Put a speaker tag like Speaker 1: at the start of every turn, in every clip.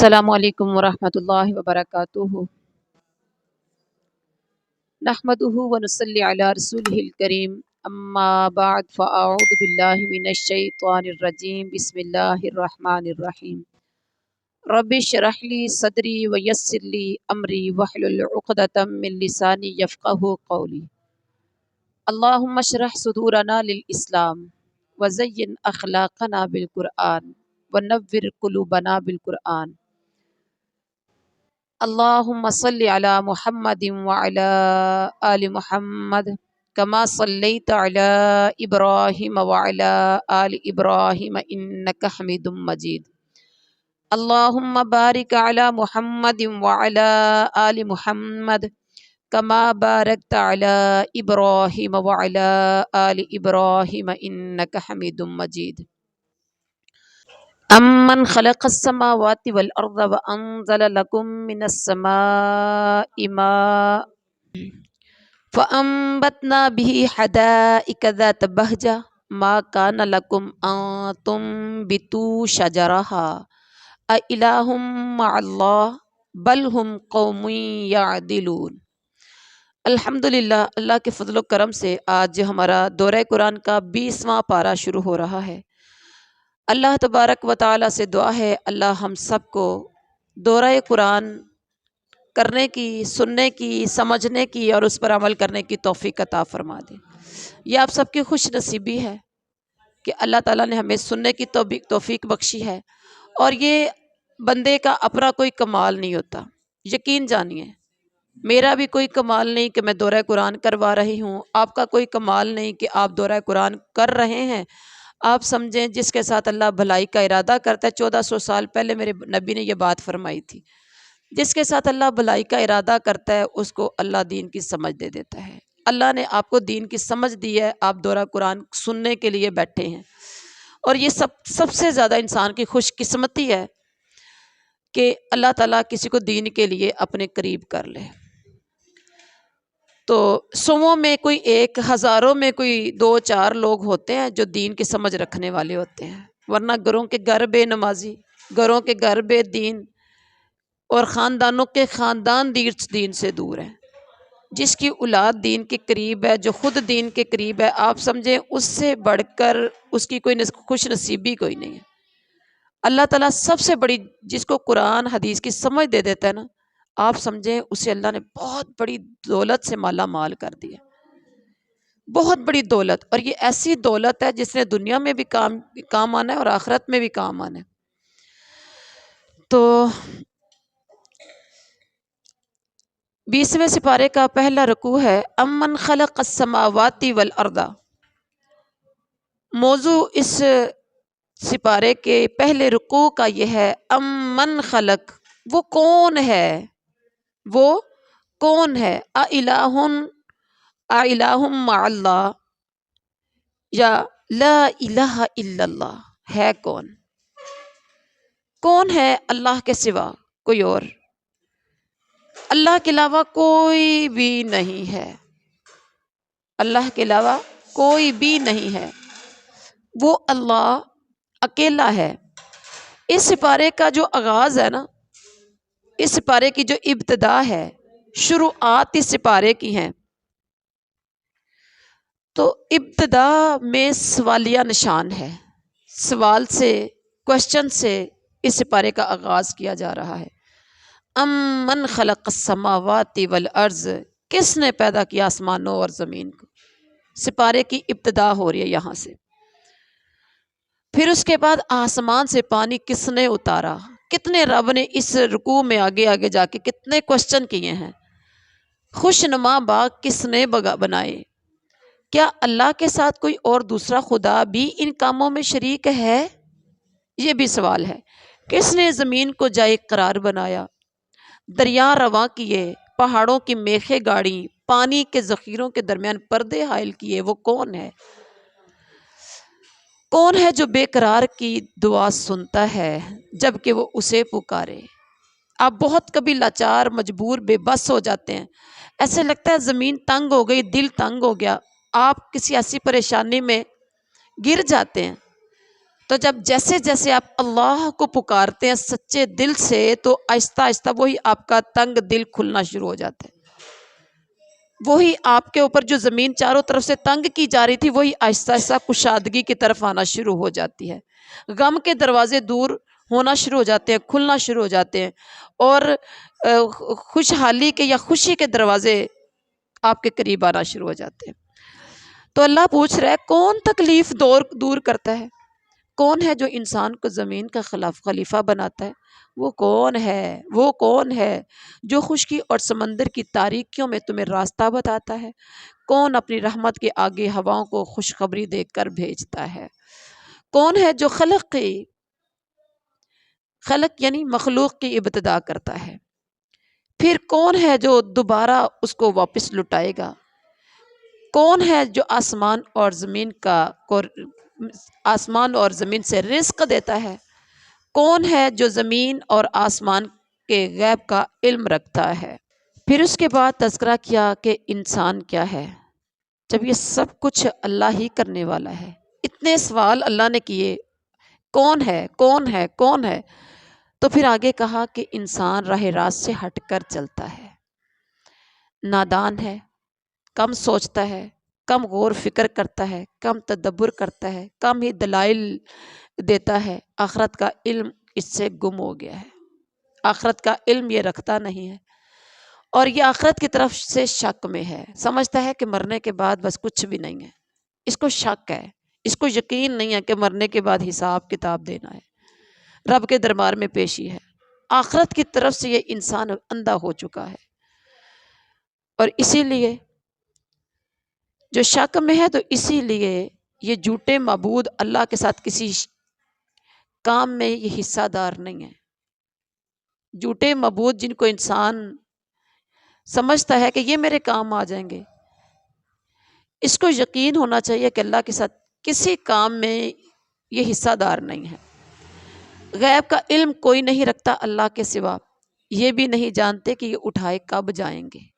Speaker 1: السلام علیکم ورحمۃ اللہ وبرکاتہ۔ نحمده ونصلی علی رسولہ الکریم، اما بعد فاعوذ باللہ من الشیطان الرجیم، بسم اللہ الرحمن الرحیم۔ رب اشرح لی صدری ویسر لی امری واحلل عقدۃ من لسانی یفقہوا قولی۔ اللہم اشرح صدورنا للاسلام وزین اخلاقنا بالقرآن ونور قلوبنا بالقرآن۔ اللہم صلی علی محمد وعلی آل محمد کما صلیت علی ابراہیم وعلی آل ابراہیم انک حمید مجید۔ اللہم بارک علی محمد وعلی آل محمد کما بارکت علی ابراہیم وعلی آل ابراہیم انک حمید مجید۔ امن خلق السماوات والارض وانزل لكم من السماء ماء فانبتنا به حدائق ذات بهجة ما كان لكم ان تنبتوا شجرها أإله مع الله بل هم قوم يعدلون۔ الحمدللہ، اللہ کے فضل و کرم سے آج ہمارا دورہ قرآن کا 20واں پارہ شروع ہو رہا ہے۔ اللہ تبارک و تعالیٰ سے دعا ہے اللہ ہم سب کو دورہ قرآن کرنے کی، سننے کی، سمجھنے کی اور اس پر عمل کرنے کی توفیق عطا فرما دے۔ یہ آپ سب کی خوش نصیبی ہے کہ اللہ تعالیٰ نے ہمیں سننے کی توفیق بخشی ہے، اور یہ بندے کا اپنا کوئی کمال نہیں ہوتا۔ یقین جانیے میرا بھی کوئی کمال نہیں کہ میں دورہ قرآن کروا رہی ہوں، آپ کا کوئی کمال نہیں کہ آپ دورہ قرآن کر رہے ہیں۔ آپ سمجھیں جس کے ساتھ اللہ بھلائی کا ارادہ کرتا ہے، 1400 سال پہلے میرے نبی نے یہ بات فرمائی تھی، جس کے ساتھ اللہ بھلائی کا ارادہ کرتا ہے اس کو اللہ دین کی سمجھ دے دیتا ہے۔ اللہ نے آپ کو دین کی سمجھ دی ہے، آپ دورہ قرآن سننے کے لیے بیٹھے ہیں، اور یہ سب سے زیادہ انسان کی خوش قسمتی ہے کہ اللہ تعالیٰ کسی کو دین کے لیے اپنے قریب کر لے۔ تو سووں میں کوئی ایک، ہزاروں میں کوئی 2-4 لوگ ہوتے ہیں جو دین کی سمجھ رکھنے والے ہوتے ہیں، ورنہ گھروں کے گھر بے نمازی، گھروں کے گھر بے دین، اور خاندانوں کے خاندان دین سے دور ہیں۔ جس کی اولاد دین کے قریب ہے، جو خود دین کے قریب ہے، آپ سمجھیں اس سے بڑھ کر اس کی کوئی خوش نصیبی کوئی نہیں ہے۔ اللہ تعالیٰ سب سے بڑی، جس کو قرآن حدیث کی سمجھ دے دیتا ہے نا، آپ سمجھیں اسے اللہ نے بہت بڑی دولت سے مالا مال کر دیا، بہت بڑی دولت، اور یہ ایسی دولت ہے جس نے دنیا میں بھی کام آنا ہے اور آخرت میں بھی کام آنا ہے۔ تو 20ویں سپارے کا پہلا رکوع ہے امن خلق السماوات والارض۔ موضوع اس سپارے کے پہلے رکوع کا یہ ہے امن خلق، وہ کون ہے، وہ کون ہے، اِلٰہ مع اللہ، یا لا الہ الا اللہ، ہے کون، کون ہے اللہ کے سوا کوئی اور، اللہ کے علاوہ کوئی بھی نہیں ہے، اللہ کے علاوہ کوئی بھی نہیں ہے، وہ اللہ اکیلا ہے۔ اس سپارے کا جو آغاز ہے نا، اس سپارے کی جو ابتدا ہے، شروعات اس سپارے کی ہیں، تو ابتدا میں سوالیہ نشان ہے، سوال سے، کوشچن سے اس سپارے کا آغاز کیا جا رہا ہے۔ امن خلق السماوات والارض، کس نے پیدا کیا آسمانوں اور زمین کو، سپارے کی ابتدا ہو رہی ہے یہاں سے۔ پھر اس کے بعد آسمان سے پانی کس نے اتارا، کتنے رب نے اس رکوع میں آگے آگے جا کے کتنے کوشچن کیے ہیں۔ خوش نما باغ کس نے بنائے، کیا اللہ کے ساتھ کوئی اور دوسرا خدا بھی ان کاموں میں شریک ہے، یہ بھی سوال ہے۔ کس نے زمین کو جائے قرار بنایا، دریا رواں کیے، پہاڑوں کی میخیں گاڑی، پانی کے ذخیروں کے درمیان پردے حائل کیے، وہ کون ہے، کون ہے جو بے قرار کی دعا سنتا ہے جبکہ وہ اسے پکارے۔ آپ بہت کبھی لاچار، مجبور، بے بس ہو جاتے ہیں، ایسے لگتا ہے زمین تنگ ہو گئی، دل تنگ ہو گیا، آپ کسی ایسی پریشانی میں گر جاتے ہیں، تو جب جیسے جیسے آپ اللہ کو پکارتے ہیں سچے دل سے تو آہستہ آہستہ وہی آپ کا تنگ دل کھلنا شروع ہو جاتا ہے، وہی آپ کے اوپر جو زمین چاروں طرف سے تنگ کی جا رہی تھی وہی آہستہ آہستہ کشادگی کی طرف آنا شروع ہو جاتی ہے، غم کے دروازے دور ہونا شروع ہو جاتے ہیں، کھلنا شروع ہو جاتے ہیں، اور خوشحالی کے یا خوشی کے دروازے آپ کے قریب آنا شروع ہو جاتے ہیں۔ تو اللہ پوچھ رہا ہے کون تکلیف دور کرتا ہے، کون ہے جو انسان کو زمین کا خلیفہ بناتا ہے، وہ کون ہے، وہ کون ہے جو خشکی اور سمندر کی تاریکیوں میں تمہیں راستہ بتاتا ہے، کون اپنی رحمت کے آگے ہواؤں کو خوشخبری دے کر بھیجتا ہے، کون ہے جو خلق یعنی مخلوق کی ابتدا کرتا ہے، پھر کون ہے جو دوبارہ اس کو واپس لٹائے گا، کون ہے جو آسمان اور زمین سے رزق دیتا ہے، کون ہے جو زمین اور آسمان کے غیب کا علم رکھتا ہے۔ پھر اس کے بعد تذکرہ کیا کہ انسان کیا ہے، جب یہ سب کچھ اللہ ہی کرنے والا ہے، اتنے سوال اللہ نے کیے، کون ہے کون ہے کون ہے، تو پھر آگے کہا کہ انسان راہ راست سے ہٹ کر چلتا ہے، نادان ہے، کم سوچتا ہے، کم غور فکر کرتا ہے، کم تدبر کرتا ہے، کم ہی دلائل دیتا ہے، آخرت کا علم اس سے گم ہو گیا ہے، آخرت کا علم یہ رکھتا نہیں ہے، اور یہ آخرت کی طرف سے شک میں ہے، سمجھتا ہے کہ مرنے کے بعد بس کچھ بھی نہیں ہے، اس کو شک ہے، اس کو یقین نہیں ہے کہ مرنے کے بعد حساب کتاب دینا ہے، رب کے دربار میں پیشی ہے، آخرت کی طرف سے یہ انسان اندھا ہو چکا ہے، اور اسی لیے جو شک میں ہے، تو اسی لیے یہ جھوٹے معبود اللہ کے ساتھ کسی کام میں یہ حصہ دار نہیں ہے، جھوٹے معبود جن کو انسان سمجھتا ہے کہ یہ میرے کام آ جائیں گے، اس کو یقین ہونا چاہیے کہ اللہ کے ساتھ کسی کام میں یہ حصہ دار نہیں ہے، غیب کا علم کوئی نہیں رکھتا اللہ کے سوا، یہ بھی نہیں جانتے کہ یہ اٹھائے کب جائیں گے۔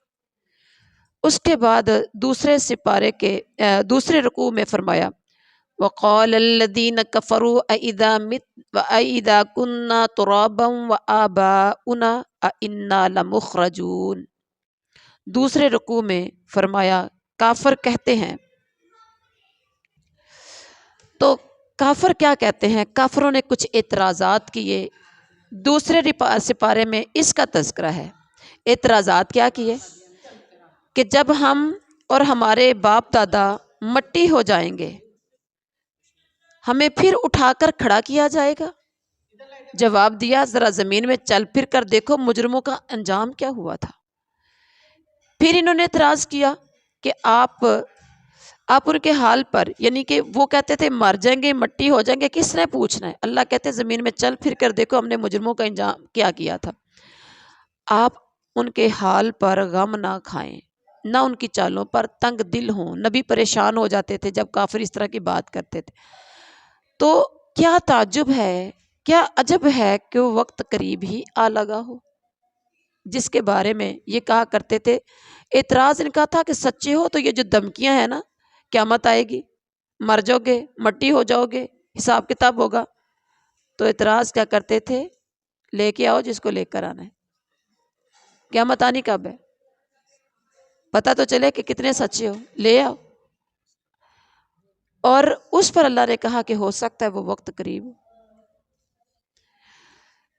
Speaker 1: اس کے بعد دوسرے سپارے کے دوسرے رکوع میں فرمایا وَقَالَ الَّذِينَ كَفَرُوا أَإِذَا كُنَّا تُرَابًا وَآبَاؤُنَا أَإِنَّا لَمُخْرَجُونَ، دوسرے رکوع میں فرمایا کافر کہتے ہیں، تو کافر کیا کہتے ہیں، کافروں نے کچھ اعتراضات کیے، دوسرے سپارے میں اس کا تذکرہ ہے، اعتراضات کیا کیے کہ جب ہم اور ہمارے باپ دادا مٹی ہو جائیں گے ہمیں پھر اٹھا کر کھڑا کیا جائے گا، جواب دیا ذرا زمین میں چل پھر کر دیکھو مجرموں کا انجام کیا ہوا تھا۔ پھر انہوں نے اعتراض کیا کہ آپ ان کے حال پر، یعنی کہ وہ کہتے تھے مر جائیں گے مٹی ہو جائیں گے، کس نے پوچھنا ہے، اللہ کہتے زمین میں چل پھر کر دیکھو ہم نے مجرموں کا انجام کیا کیا تھا۔ آپ ان کے حال پر غم نہ کھائیں، نہ ان کی چالوں پر تنگ دل ہوں، نبی پریشان ہو جاتے تھے جب کافر اس طرح کی بات کرتے تھے، تو کیا تعجب ہے، کیا عجب ہے کہ وہ وقت قریب ہی آ لگا ہو، جس کے بارے میں یہ کہا کرتے تھے، اعتراض ان کا تھا کہ سچے ہو تو یہ جو دھمکیاں ہیں نا، قیامت آئے گی، مر جاؤ گے، مٹی ہو جاؤ گے، حساب کتاب ہوگا، تو اعتراض کیا کرتے تھے، لے کے آؤ جس کو لے کر آنا ہے، قیامت آنی کب ہے، پتہ تو چلے کہ کتنے سچے ہو، لے آؤ۔ اور اس پر اللہ نے کہا کہ ہو سکتا ہے وہ وقت قریب،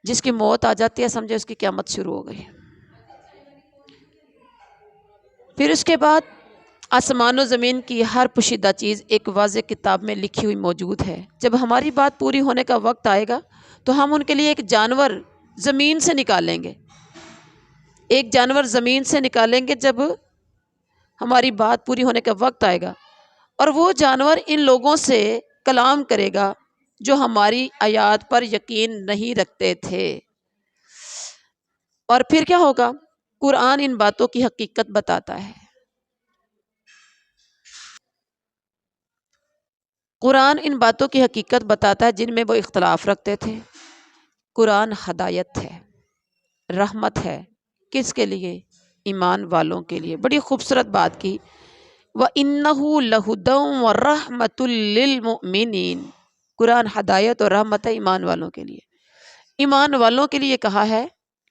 Speaker 1: جس کی موت آ جاتی ہے سمجھے اس کی قیامت شروع ہو گئی۔ پھر اس کے بعد آسمان و زمین کی ہر پوشیدہ چیز ایک واضح کتاب میں لکھی ہوئی موجود ہے، جب ہماری بات پوری ہونے کا وقت آئے گا تو ہم ان کے لیے ایک جانور زمین سے نکالیں گے، ایک جانور زمین سے نکالیں گے جب ہماری بات پوری ہونے کا وقت آئے گا، اور وہ جانور ان لوگوں سے کلام کرے گا جو ہماری آیات پر یقین نہیں رکھتے تھے، اور پھر کیا ہوگا، قرآن ان باتوں کی حقیقت بتاتا ہے، قرآن ان باتوں کی حقیقت بتاتا ہے جن میں وہ اختلاف رکھتے تھے۔ قرآن ہدایت ہے، رحمت ہے، کس کے لیے، ایمان والوں کے لیے۔ بڑی خوبصورت بات کی، وَإِنَّهُ لَهُدًى وَرَحْمَةٌ لِّلْمُؤْمِنِينَ، قرآن ہدایت اور رحمت ہے ایمان والوں کے لیے، ایمان والوں کے لیے کہا ہے،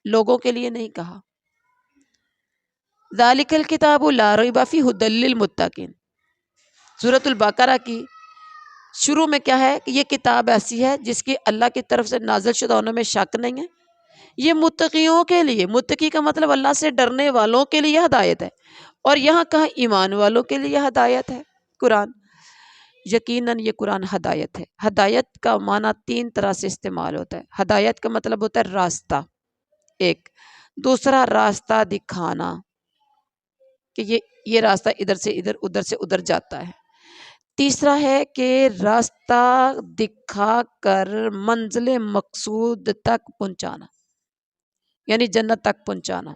Speaker 1: لوگوں کے لیے نہیں کہا۔ ذالک الکتاب لا ریب فیہ ھدی للمتقین، سورۃ البقرہ کی شروع میں کیا ہے کہ یہ کتاب ایسی ہے جس کی اللہ کی طرف سے نازل شدہ ہونے میں شک نہیں ہے، یہ متقیوں کے لیے، متقی کا مطلب اللہ سے ڈرنے والوں کے لیے ہدایت ہے، اور یہاں کہا ایمان والوں کے لیے ہدایت ہے قرآن۔ یقیناً یہ قرآن ہدایت ہے۔ ہدایت کا معنی 3 طرح سے استعمال ہوتا ہے۔ ہدایت کا مطلب ہوتا ہے راستہ، ایک دوسرا راستہ دکھانا کہ یہ راستہ ادھر سے ادھر، ادھر سے ادھر جاتا ہے، تیسرا ہے کہ راستہ دکھا کر منزل مقصود تک پہنچانا، یعنی جنت تک پہنچانا،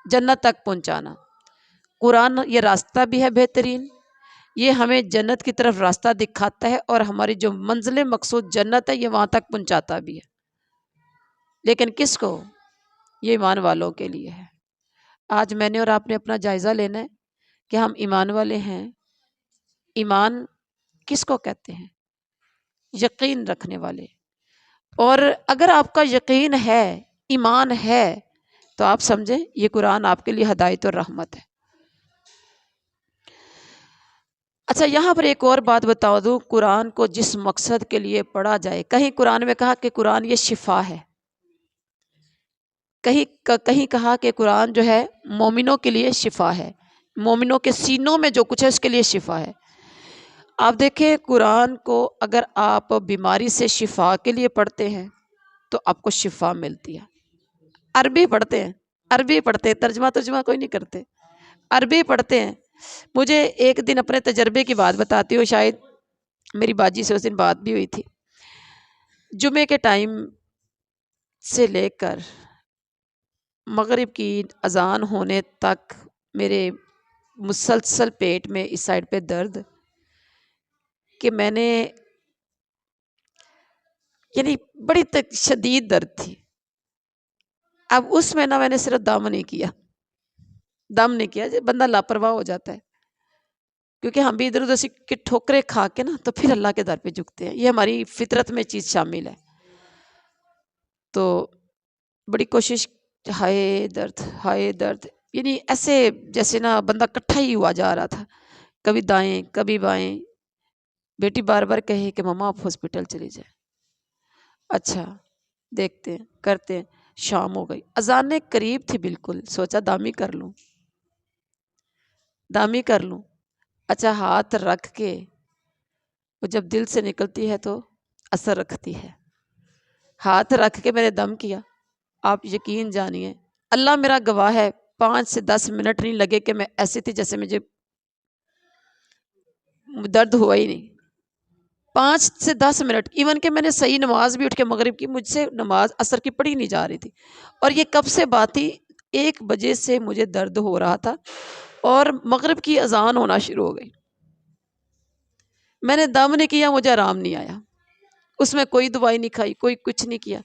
Speaker 1: جنت تک پہنچانا۔ قرآن یہ راستہ بھی ہے بہترین، یہ ہمیں جنت کی طرف راستہ دکھاتا ہے، اور ہماری جو منزل مقصود جنت ہے یہ وہاں تک پہنچاتا بھی ہے، لیکن کس کو؟ یہ ایمان والوں کے لیے ہے۔ آج میں نے اور آپ نے اپنا جائزہ لینا ہے کہ ہم ایمان والے ہیں۔ ایمان کس کو کہتے ہیں؟ یقین رکھنے والے۔ اور اگر آپ کا یقین ہے، ایمان ہے، تو آپ سمجھیں یہ قرآن آپ کے لیے ہدایت اور رحمت ہے۔ اچھا، یہاں پر ایک اور بات بتا دوں، قرآن کو جس مقصد کے لیے پڑھا جائے، کہیں قرآن میں کہا کہ قرآن یہ شفا ہے، کہیں کہا کہ قرآن جو ہے مومنوں کے لیے شفا ہے، مومنوں کے سینوں میں جو کچھ ہے اس کے لیے شفا ہے۔ آپ دیکھیں قرآن کو اگر آپ بیماری سے شفا کے لیے پڑھتے ہیں تو آپ کو شفا ملتی ہے۔ عربی پڑھتے ہیں، عربی پڑھتے ہیں، ترجمہ کوئی نہیں کرتے، عربی پڑھتے ہیں۔ مجھے ایک دن اپنے تجربے کی بات بتاتی ہوں، شاید میری باجی سے اس دن بات بھی ہوئی تھی۔ جمعے کے ٹائم سے لے کر مغرب کی اذان ہونے تک میرے مسلسل پیٹ میں اس سائڈ پہ درد، کہ میں نے یعنی بڑی شدید درد تھی۔ اب اس میں میں نے صرف دم نہیں کیا، بندہ لاپرواہ ہو جاتا ہے، کیونکہ ہم بھی ادھر ادھر سے ٹھوکریں کھا کے تو پھر اللہ کے در پہ جھکتے ہیں، یہ ہماری فطرت میں چیز شامل ہے۔ تو بڑی کوشش، ہائے درد ہائے درد، یعنی ایسے جیسے بندہ کٹھا ہی ہوا جا رہا تھا، کبھی دائیں کبھی بائیں۔ بیٹی بار بار کہے کہ ماما آپ ہاسپٹل چلی جائیں۔ اچھا دیکھتے ہیں کرتے ہیں، شام ہو گئی، اذان قریب تھی، بالکل سوچا دامی کر لوں۔ اچھا ہاتھ رکھ کے وہ جب دل سے نکلتی ہے تو اثر رکھتی ہے، ہاتھ رکھ کے میں نے دم کیا۔ آپ یقین جانیے، اللہ میرا گواہ ہے، 5 سے 10 منٹ نہیں لگے کہ میں ایسی تھی جیسے مجھے درد ہوا ہی نہیں۔ 5 سے 10 منٹ، ایون کہ میں نے صحیح نماز بھی اٹھ کے مغرب کی، مجھ سے نماز عصر کی پڑھی نہیں جا رہی تھی، اور یہ کب سے بات تھی، 1 بجے سے مجھے درد ہو رہا تھا اور مغرب کی اذان ہونا شروع ہو گئی۔ میں نے دم نہیں کیا، مجھے آرام نہیں آیا، اس میں کوئی دوائی نہیں کھائی، کوئی کچھ نہیں کیا۔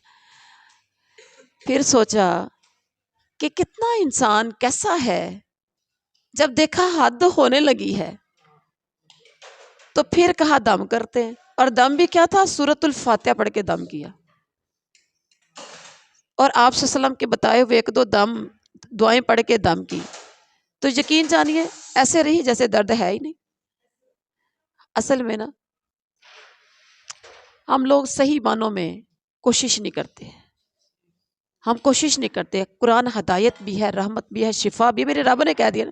Speaker 1: پھر سوچا کہ کتنا انسان کیسا ہے، جب دیکھا حد ہونے لگی ہے تو پھر کہا دم کرتے ہیں، اور دم بھی کیا تھا، سورۃ الفاتحہ پڑھ کے دم کیا، اور آپ صلی اللہ علیہ وسلم کے بتائے ہوئے 1-2 دعائیں پڑھ کے دم کی، تو یقین جانیے ایسے رہی جیسے درد ہے ہی نہیں۔ اصل میں ہم لوگ صحیح معنوں میں کوشش نہیں کرتے، ہم کوشش نہیں کرتے۔ قرآن ہدایت بھی ہے، رحمت بھی ہے، شفا بھی ہے، میرے رب نے کہہ دیا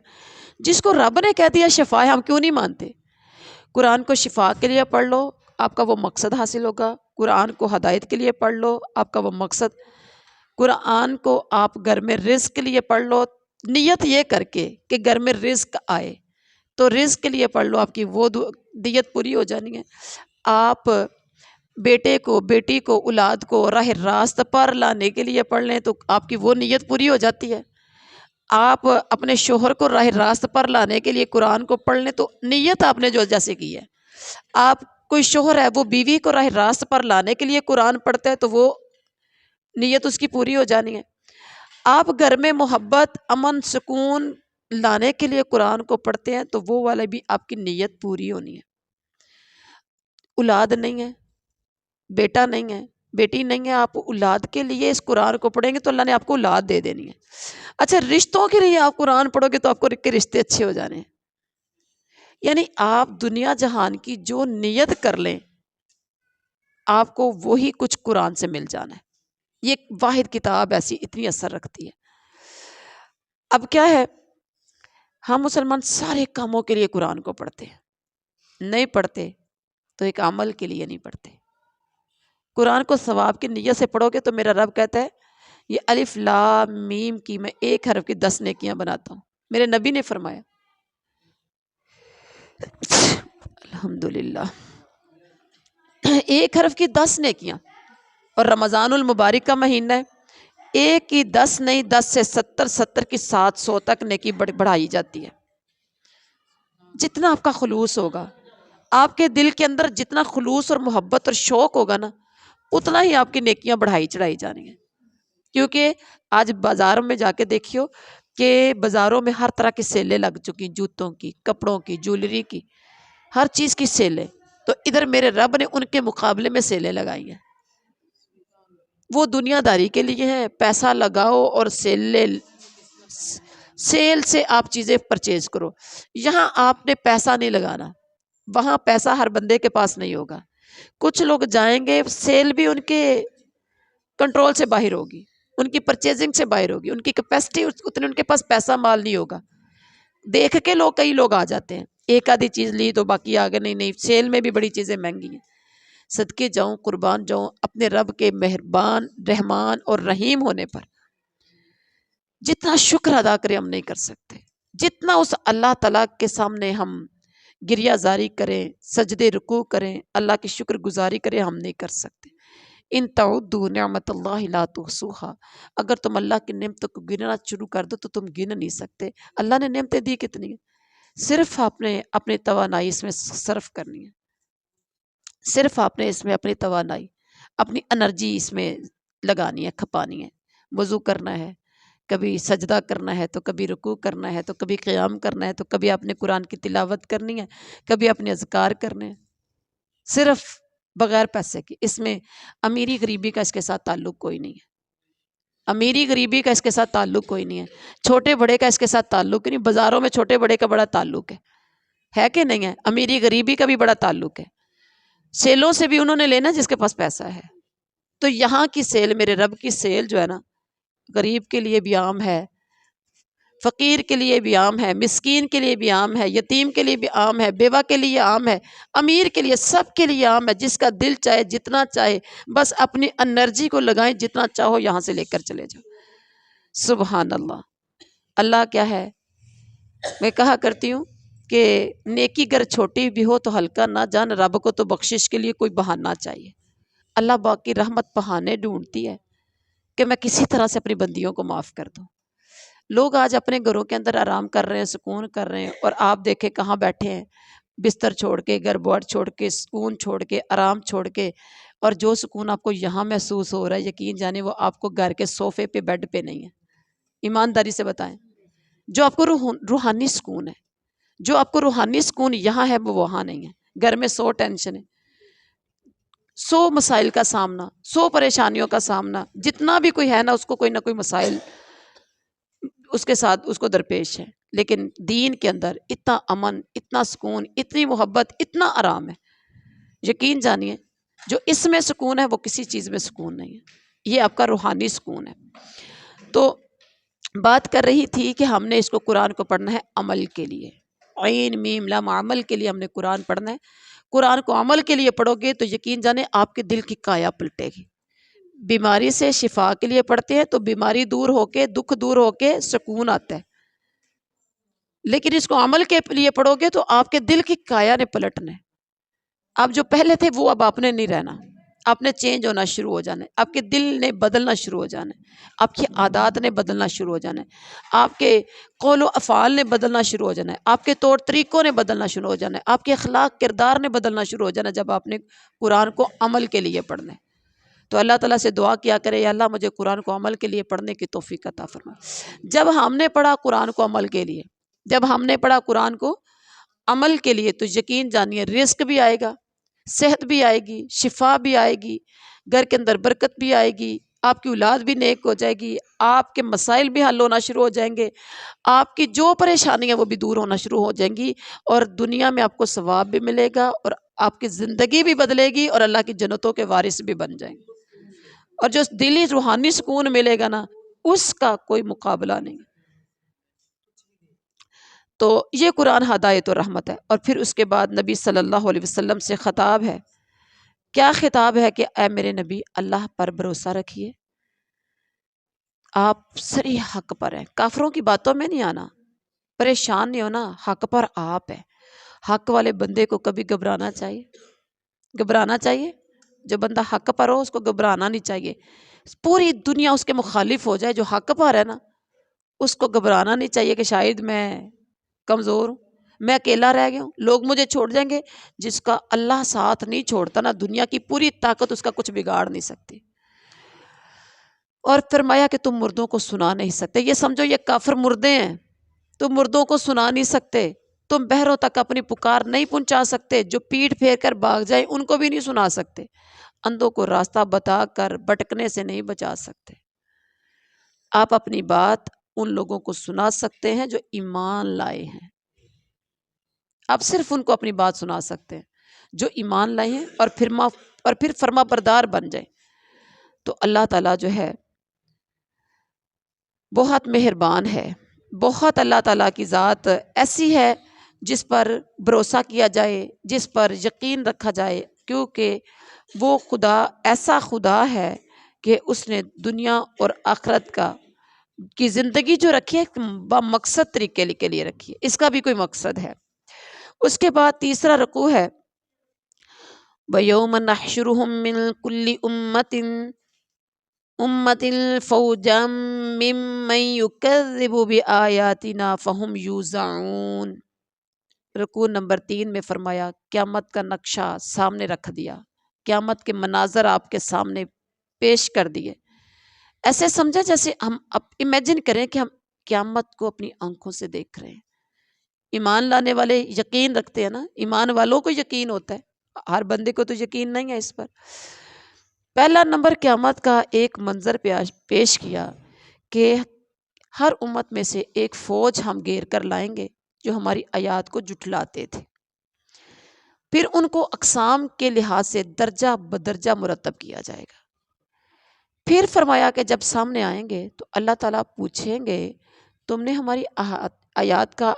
Speaker 1: جس کو رب نے کہہ دیا شفا ہے، ہم کیوں نہیں مانتے؟ قرآن کو شفا کے لیے پڑھ لو، آپ کا وہ مقصد حاصل ہوگا۔ قرآن کو ہدایت کے لیے پڑھ لو، آپ کا وہ مقصد۔ قرآن کو آپ گھر میں رزق کے لیے پڑھ لو، نیت یہ کر کے کہ گھر میں رزق آئے، تو رزق کے لیے پڑھ لو، آپ کی وہ نیت پوری ہو جانی ہے۔ آپ بیٹے کو، بیٹی کو، اولاد کو راہ راست پر لانے کے لیے پڑھ لیں تو آپ کی وہ نیت پوری ہو جاتی ہے۔ آپ اپنے شوہر کو راہ راست پر لانے کے لیے قرآن کو پڑھ لیں تو نیت آپ نے جو جیسے کی ہے۔ آپ کوئی شوہر ہے وہ بیوی کو راہ راست پر لانے کے لیے قرآن پڑھتا ہے تو وہ نیت اس کی پوری ہو جانی ہے۔ آپ گھر میں محبت، امن، سکون لانے کے لیے قرآن کو پڑھتے ہیں تو وہ والا بھی آپ کی نیت پوری ہونی ہے۔ اولاد نہیں ہے، بیٹا نہیں ہے، بیٹی نہیں ہے، آپ اولاد کے لیے اس قرآن کو پڑھیں گے تو اللہ نے آپ کو اولاد دے دینی ہے۔ اچھا رشتوں کے لیے آپ قرآن پڑھو گے تو آپ کو کے رشتے اچھے ہو جانے ہیں۔ یعنی آپ دنیا جہان کی جو نیت کر لیں آپ کو وہی کچھ قرآن سے مل جانا ہے۔ یہ ایک واحد کتاب ایسی اتنی اثر رکھتی ہے۔ اب کیا ہے، ہم مسلمان سارے کاموں کے لیے قرآن کو پڑھتے ہیں، نہیں پڑھتے تو ایک عمل کے لیے نہیں پڑھتے۔ قرآن کو ثواب کی نیت سے پڑھو گے تو میرا رب کہتا ہے یہ الف لام میم کی میں ایک حرف کی 10 نیکیاں بناتا ہوں، میرے نبی نے فرمایا۔ الحمدللہ، ایک حرف کی 10 نیکیاں، اور رمضان المبارک کا مہینہ ہے، ایک کی 10 نہیں 10 سے 70، 70 کی 700 تک نیکی بڑھائی جاتی ہے۔ جتنا آپ کا خلوص ہوگا، آپ کے دل کے اندر جتنا خلوص اور محبت اور شوق ہوگا نا، اتنا ہی آپ کی نیکیاں بڑھائی چڑھائی جانی ہیں۔ کیونکہ آج بازاروں میں جا کے دیکھیو کہ بازاروں میں ہر طرح کی سیلیں لگ چکی، جوتوں کی، کپڑوں کی، جولری کی، ہر چیز کی سیلیں۔ تو ادھر میرے رب نے ان کے مقابلے میں سیلیں لگائی ہیں۔ وہ دنیا داری کے لیے ہے، پیسہ لگاؤ اور سیل سے آپ چیزیں پرچیز کرو۔ یہاں آپ نے پیسہ نہیں لگانا، وہاں پیسہ ہر بندے کے پاس نہیں ہوگا۔ کچھ لوگ جائیں گے، سیل بھی ان کے کنٹرول سے باہر ہوگی، ان کی پرچیزنگ سے باہر ہوگی، ان کی کیپیسٹی اتنے ان کے پاس پیسہ مال نہیں ہوگا۔ دیکھ کے کئی لوگ آ جاتے ہیں، ایک آدھی چیز لی تو باقی آگے نہیں، سیل میں بھی بڑی چیزیں مہنگی ہیں۔ صدقے جاؤں، قربان جاؤں اپنے رب کے مہربان، رحمان اور رحیم ہونے پر۔ جتنا شکر ادا کریں ہم نہیں کر سکتے، جتنا اس اللہ تعالیٰ کے سامنے ہم گریہ زاری کریں، سجدے رکوع کریں، اللہ کی شکر گزاری کریں، ہم نہیں کر سکتے۔ ان تعدوا نعمت اللہ لا تحصوها، اگر تم اللہ کی نعمتوں کو گننا شروع کر دو تو تم گن نہیں سکتے۔ اللہ نے نعمتیں دی کتنی ہیں، صرف آپ نے اپنی توانائی اس میں صرف کرنی ہے، صرف آپ نے اس میں اپنی توانائی، اپنی انرجی اس میں لگانی ہے، کھپانی ہے۔ وضو کرنا ہے، کبھی سجدہ کرنا ہے تو کبھی رکوع کرنا ہے تو کبھی قیام کرنا ہے تو کبھی آپ نے قرآن کی تلاوت کرنی ہے، کبھی اپنے اذکار کرنے ہیں، صرف بغیر پیسے کی۔ اس میں امیری غریبی کا اس کے ساتھ تعلق کوئی نہیں ہے، امیری غریبی کا اس کے ساتھ تعلق کوئی نہیں ہے، چھوٹے بڑے کا اس کے ساتھ تعلق نہیں۔ بازاروں میں چھوٹے بڑے کا بڑا تعلق ہے کہ نہیں ہے؟ امیری غریبی کا بھی بڑا تعلق ہے۔ سیلوں سے بھی انہوں نے لینا جس کے پاس پیسہ ہے۔ تو یہاں کی سیل، میرے رب کی سیل جو ہے نا، غریب کے لیے بھی عام ہے، فقیر کے لیے بھی عام ہے، مسکین کے لیے بھی عام ہے، یتیم کے لیے بھی عام ہے، بیوہ کے لیے عام ہے، امیر کے لیے، سب کے لیے عام ہے۔ جس کا دل چاہے جتنا چاہے، بس اپنی انرجی کو لگائیں، جتنا چاہو یہاں سے لے کر چلے جاؤ۔ سبحان اللہ۔ اللہ کیا ہے، میں کہا کرتی ہوں کہ نیکی گر چھوٹی بھی ہو تو ہلکا نہ جان، رب کو تو بخشش کے لیے کوئی بہانہ چاہیے۔ اللہ باقی رحمت بہانے ڈھونڈتی ہے کہ میں کسی طرح سے اپنی بندیوں کو معاف کر دوں۔ لوگ آج اپنے گھروں کے اندر آرام کر رہے ہیں، سکون کر رہے ہیں، اور آپ دیکھیں کہاں بیٹھے ہیں، بستر چھوڑ کے، گھر بار چھوڑ کے، سکون چھوڑ کے، آرام چھوڑ کے، اور جو سکون آپ کو یہاں محسوس ہو رہا ہے، یقین جانے وہ آپ کو گھر کے صوفے پہ، بیڈ پہ نہیں ہے۔ ایمانداری سے بتائیں، جو آپ کو روحانی سکون ہے، جو آپ کو روحانی سکون یہاں ہے وہ وہاں نہیں ہے۔ گھر میں 100 ٹینشن ہے، 100 مسائل کا سامنا، 100 پریشانیوں کا سامنا، جتنا بھی کوئی ہے نا، اس کو کوئی نہ کوئی مسائل اس کے ساتھ اس کو درپیش ہے۔ لیکن دین کے اندر اتنا امن، اتنا سکون، اتنی محبت، اتنا آرام ہے، یقین جانیے جو اس میں سکون ہے وہ کسی چیز میں سکون نہیں ہے۔ یہ آپ کا روحانی سکون ہے۔ تو بات کر رہی تھی کہ ہم نے اس کو قرآن کو پڑھنا ہے عمل کے لیے، عین میم لام عمل کے لیے ہم نے قرآن پڑھنا ہے۔ قرآن کو عمل کے لیے پڑھو گے تو یقین جانے آپ کے دل کی کایا پلٹے گی۔ بیماری سے شفا کے لیے پڑھتے ہیں تو بیماری دور ہو کے، دکھ دور ہو کے سکون آتا ہے، لیکن اس کو عمل کے لیے پڑھو گے تو آپ کے دل کی کایا نے پلٹنا ہے۔ آپ جو پہلے تھے وہ اب آپ نے نہیں رہنا، آپ نے چینج ہونا شروع ہو جانا ہے، آپ کے دل نے بدلنا شروع ہو جانا ہے، آپ کی عادات نے بدلنا شروع ہو جانا ہے، آپ کے قول و افعال نے بدلنا شروع ہو جانا ہے، آپ کے طور طریقوں نے بدلنا شروع ہو جانا ہے، آپ کے اخلاق کردار نے بدلنا شروع ہو جانا ہے، جب آپ نے قرآن کو عمل کے لیے پڑھنا ہے۔ تو اللہ تعالیٰ سے دعا کیا کرے، یا اللہ مجھے قرآن کو عمل کے لیے پڑھنے کی توفیق عطا فرما۔ جب ہم نے پڑھا قرآن کو عمل کے لیے، جب ہم نے پڑھا قرآن کو عمل کے لیے، تو یقین جانیے رزق بھی آئے گا، صحت بھی آئے گی، شفا بھی آئے گی، گھر کے اندر برکت بھی آئے گی، آپ کی اولاد بھی نیک ہو جائے گی، آپ کے مسائل بھی حل ہونا شروع ہو جائیں گے، آپ کی جو پریشانیاں وہ بھی دور ہونا شروع ہو جائیں گی، اور دنیا میں آپ کو ثواب بھی ملے گا، اور آپ کی زندگی بھی بدلے گی، اور اللہ کی جنتوں کے وارث بھی بن جائیں گے، اور جو دلی روحانی سکون ملے گا نا، اس کا کوئی مقابلہ نہیں۔ تو یہ قرآن ہدایت و رحمت ہے۔ اور پھر اس کے بعد نبی صلی اللہ علیہ وسلم سے خطاب ہے، کیا خطاب ہے کہ اے میرے نبی، اللہ پر بھروسہ رکھیے، آپ صریح حق پر ہیں، کافروں کی باتوں میں نہیں آنا، پریشان نہیں ہونا، حق پر آپ ہیں۔ حق والے بندے کو کبھی گھبرانا چاہیے؟ گھبرانا چاہیے؟ جو بندہ حق پر ہو اس کو گھبرانا نہیں چاہیے، پوری دنیا اس کے مخالف ہو جائے، جو حق پر ہے نا اس کو گھبرانا نہیں چاہیے کہ شاید میں کمزور ہوں، میں اکیلا رہ گیا ہوں، لوگ مجھے چھوڑ جائیں گے۔ جس کا اللہ ساتھ نہیں چھوڑتا نا، دنیا کی پوری طاقت اس کا کچھ بگاڑ نہیں سکتی۔ اور فرمایا کہ تم مردوں کو سنا نہیں سکتے، یہ سمجھو یہ کافر مردے ہیں، تم مردوں کو سنا نہیں سکتے، تم بہروں تک اپنی پکار نہیں پہنچا سکتے، جو پیٹ پھیر کر بھاگ جائیں ان کو بھی نہیں سنا سکتے، اندھوں کو راستہ بتا کر بھٹکنے سے نہیں بچا سکتے۔ آپ اپنی بات ان لوگوں کو سنا سکتے ہیں جو ایمان لائے ہیں، آپ صرف ان کو اپنی بات سنا سکتے ہیں جو ایمان لائے ہیں، اور پھر فرما بردار بن جائیں۔ تو اللہ تعالیٰ جو ہے بہت مہربان ہے، بہت اللہ تعالیٰ کی ذات ایسی ہے جس پر بھروسہ کیا جائے، جس پر یقین رکھا جائے، کیونکہ وہ خدا ایسا خدا ہے کہ اس نے دنیا اور آخرت کی زندگی جو رکھی ہے با مقصد طریقے کے لیے رکھی ہے، اس کا بھی کوئی مقصد ہے۔ اس کے بعد تیسرا رکوع ہے، وَيَوْمَ نَحْشُرُهُم مِّن كُلِّ أُمَّةٍ فَوْجًا مِّمَّن يُكَذِّبُ بِآيَاتِنَا فَهُمْ يُوزَعُونَ۔ رکوع نمبر 3 میں فرمایا قیامت کا نقشہ سامنے رکھ دیا، قیامت کے مناظر آپ کے سامنے پیش کر دیے، ایسے سمجھا جیسے ہم امیجن کریں کہ ہم قیامت کو اپنی آنکھوں سے دیکھ رہے ہیں۔ ایمان لانے والے یقین رکھتے ہیں نا، ایمان والوں کو یقین ہوتا ہے، ہر بندے کو تو یقین نہیں ہے اس پر۔ پہلا نمبر قیامت کا ایک منظر پیش کیا کہ ہر امت میں سے ایک فوج ہم گھیر کر لائیں گے جو ہماری آیات کو جھٹلاتے تھے، پھر ان کو اقسام کے لحاظ سے درجہ بدرجہ مرتب کیا جائے گا۔ پھر فرمایا کہ جب سامنے آئیں گے تو اللہ تعالیٰ پوچھیں گے تم نے ہماری آیات کا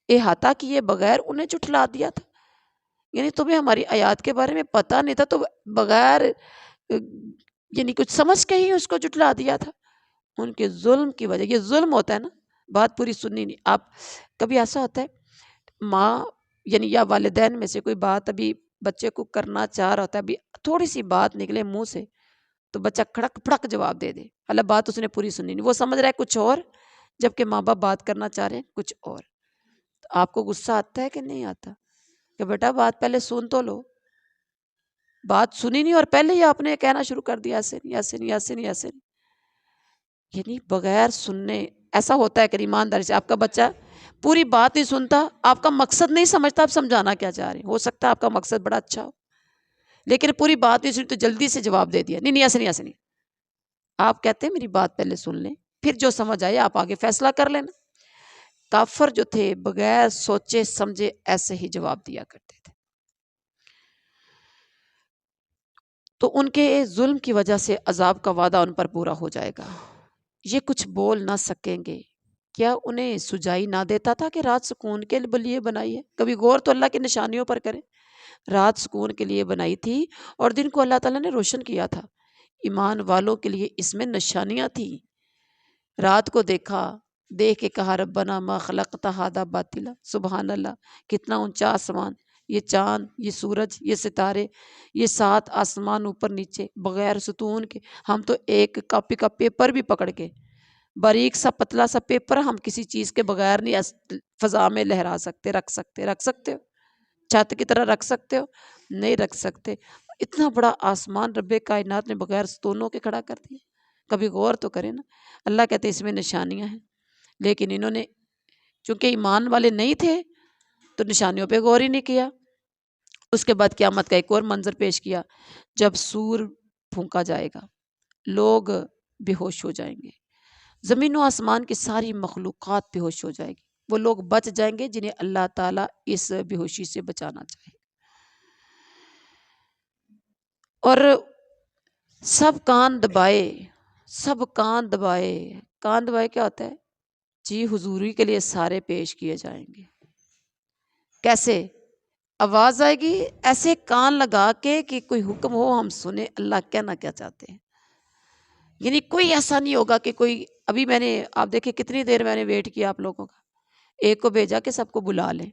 Speaker 1: احاطہ کیے بغیر انہیں جھٹلا دیا تھا، یعنی تمہیں ہماری آیات کے بارے میں پتہ نہیں تھا تو بغیر یعنی کچھ سمجھ کے ہی اس کو جھٹلا دیا تھا۔ ان کے ظلم کی وجہ، یہ ظلم ہوتا ہے نا، بات پوری سننی نہیں۔ آپ کبھی ایسا ہوتا ہے ماں یعنی یا والدین میں سے کوئی بات ابھی بچے کو کرنا چاہ رہا ہوتا ہے، ابھی تھوڑی سی بات نکلے منہ سے تو بچہ کھڑک پھڑک جواب دے دے، اللہ بات اس نے پوری سننی نہیں، وہ سمجھ رہا ہے کچھ اور، جبکہ ماں باپ بات کرنا چاہ رہے ہیں کچھ اور۔ تو آپ کو غصہ آتا ہے کہ نہیں آتا کہ بیٹا بات پہلے سن تو لو، بات سنی نہیں اور پہلے ہی آپ نے کہنا شروع کر دیا ایسے نہیں ایسے نہیں ایسے نہیں ایسے نہیں، یعنی بغیر سننے۔ ایسا ہوتا ہے کہ ایمانداری سے آپ کا بچہ پوری بات نہیں سنتا، آپ کا مقصد نہیں سمجھتا آپ سمجھانا کیا چاہ رہے ہیں، ہو سکتا ہے آپ کا مقصد بڑا اچھا ہو لیکن پوری بات نہیں سنی تو جلدی سے جواب دے دیا، نہیں نہیں ایسے نہیں ایسے نہیں۔ آپ کہتے ہیں میری بات پہلے سن لیں، پھر جو سمجھ آئے آپ آگے فیصلہ کر لینا۔ کافر جو تھے بغیر سوچے سمجھے ایسے ہی جواب دیا کرتے تھے، تو ان کے ظلم کی وجہ سے عذاب کا وعدہ ان پر پورا ہو جائے گا۔ یہ کچھ بول نہ سکیں گے، کیا انہیں سجائی نہ دیتا تھا کہ رات سکون کے لیے بنائی ہے؟ کبھی غور تو اللہ کی نشانیوں پر کریں، رات سکون کے لیے بنائی تھی اور دن کو اللہ تعالیٰ نے روشن کیا تھا، ایمان والوں کے لیے اس میں نشانیاں تھیں۔ رات کو دیکھا، دیکھ کے کہا ربنا ما خلقت ھذا باطلا، سبحان اللہ، کتنا اونچا آسمان، یہ چاند، یہ سورج، یہ ستارے، یہ 7 آسمان اوپر نیچے بغیر ستون کے، ہم تو ایک کاپی کا پیپر بھی پکڑ کے، باریک سا پتلا سا پیپر ہم کسی چیز کے بغیر نہیں فضا میں لہرا سکتے، رکھ سکتے ہو چھت کی طرح رکھ سکتے ہو؟ نہیں رکھ سکتے۔ اتنا بڑا آسمان رب کائنات نے بغیر ستونوں کے کھڑا کر دیا، کبھی غور تو کریں نا۔ اللہ کہتے اس میں نشانیاں ہیں، لیکن انہوں نے چونکہ ایمان والے نہیں تھے تو نشانیوں پہ غور ہی نہیں کیا۔ اس کے بعد قیامت کا ایک اور منظر پیش کیا، جب سور پھونکا جائے گا، لوگ بے ہوش ہو جائیں گے، زمین و آسمان کی ساری مخلوقات بے ہوش ہو جائے گی، وہ لوگ بچ جائیں گے جنہیں اللہ تعالیٰ اس بے ہوشی سے بچانا چاہے، اور سب کان دبائے، سب کان دبائے، کان دبائے کیا ہوتا ہے جی؟ حضوری کے لیے سارے پیش کیے جائیں گے، کیسے؟ آواز آئے گی ایسے کان لگا کے کہ کوئی حکم ہو ہم سنیں اللہ کہنا کیا چاہتے ہیں، یعنی کوئی ایسا نہیں ہوگا کہ کوئی، ابھی میں نے آپ دیکھیں کتنی دیر میں نے ویٹ کیا آپ لوگوں کا، ایک کو بھیجا کہ سب کو بلا لیں،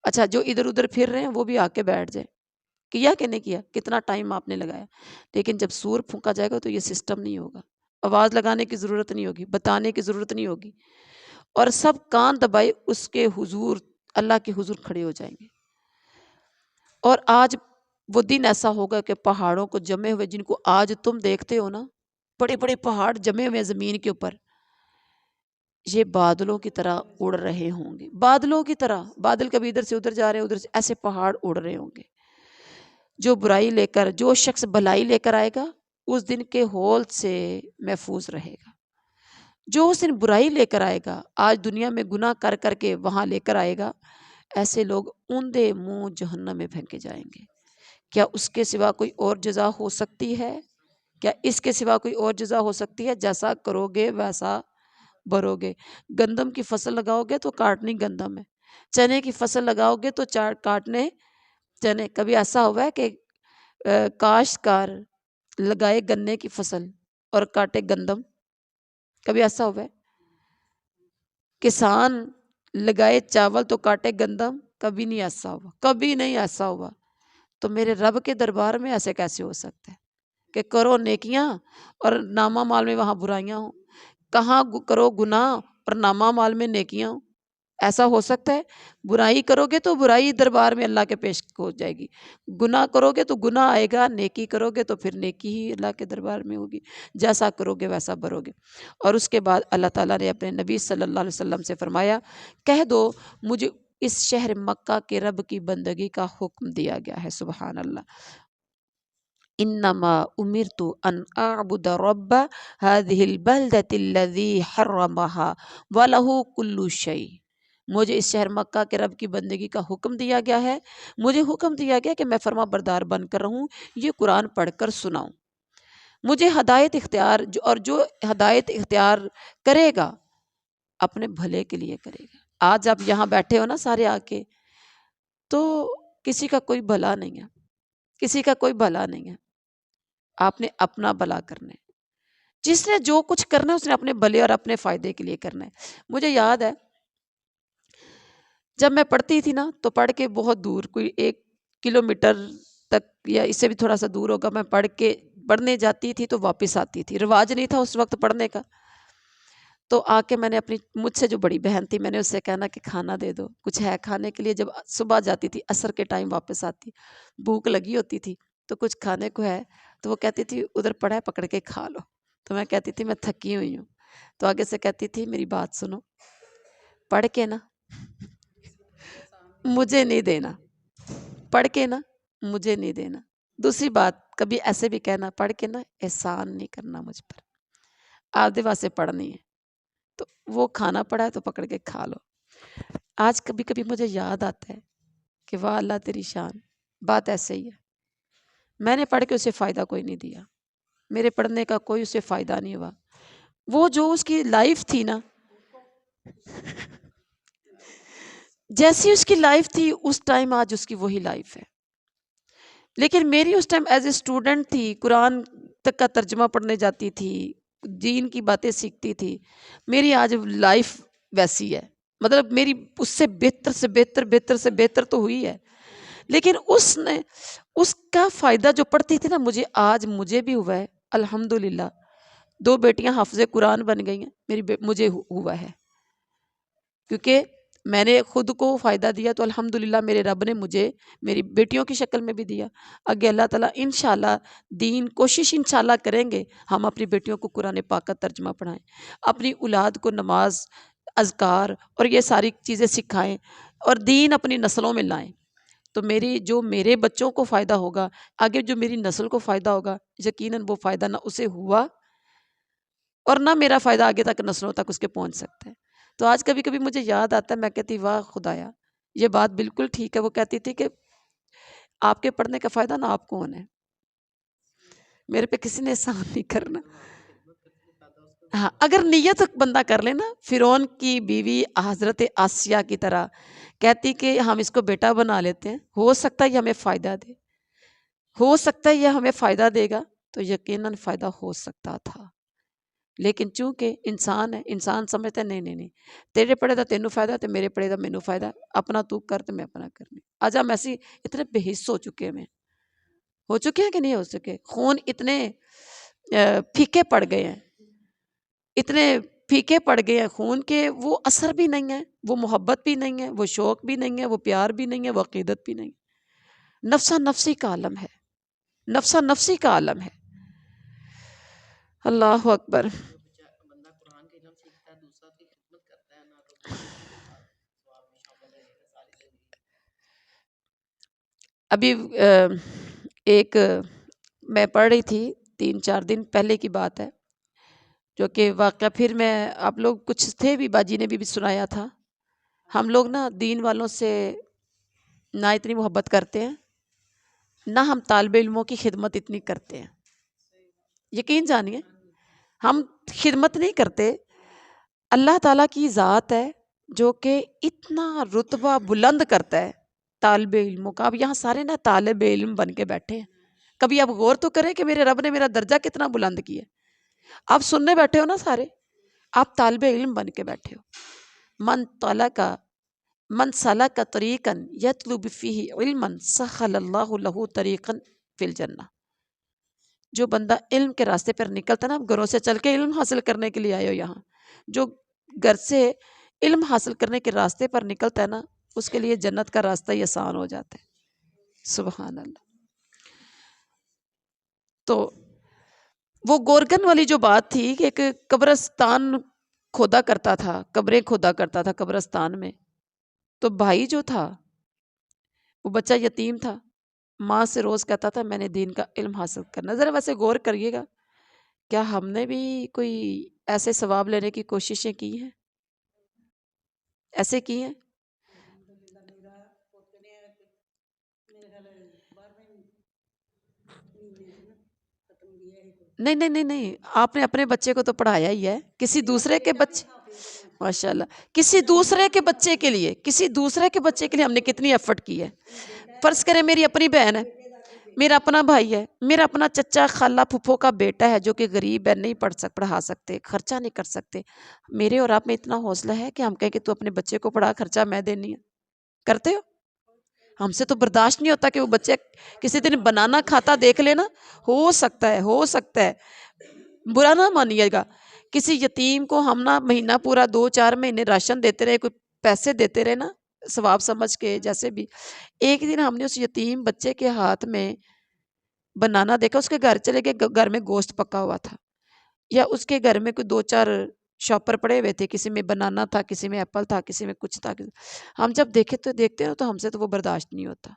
Speaker 1: اچھا جو ادھر ادھر پھر رہے ہیں وہ بھی آ کے بیٹھ جائے، کیا کہ نہیں کیا؟ کتنا ٹائم آپ نے لگایا، لیکن جب سور پھونکا جائے گا تو یہ سسٹم نہیں ہوگا، آواز لگانے کی ضرورت نہیں ہوگی، بتانے کی ضرورت نہیں ہوگی، اور سب کان دبائے اس کے حضور، اللہ کے حضور کھڑے ہو جائیں گے، اور آج وہ دن ایسا ہوگا کہ پہاڑوں کو جمے ہوئے، جن کو آج تم دیکھتے ہو نا، بڑے بڑے پہاڑ جمے ہوئے زمین کے اوپر، یہ بادلوں کی طرح اڑ رہے ہوں گے، بادلوں کی طرح، بادل کبھی ادھر سے ادھر جا رہے ہیں، ادھر سے ایسے پہاڑ اڑ رہے ہوں گے، جو برائی لے کر، جو شخص بھلائی لے کر آئے گا اس دن کے ہول سے محفوظ رہے گا، جو اس دن برائی لے کر آئے گا، آج دنیا میں گناہ کر کر کے وہاں لے کر آئے گا، ایسے لوگ اوندے منہ جہنم میں پھینکے جائیں گے۔ کیا اس کے سوا کوئی اور جزا ہو سکتی ہے؟ کیا اس کے سوا کوئی اور جزا ہو سکتی ہے؟ جیسا کرو گے ویسا بھرو گے، گندم کی فصل لگاؤ گے تو کاٹنی گندم ہے، چنے کی فصل لگاؤ گے تو کاٹنے چنے۔ کبھی ایسا ہوا ہے کہ کاشتکار لگائے گنے کی فصل اور کاٹے گندم؟ کبھی ایسا ہوا ہے؟ کسان لگائے چاول تو کاٹے گندم؟ کبھی نہیں ایسا ہوا، کبھی نہیں ایسا ہوا۔ تو میرے رب کے دربار میں ایسے کیسے ہو سکتا ہے کہ کرو نیکیاں اور نامہ مال میں وہاں برائیاں ہوں؟ کہاں کرو گناہ اور نامہ مال میں نیکیاں ہوں؟ ایسا ہو سکتا ہے؟ برائی کرو گے تو برائی دربار میں اللہ کے پیش ہو جائے گی، گناہ کرو گے تو گناہ آئے گا، نیکی کرو گے تو پھر نیکی ہی اللہ کے دربار میں ہوگی، جیسا کرو گے ویسا بھرو گے۔ اور اس کے بعد اللہ تعالیٰ نے اپنے نبی صلی اللہ علیہ وسلم سے فرمایا، کہہ دو مجھے اس شہر مکہ کے رب کی بندگی کا حکم دیا گیا ہے، سبحان اللہ، انما امرت ان اعبد رب هذه البلدة الذي حرمها وله كل شيء، مجھے اس شہر مکہ کے رب کی بندگی کا حکم دیا گیا ہے، مجھے حکم دیا گیا کہ میں فرما بردار بن کر رہوں، یہ قرآن پڑھ کر سناؤں، مجھے ہدایت اختیار، اور جو ہدایت اختیار کرے گا اپنے بھلے کے لیے کرے گا۔ آج آپ یہاں بیٹھے ہو نا سارے آ کے، تو کسی کا کوئی بھلا نہیں ہے، کسی کا کوئی بھلا نہیں ہے، آپ نے اپنا بھلا کرنا ہے، جس نے جو کچھ کرنا ہے اس نے اپنے بھلے اور اپنے فائدے کے لیے کرنا ہے۔ مجھے یاد ہے جب میں پڑھتی تھی نا تو پڑھ کے بہت دور، کوئی 1 کلومیٹر تک یا اس سے بھی تھوڑا سا دور ہوگا، میں پڑھنے جاتی تھی تو واپس آتی تھی، رواج نہیں تھا اس وقت پڑھنے کا، تو آ کے میں نے مجھ سے جو بڑی بہن تھی میں نے اس سے کہنا کہ کھانا دے دو، کچھ ہے کھانے کے لیے۔ جب صبح جاتی تھی عصر کے ٹائم واپس آتی، بھوک لگی ہوتی تھی تو کچھ کھانے کو ہے تو وہ کہتی تھی ادھر پڑا ہے پکڑ کے کھا لو، تو میں کہتی تھی میں تھکی ہوئی ہوں، تو آگے سے کہتی تھی میری بات سنو، پڑھ کے نا مجھے نہیں دینا، پڑھ کے نا مجھے نہیں دینا، دوسری بات کبھی ایسے بھی کہنا پڑھ کے نا احسان نہیں کرنا مجھ پر، آدھے واسطے پڑھنی ہے تو وہ کھانا پڑا ہے تو پکڑ کے کھا لو۔ آج کبھی کبھی مجھے یاد آتا ہے کہ واہ اللہ تیری شان، بات ایسے ہی ہے، میں نے پڑھ کے اسے فائدہ کوئی نہیں دیا، میرے پڑھنے کا کوئی اسے فائدہ نہیں ہوا، وہ جو اس کی لائف تھی نا، جیسی اس کی لائف تھی اس ٹائم آج اس کی وہی لائف ہے، لیکن میری اس ٹائم ایز اے اسٹوڈنٹ تھی، قرآن تک کا ترجمہ پڑھنے جاتی تھی، دین کی باتیں سیکھتی تھی، میری آج لائف ویسی ہے، مطلب میری اس سے بہتر سے بہتر، بہتر سے بہتر تو ہوئی ہے، لیکن اس کا فائدہ جو پڑھتی تھی نا مجھے بھی ہوا ہے، الحمدللہ 2 بیٹیاں حافظ قرآن بن گئی ہیں، مجھے ہوا ہے، کیونکہ میں نے خود کو فائدہ دیا تو الحمدللہ میرے رب نے مجھے میری بیٹیوں کی شکل میں بھی دیا، آگے اللہ تعالیٰ انشاءاللہ دین کوشش انشاءاللہ کریں گے، ہم اپنی بیٹیوں کو قرآن پاک کا ترجمہ پڑھائیں، اپنی اولاد کو نماز، اذکار اور یہ ساری چیزیں سکھائیں اور دین اپنی نسلوں میں لائیں، تو میرے بچوں کو فائدہ ہوگا، آگے جو میری نسل کو فائدہ ہوگا، یقیناً وہ فائدہ نہ اسے ہوا اور نہ میرا فائدہ آگے تک نسلوں تک اس کے پہنچ سکتا ہے۔ تو آج کبھی کبھی مجھے یاد آتا ہے، میں کہتی واہ خدایا، یہ بات بالکل ٹھیک ہے۔ وہ کہتی تھی کہ آپ کے پڑھنے کا فائدہ نہ آپ کو ہونا ہے، میرے پہ کسی نے احسان نہیں کرنا۔ ہاں، اگر نیت بندہ کر لے نا، فرعون کی بیوی حضرت آسیہ کی طرح کہتی کہ ہم اس کو بیٹا بنا لیتے ہیں، ہو سکتا ہے یہ ہمیں فائدہ دے، ہو سکتا ہے یہ ہمیں فائدہ دے گا، تو یقیناً فائدہ ہو سکتا تھا۔ لیکن چونکہ انسان ہے، انسان سمجھتا ہے نہیں تیرے پڑے دا تینوں فائدہ تے میرے پڑے دا مینوں فائدہ، اپنا تو کر تے میں اپنا کرنی۔ آج ہم ایسی اتنے بے حس ہو چکے ہیں کہ نہیں ہو سکے، خون اتنے پھیکے پڑ گئے ہیں، اتنے پھیکے پڑ گئے ہیں خون کے، وہ اثر بھی نہیں ہے، وہ محبت بھی نہیں ہے، وہ شوق بھی نہیں ہے، وہ پیار بھی نہیں ہے، وہ عقیدت بھی نہیں ہے۔ نفسا نفسی کا عالم ہے، نفسا نفسی کا عالم ہے۔ اللہ اکبر۔ ابھی ایک میں پڑھ رہی تھی 3-4 دن پہلے کی بات ہے، جو کہ واقعہ پھر میں آپ لوگ کچھ تھے بھی، باجی نے بھی سنایا تھا۔ ہم لوگ نا دین والوں سے نہ اتنی محبت کرتے ہیں، نہ ہم طالب علموں کی خدمت اتنی کرتے ہیں۔ یقین جانیے ہم خدمت نہیں کرتے۔ اللہ تعالیٰ کی ذات ہے جو کہ اتنا رتبہ بلند کرتا ہے طالب علموں کا۔ اب یہاں سارے نا طالب علم بن کے بیٹھے ہیں، کبھی آپ غور تو کریں کہ میرے رب نے میرا درجہ کتنا بلند کیا ہے۔ آپ سننے بیٹھے ہو نا سارے، آپ طالب علم بن کے بیٹھے ہو۔ من سلک طریقا یطلب فیہ علما سہل اللہ لہ طریقا فی الجنہ۔ جو بندہ علم کے راستے پر نکلتا نا، گھروں سے چل کے علم حاصل کرنے کے لیے آئے ہو یہاں، جو گھر سے علم حاصل کرنے کے راستے پر نکلتا ہے نا، اس کے لیے جنت کا راستہ ہی آسان ہو جاتا ہے۔ سبحان اللہ۔ تو وہ گورگن والی جو بات تھی کہ ایک قبرستان کھودا کرتا تھا، قبریں کھودا کرتا تھا قبرستان میں، تو بھائی جو تھا وہ بچہ یتیم تھا، ماں سے روز کہتا تھا میں نے دین کا علم حاصل کرنا۔ ذرا ویسے غور کریے گا، کیا ہم نے بھی کوئی ایسے ثواب لینے کی کوششیں کی ہیں؟ ایسے کی ہیں؟ نہیں، آپ نے اپنے بچے کو تو پڑھایا ہی ہے، کسی دوسرے کے بچے، ماشاءاللہ، کسی دوسرے کے بچے کے لیے ہم نے کتنی ایفرٹ کی ہے۔ فرض کریں میری اپنی بہن ہے، میرا اپنا بھائی ہے، میرا اپنا چچا خالہ پھپھو کا بیٹا ہے جو کہ غریب ہے، نہیں پڑھا سکتے، خرچہ نہیں کر سکتے، میرے اور آپ میں اتنا حوصلہ ہے کہ ہم کہیں کہ تو اپنے بچے کو پڑھا، خرچہ میں دینی ہے؟ کرتے ہو؟ ہم سے تو برداشت نہیں ہوتا کہ وہ بچے کسی دن بنانا کھاتا دیکھ لینا، ہو سکتا ہے، برا نہ مانیے گا، کسی یتیم کو ہم نا مہینہ پورا 2-4 مہینے راشن دیتے رہے، کوئی پیسے دیتے رہے نا ثواب سمجھ کے، جیسے بھی ایک دن ہم نے اس یتیم بچے کے ہاتھ میں بنانا دیکھا، اس کے گھر چلے گئے، گھر میں گوشت پکا ہوا تھا، یا اس کے گھر میں کوئی 2-4 شاپر پڑے ہوئے تھے، کسی میں بنانا تھا، کسی میں ایپل تھا، کسی میں کچھ تھا، ہم جب دیکھتے ہیں تو ہم سے تو وہ برداشت نہیں ہوتا۔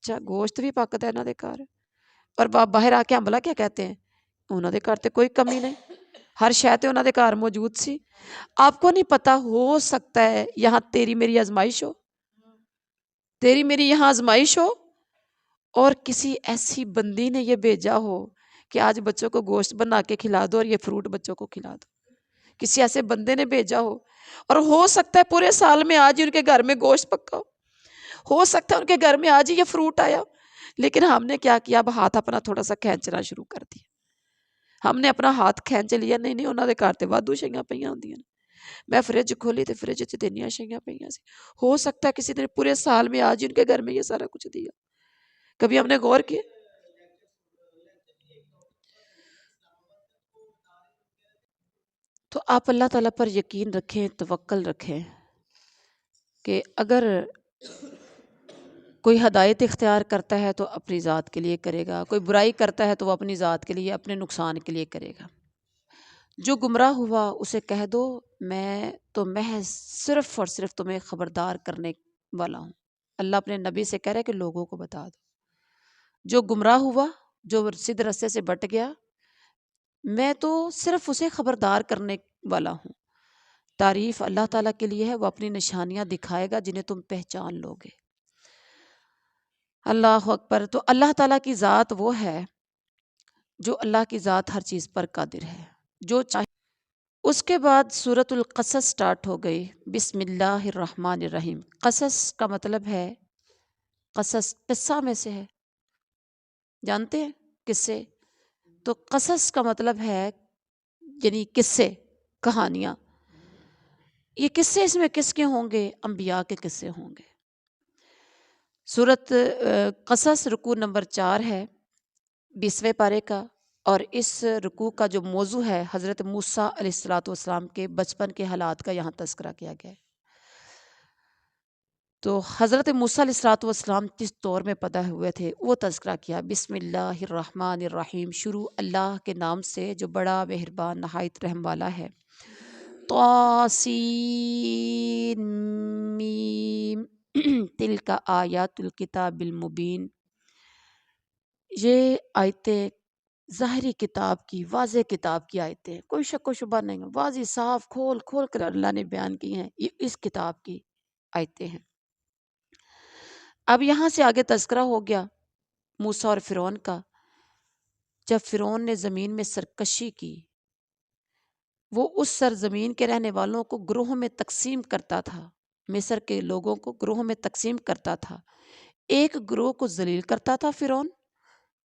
Speaker 1: اچھا گوشت بھی پکتا ہے نا دے گھر، اور باہر آ کے ہم بلا کیا کہتے ہیں، انہوں دے گھر تے کوئی کمی نہیں، ہر شے تے انہوں دے گھر موجود سی۔ آپ کو نہیں پتا، ہو سکتا ہے یہاں تیری میری آزمائش ہو، تیری میری یہاں آزمائش ہو، اور کسی ایسی بندی نے یہ بھیجا ہو کہ آج بچوں کو گوشت بنا کے کھلا دو اور یہ فروٹ بچوں کو کھلا دو، کسی ایسے بندے نے بھیجا اور ہو سکتا ہے پورے سال میں آج ہی ان کے گھر میں گوشت پکا ہو سکتا ہے ان کے گھر میں آج ہی یہ فروٹ آیا، لیکن ہم نے کیا کیا، اب ہاتھ اپنا تھوڑا سا کھینچنا شروع کر دیا، ہم نے اپنا ہاتھ کھینچ لیا، نہیں انہوں نے گھر تے وادو شیاں پئیاں ہوندیاں، میں فریج کھولی تے فریج چ دنیا شیاں پئیاں سی، ہو سکتا ہے کسی دن پورے سال میں آج ہی ان کے گھر میں یہ سارا کچھ دیا۔ کبھی ہم نے غور کیا؟ تو آپ اللہ تعالیٰ پر یقین رکھیں، توکل رکھیں کہ اگر کوئی ہدایت اختیار کرتا ہے تو اپنی ذات کے لیے کرے گا، کوئی برائی کرتا ہے تو وہ اپنی ذات کے لیے، اپنے نقصان کے لیے کرے گا۔ جو گمراہ ہوا اسے کہہ دو میں تو محض صرف اور صرف تمہیں خبردار کرنے والا ہوں، اللہ اپنے نبی سے کہہ رہے کہ لوگوں کو بتا دو، جو گمراہ ہوا، جو سیدھے رستے سے بٹ گیا، میں تو صرف اسے خبردار کرنے والا ہوں۔ تعریف اللہ تعالیٰ کے لیے ہے، وہ اپنی نشانیاں دکھائے گا جنہیں تم پہچان لو گے۔ اللہ اکبر۔ تو اللہ تعالیٰ کی ذات وہ ہے جو اللہ کی ذات ہر چیز پر قادر ہے، جو چاہے۔ اس کے بعد سورۃ القصص سٹارٹ ہو گئی۔ بسم اللہ الرحمن الرحیم۔ قصص کا مطلب ہے، قصص قصہ میں سے ہے، جانتے ہیں قصے؟ تو قصص کا مطلب ہے یعنی قصے، کہانیاں۔ یہ قصے اس میں کس کے ہوں گے؟ انبیاء کے قصے ہوں گے۔ سورۃ قصص رکوع نمبر 4 ہے 20ویں پارے کا، اور اس رکوع کا جو موضوع ہے حضرت موسیٰ علیہ السلام کے بچپن کے حالات کا یہاں تذکرہ کیا گیا ہے۔ تو حضرت موسیٰ علیہ السلام جس دور میں پیدا ہوئے تھے وہ تذکرہ کیا۔ بسم اللہ الرحمن الرحیم، شروع اللہ کے نام سے جو بڑا مہربان نہایت رحم والا ہے۔ طاسین میم تلک آیات الکتاب المبین، یہ آیتیں ظاہری کتاب کی، واضح کتاب کی آیتیں، کوئی شک و شبہ نہیں، واضح صاف کھول کھول کر اللہ نے بیان کی ہیں، یہ اس کتاب کی آیتیں ہیں۔ اب یہاں سے آگے تذکرہ ہو گیا موسیٰ اور فرعون کا۔ جب فرعون نے زمین میں سرکشی کی، وہ اس سرزمین کے رہنے والوں کو گروہوں میں تقسیم کرتا تھا، مصر کے لوگوں کو گروہوں میں تقسیم کرتا تھا۔ ایک گروہ کو ذلیل کرتا تھا فرعون،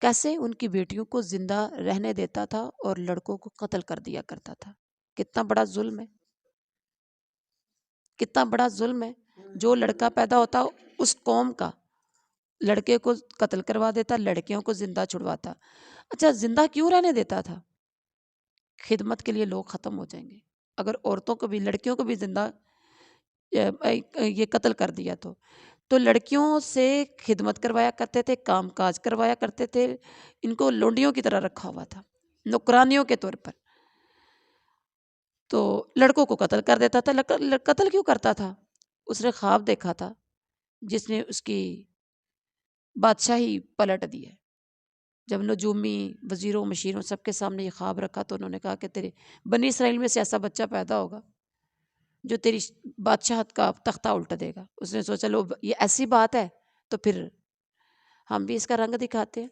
Speaker 1: کیسے؟ ان کی بیٹیوں کو زندہ رہنے دیتا تھا اور لڑکوں کو قتل کر دیا کرتا تھا۔ کتنا بڑا ظلم ہے، کتنا بڑا ظلم ہے۔ جو لڑکا پیدا ہوتا اس قوم کا، لڑکے کو قتل کروا دیتا، لڑکیوں کو زندہ چھڑواتا۔ اچھا، زندہ کیوں رہنے دیتا تھا؟ خدمت کے لیے لوگ ختم ہو جائیں گے۔ اگر عورتوں کو بھی، لڑکیوں کو بھی زندہ یہ قتل کر دیا تو لڑکیوں سے خدمت کروایا کرتے تھے، کام کاج کروایا کرتے تھے، ان کو لونڈیوں کی طرح رکھا ہوا تھا، نوکرانیوں کے طور پر۔ تو لڑکوں کو قتل کر دیتا تھا۔ قتل کیوں کرتا تھا؟ اس نے خواب دیکھا تھا جس نے اس کی بادشاہی پلٹ دی ہے۔ جب نجومی وزیروں مشیروں سب کے سامنے یہ خواب رکھا تو انہوں نے کہا کہ تیرے بنی اسرائیل میں سے ایسا بچہ پیدا ہوگا جو تیری بادشاہت کا تختہ الٹ دے گا۔ اس نے سوچا لو یہ ایسی بات ہے تو پھر ہم بھی اس کا رنگ دکھاتے ہیں،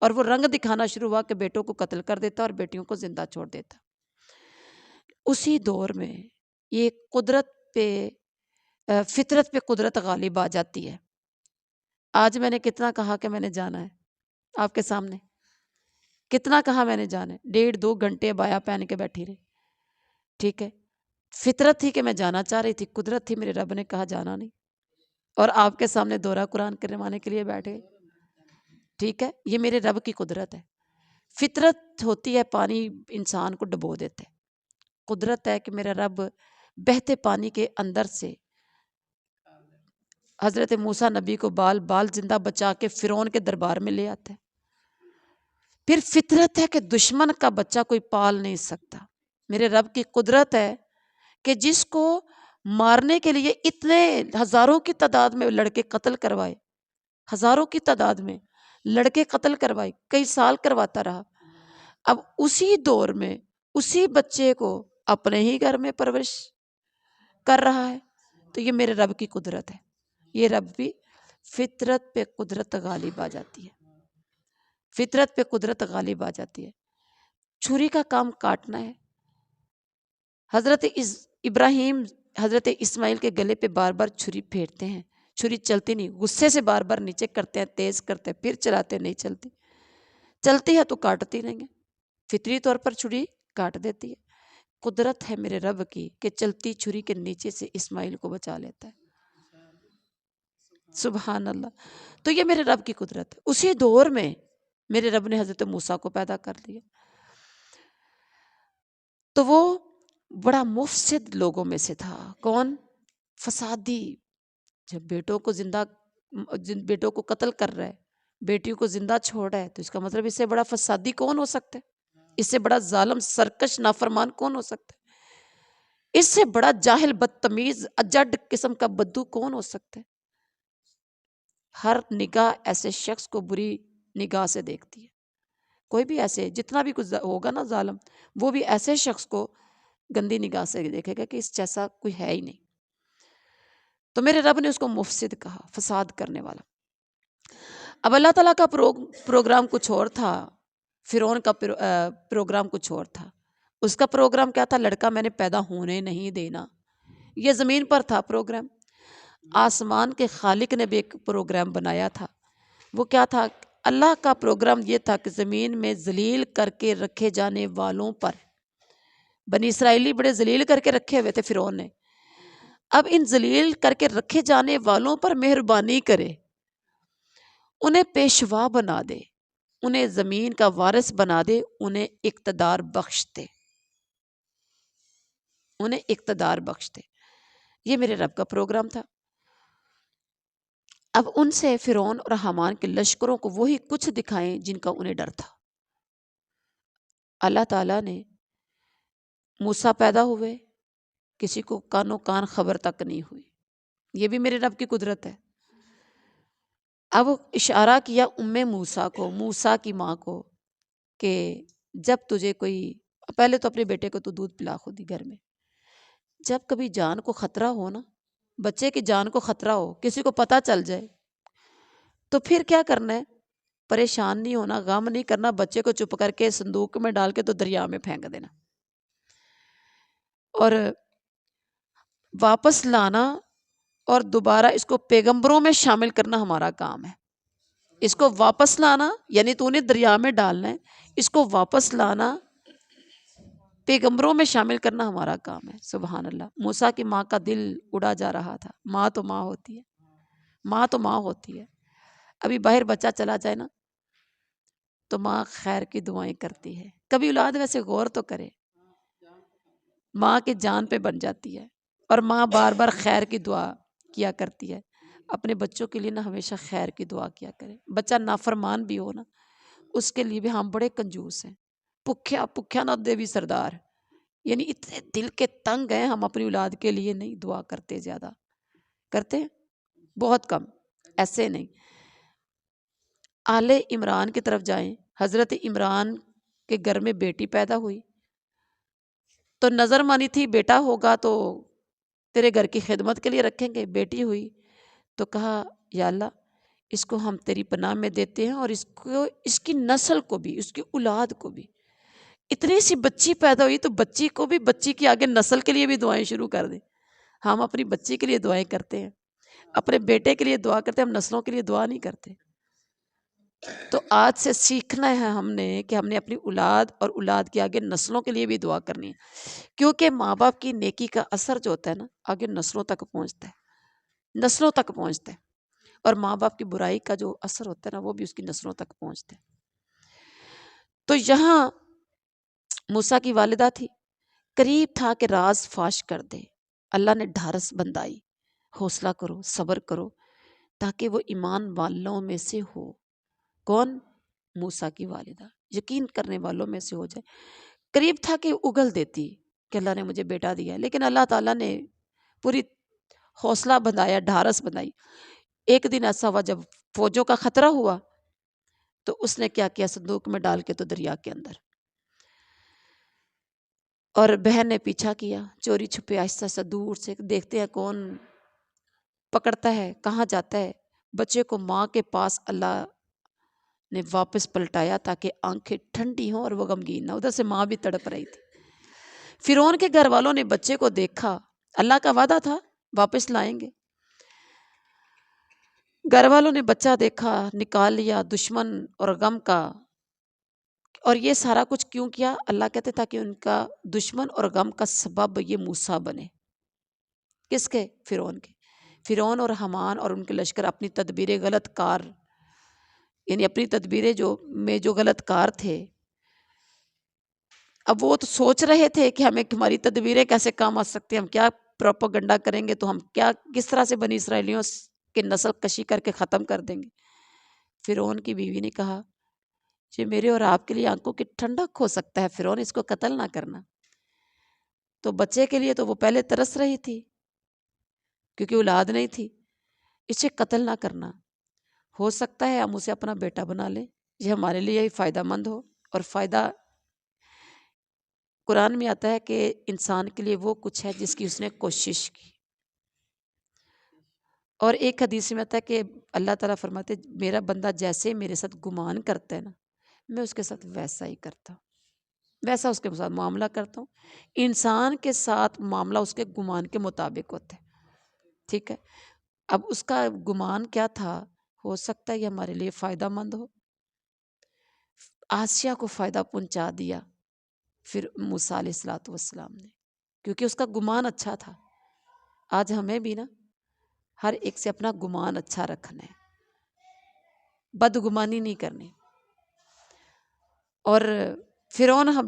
Speaker 1: اور وہ رنگ دکھانا شروع ہوا کہ بیٹوں کو قتل کر دیتا اور بیٹیوں کو زندہ چھوڑ دیتا۔ اسی دور میں یہ قدرت پہ، فطرت پہ قدرت غالب آ جاتی ہے۔ آج میں نے کتنا کہا کہ میں نے جانا ہے آپ کے سامنے، کتنا کہا میں نے جانا ہے، 1.5-2 گھنٹے بایا پہن کے بیٹھی رہی، ٹھیک ہے۔ فطرت تھی کہ میں جانا چاہ رہی تھی، قدرت تھی میرے رب نے کہا جانا نہیں، اور آپ کے سامنے دورہ قرآن کروانے کے لیے بیٹھے، ٹھیک ہے۔ یہ میرے رب کی قدرت ہے۔ فطرت ہوتی ہے پانی انسان کو ڈبو دیتے، قدرت ہے کہ میرا رب بہتے پانی کے اندر سے حضرت موسیٰ نبی کو بال بال زندہ بچا کے فرعون کے دربار میں لے آتے۔ پھر فطرت ہے کہ دشمن کا بچہ کوئی پال نہیں سکتا۔ میرے رب کی قدرت ہے کہ جس کو مارنے کے لیے اتنے ہزاروں کی تعداد میں لڑکے قتل کروائے، ہزاروں کی تعداد میں لڑکے قتل کروائے، کئی سال کرواتا رہا، اب اسی دور میں اسی بچے کو اپنے ہی گھر میں پرورش کر رہا ہے۔ تو یہ میرے رب کی قدرت ہے۔ یہ رب بھی فطرت پہ قدرت غالب آ جاتی ہے، فطرت پہ قدرت غالب آ جاتی ہے۔ چھری کا کام کاٹنا ہے۔ حضرت ابراہیم حضرت اسماعیل کے گلے پہ بار بار چھری پھیرتے ہیں، چھری چلتی نہیں، غصے سے بار بار نیچے کرتے ہیں، تیز کرتے ہیں، پھر چلاتے، نہیں چلتی، چلتی ہے تو کاٹتی نہیں ہے، فطری طور پر چھری کاٹ دیتی ہے۔ قدرت ہے میرے رب کی کہ چلتی چھری کے نیچے سے اسماعیل کو بچا لیتا ہے، سبحان اللہ۔ تو یہ میرے رب کی قدرت ہے۔ اسی دور میں میرے رب نے حضرت موسیٰ کو پیدا کر لیا۔ تو وہ بڑا مفسد لوگوں میں سے تھا۔ کون؟ فسادی۔ جب بیٹوں کو قتل کر رہا ہے، بیٹیوں کو زندہ چھوڑ رہا ہے، تو اس کا مطلب اس سے بڑا فسادی کون ہو سکتا ہے؟ اس سے بڑا ظالم سرکش نافرمان کون ہو سکتا ہے؟ اس سے بڑا جاہل بدتمیز اجڈ قسم کا بدو کون ہو سکتا ہے؟ ہر نگاہ ایسے شخص کو بری نگاہ سے دیکھتی ہے. کوئی بھی ایسے جتنا بھی کچھ ہوگا نا ظالم، وہ بھی ایسے شخص کو گندی نگاہ سے دیکھے گا کہ اس جیسا کوئی ہے ہی نہیں. تو میرے رب نے اس کو مفسد کہا، فساد کرنے والا. اب اللہ تعالیٰ کا پروگرام کچھ اور تھا، فرعون کا پروگرام کچھ اور تھا. اس کا پروگرام کیا تھا؟ لڑکا میں نے پیدا ہونے نہیں دینا. یہ زمین پر تھا پروگرام. آسمان کے خالق نے بھی ایک پروگرام بنایا تھا. وہ کیا تھا؟ اللہ کا پروگرام یہ تھا کہ زمین میں ذلیل کر کے رکھے جانے والوں پر، بنی اسرائیلی بڑے ذلیل کر کے رکھے ہوئے تھے فرعون نے، اب ان ذلیل کر کے رکھے جانے والوں پر مہربانی کرے، انہیں پیشوا بنا دے، انہیں زمین کا وارث بنا دے، انہیں اقتدار بخش دے، انہیں اقتدار بخش دے. یہ میرے رب کا پروگرام تھا. اب ان سے فرعون اور حامان کے لشکروں کو وہی کچھ دکھائیں جن کا انہیں ڈر تھا. اللہ تعالیٰ نے موسیٰ پیدا ہوئے، کسی کو کانوں کان خبر تک نہیں ہوئی. یہ بھی میرے رب کی قدرت ہے. اب اشارہ کیا موسیٰ کو، موسیٰ کی ماں کو، کہ جب تجھے کوئی، پہلے تو اپنے بیٹے کو تو دودھ پلا خود ہی گھر میں، جب کبھی جان کو خطرہ ہو نا، بچے کی جان کو خطرہ ہو، کسی کو پتہ چل جائے، تو پھر کیا کرنا ہے؟ پریشان نہیں ہونا، غم نہیں کرنا، بچے کو چپ کر کے صندوق میں ڈال کے تو دریا میں پھینک دینا، اور واپس لانا اور دوبارہ اس کو پیغمبروں میں شامل کرنا ہمارا کام ہے. اس کو واپس لانا یعنی تو انہیں دریا میں ڈالنا ہے، اس کو واپس لانا، پیغمبروں میں شامل کرنا ہمارا کام ہے. سبحان اللہ. موسیٰ کی ماں کا دل اڑا جا رہا تھا. ماں تو ماں ہوتی ہے، ماں تو ماں ہوتی ہے. ابھی باہر بچہ چلا جائے نا تو ماں خیر کی دعائیں کرتی ہے. کبھی اولاد ویسے غور تو کرے، ماں کی جان پہ بن جاتی ہے، اور ماں بار بار خیر کی دعا کیا کرتی ہے. اپنے بچوں کے لیے نا ہمیشہ خیر کی دعا کیا کرے. بچہ نافرمان بھی ہو نا، اس کے لیے بھی ہم بڑے کنجوس ہیں. پکھیا نہ دیوی سردار، یعنی اتنے دل کے تنگ ہیں ہم اپنی اولاد کے لیے نہیں دعا کرتے. زیادہ کرتے ہیں، بہت کم، ایسے نہیں. آل عمران کی طرف جائیں. حضرت عمران کے گھر میں بیٹی پیدا ہوئی تو نظر مانی تھی بیٹا ہوگا تو تیرے گھر کی خدمت کے لیے رکھیں گے. بیٹی ہوئی تو کہا یا اللہ اس کو ہم تیری پناہ میں دیتے ہیں، اور اس کی نسل کو بھی، اس کی اولاد کو بھی. اتنی سی بچی پیدا ہوئی تو بچی کو بھی، بچی کی آگے نسل کے لیے بھی دعائیں شروع کر دیں. ہم اپنی بچی کے لیے دعائیں کرتے ہیں، اپنے بیٹے کے لیے دعا کرتے ہیں، ہم نسلوں کے لیے دعا نہیں کرتے. تو آج سے سیکھنا ہے ہم نے کہ ہم نے اپنی اولاد اور اولاد کے آگے نسلوں کے لیے بھی دعا کرنی ہے، کیونکہ ماں باپ کی نیکی کا اثر جو ہوتا ہے نا آگے نسلوں تک پہنچتا ہے، نسلوں تک پہنچتا ہے. اور ماں باپ کی برائی کا جو اثر ہوتا ہے نا وہ بھی اس کی نسلوں تک پہنچتا ہے. تو یہاں موسیٰ کی والدہ تھی، قریب تھا کہ راز فاش کر دے. اللہ نے ڈھارس بندائی، حوصلہ کرو، صبر کرو، تاکہ وہ ایمان والوں میں سے ہو. کون؟ موسیٰ کی والدہ یقین کرنے والوں میں سے ہو جائے. قریب تھا کہ اگل دیتی کہ اللہ نے مجھے بیٹا دیا، لیکن اللہ تعالیٰ نے پوری حوصلہ بندھایا، ڈھارس بندھائی. ایک دن ایسا ہوا جب فوجوں کا خطرہ ہوا تو اس نے کیا کیا؟ صندوق میں ڈال کے تو دریا کے اندر. اور بہن نے پیچھا کیا، چوری چھپے آہستہ آہستہ دور سے دیکھتے ہیں کون پکڑتا ہے، کہاں جاتا ہے. بچے کو ماں کے پاس اللہ نے واپس پلٹایا تاکہ آنکھیں ٹھنڈی ہوں اور وہ غمگین نہ. ادھر سے ماں بھی تڑپ رہی تھی. فرعون کے گھر والوں نے بچے کو دیکھا، اللہ کا وعدہ تھا واپس لائیں گے. گھر والوں نے بچہ دیکھا، نکال لیا دشمن اور غم کا. اور یہ سارا کچھ کیوں کیا؟ اللہ کہتے تاکہ ان کا دشمن اور غم کا سبب یہ موسیٰ بنے. کس کے؟ فرعون کے. فرعون اور حامان اور ان کے لشکر اپنی تدبیریں غلط کار، یعنی اپنی تدبیریں جو غلط کار تھے. اب وہ تو سوچ رہے تھے کہ ہمیں ہماری تدبیریں کیسے کام آ سکتی ہیں، ہم کیا پروپیگنڈا کریں گے تو ہم کس طرح سے بنی اسرائیلیوں کی نسل کشی کر کے ختم کر دیں گے. فرعون کی بیوی نے کہا یہ میرے اور آپ کے لیے آنکھوں کی ٹھنڈک ہو سکتا ہے فرعون، اس کو قتل نہ کرنا. تو بچے کے لیے تو وہ پہلے ترس رہی تھی کیونکہ اولاد نہیں تھی، اسے قتل نہ کرنا. ہو سکتا ہے ہم اسے اپنا بیٹا بنا لیں، یہ ہمارے لیے ہی فائدہ مند ہو۔ اور فائدہ قرآن میں آتا ہے کہ انسان کے لیے وہ کچھ ہے جس کی اس نے کوشش کی۔ اور ایک حدیث میں آتا ہے کہ اللہ تعالیٰ فرماتے میرا بندہ جیسے میرے ساتھ گمان کرتا ہے نا، میں اس کے ساتھ ویسا ہی کرتا ہوں، ویسا اس کے ساتھ معاملہ کرتا ہوں۔ انسان کے ساتھ معاملہ اس کے گمان کے مطابق ہوتا ہے، ٹھیک ہے۔ اب اس کا گمان کیا تھا؟ ہو سکتا ہے یہ ہمارے لیے فائدہ مند ہو۔ آسیہ کو فائدہ پہنچا دیا پھر موسیٰ علیہ الصلوۃ والسلام نے، کیونکہ اس کا گمان اچھا تھا۔ آج ہمیں بھی نا ہر ایک سے اپنا گمان اچھا رکھنا ہے، بدگمانی نہیں کرنی۔ اور فرعون ہم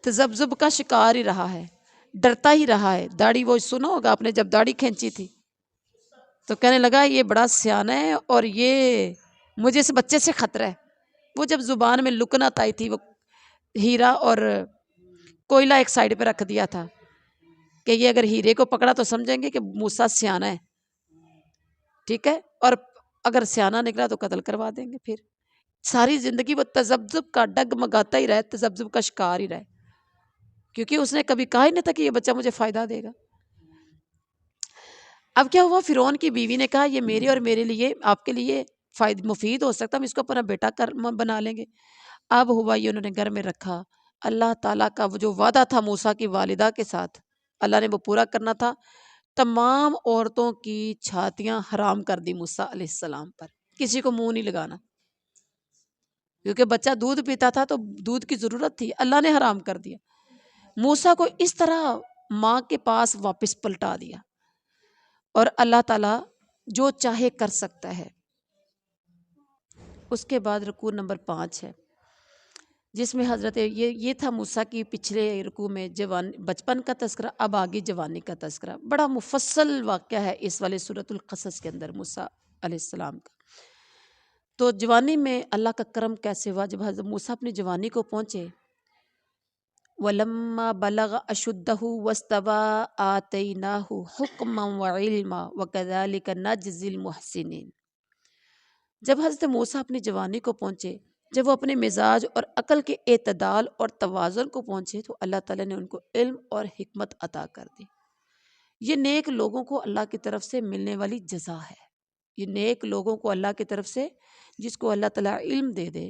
Speaker 1: تذبذب کا شکار ہی رہا ہے، ڈرتا ہی رہا ہے۔ داڑھی، وہ سنا ہوگا آپ نے، جب داڑھی کھینچی تھی تو کہنے لگا یہ بڑا سیانہ ہے اور یہ مجھے اس بچے سے خطرہ ہے۔ وہ جب زبان میں لکنت آئی تھی، وہ ہیرا اور کوئلہ ایک سائڈ پہ رکھ دیا تھا کہ یہ اگر ہیرے کو پکڑا تو سمجھیں گے کہ موسیٰ سیانہ ہے، ٹھیک ہے، اور اگر سیانہ نکلا تو قتل کروا دیں گے۔ پھر ساری زندگی وہ تذبذب کا ڈگ مگاتا ہی رہے، تذبذب کا شکار ہی رہے، کیونکہ اس نے کبھی کہا ہی نہیں تھا کہ یہ بچہ مجھے فائدہ دے گا۔ اب کیا ہوا، فرعون کی بیوی نے کہا یہ میرے اور میرے لیے، آپ کے لیے مفید ہو سکتا، ہم اس کو اپنا بیٹا بنا لیں گے۔ اب ہوا یہ انہوں نے گھر میں رکھا۔ اللہ تعالیٰ کا وہ جو وعدہ تھا موسیٰ کی والدہ کے ساتھ، اللہ نے وہ پورا کرنا تھا۔ تمام عورتوں کی چھاتیاں حرام کر دی موسیٰ علیہ السلام پر، کسی کو منہ نہیں لگانا، کیونکہ بچہ دودھ پیتا تھا تو دودھ کی ضرورت تھی، اللہ نے حرام کر دیا۔ موسیٰ کو اس طرح ماں کے پاس واپس پلٹا دیا۔ اور اللہ تعالیٰ جو چاہے کر سکتا ہے۔ اس کے بعد رکوع نمبر 5 ہے، جس میں حضرت یہ تھا موسیٰ کی پچھلے رکوع میں بچپن کا تذکرہ، اب آگے جوانی کا تذکرہ۔ بڑا مفصل واقعہ ہے اس والے سورۃ القصص کے اندر موسیٰ علیہ السلام کا۔ تو جوانی میں اللہ کا کرم کیسے ہوا، جب حضرت موسیٰ اپنی جوانی کو پہنچے، وَلَمَّا بَلَغَ أَشُدَّهُ وَاسْتَوَىٰ آتَيْنَاهُ حُكْمًا وَعِلْمًا وَكَذَٰلِكَ نَجْزِي الْمُحْسِنِينَ۔ جب حضرت موسیٰ اپنی جوانی کو پہنچے، جب وہ اپنے مزاج اور عقل کے اعتدال اور توازن کو پہنچے، تو اللہ تعالیٰ نے ان کو علم اور حکمت عطا کر دی۔ یہ نیک لوگوں کو اللہ کی طرف سے ملنے والی جزا ہے۔ یہ نیک لوگوں کو اللہ کی طرف سے، جس کو اللہ تعالیٰ علم دے دے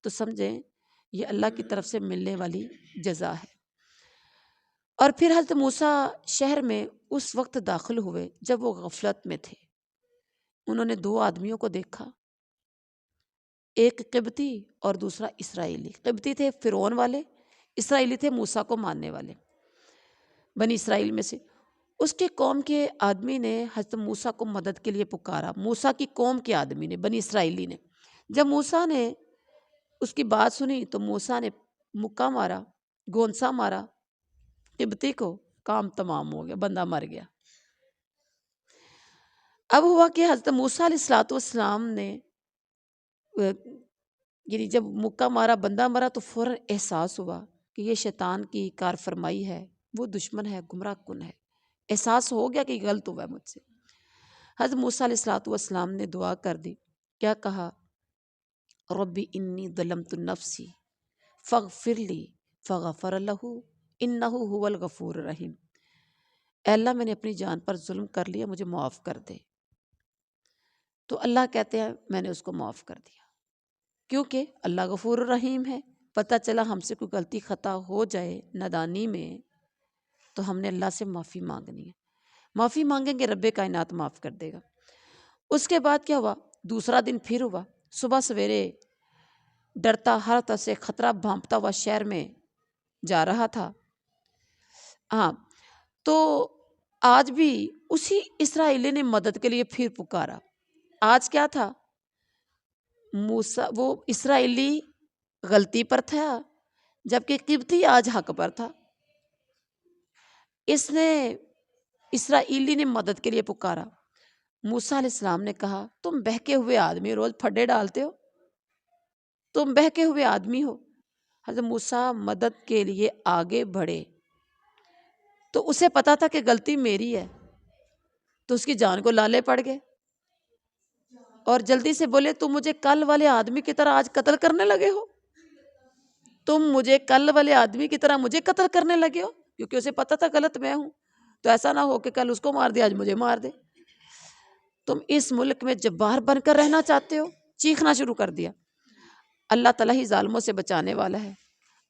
Speaker 1: تو سمجھیں یہ اللہ کی طرف سے ملنے والی جزا ہے۔ اور پھر حضرت موسیٰ شہر میں اس وقت داخل ہوئے جب وہ غفلت میں تھے۔ انہوں نے 2 آدمیوں کو دیکھا، ایک قبطی اور دوسرا اسرائیلی۔ قبطی تھے فرعون والے، اسرائیلی تھے موسیٰ کو ماننے والے، بنی اسرائیل میں سے۔ اس کے قوم کے آدمی نے حضرت موسیٰ کو مدد کے لیے پکارا، موسیٰ کی قوم کے آدمی نے، بنی اسرائیلی نے۔ جب موسیٰ نے اس کی بات سنی تو موسیٰ نے مکہ مارا، گونسا مارا قبطی کو، کام تمام ہو گیا، بندہ مر گیا۔ اب ہوا کہ حضرت موسیٰ علیہ الصلوۃ والسلام نے یعنی جب مکہ مارا، بندہ مرا، تو فوراً احساس ہوا کہ یہ شیطان کی کار فرمائی ہے، وہ دشمن ہے، گمراہ کن ہے۔ احساس ہو گیا کہ یہ غلط ہوا ہے مجھ سے۔ حضرت موسیٰ علیہ الصلوۃ والسلام نے دعا کر دی، کیا کہا؟ ربی انی ظلمت نفسی فاغفر لی فغفر لہ انہ هو الغفور الرحیم۔ اے اللہ میں نے اپنی جان پر ظلم کر لیا، مجھے معاف کر دے۔ تو اللہ کہتے ہیں میں نے اس کو معاف کر دیا، کیونکہ اللہ غفور الرحیم ہے۔ پتہ چلا ہم سے کوئی غلطی خطا ہو جائے نادانی میں تو ہم نے اللہ سے معافی مانگنی ہے، معافی مانگیں گے رب کائنات معاف کر دے گا۔ اس کے بعد کیا ہوا؟ دوسرا دن پھر ہوا، صبح سویرے ڈرتا، ہر طرف سے خطرہ بھانپتا ہوا شہر میں جا رہا تھا۔ ہاں، تو آج بھی اسی اسرائیلی نے مدد کے لیے پھر پکارا۔ آج کیا تھا؟ موسیٰ، وہ اسرائیلی غلطی پر تھا، جبکہ قبطی آج حق پر تھا۔ اسرائیلی نے مدد کے لیے پکارا۔ موسیٰ علیہ السلام نے کہا تم بہکے ہوئے آدمی، روز پھڈے ڈالتے ہو، تم بہکے ہوئے آدمی ہو۔ حضرت موسیٰ مدد کے لیے آگے بڑھے تو اسے پتا تھا کہ غلطی میری ہے، تو اس کی جان کو لالے پڑ گئے۔ اور جلدی سے بولے تم مجھے کل والے آدمی کی طرح آج قتل کرنے لگے ہو، تم مجھے کل والے آدمی کی طرح مجھے قتل کرنے لگے ہو، کیونکہ اسے پتا تھا غلط میں ہوں، تو ایسا نہ ہو کہ کل اس کو مار دے آج مجھے مار دے، تم اس ملک میں جبار بن کر رہنا چاہتے ہو۔ چیخنا شروع کر دیا۔ اللہ تعالیٰ ہی ظالموں سے بچانے والا ہے،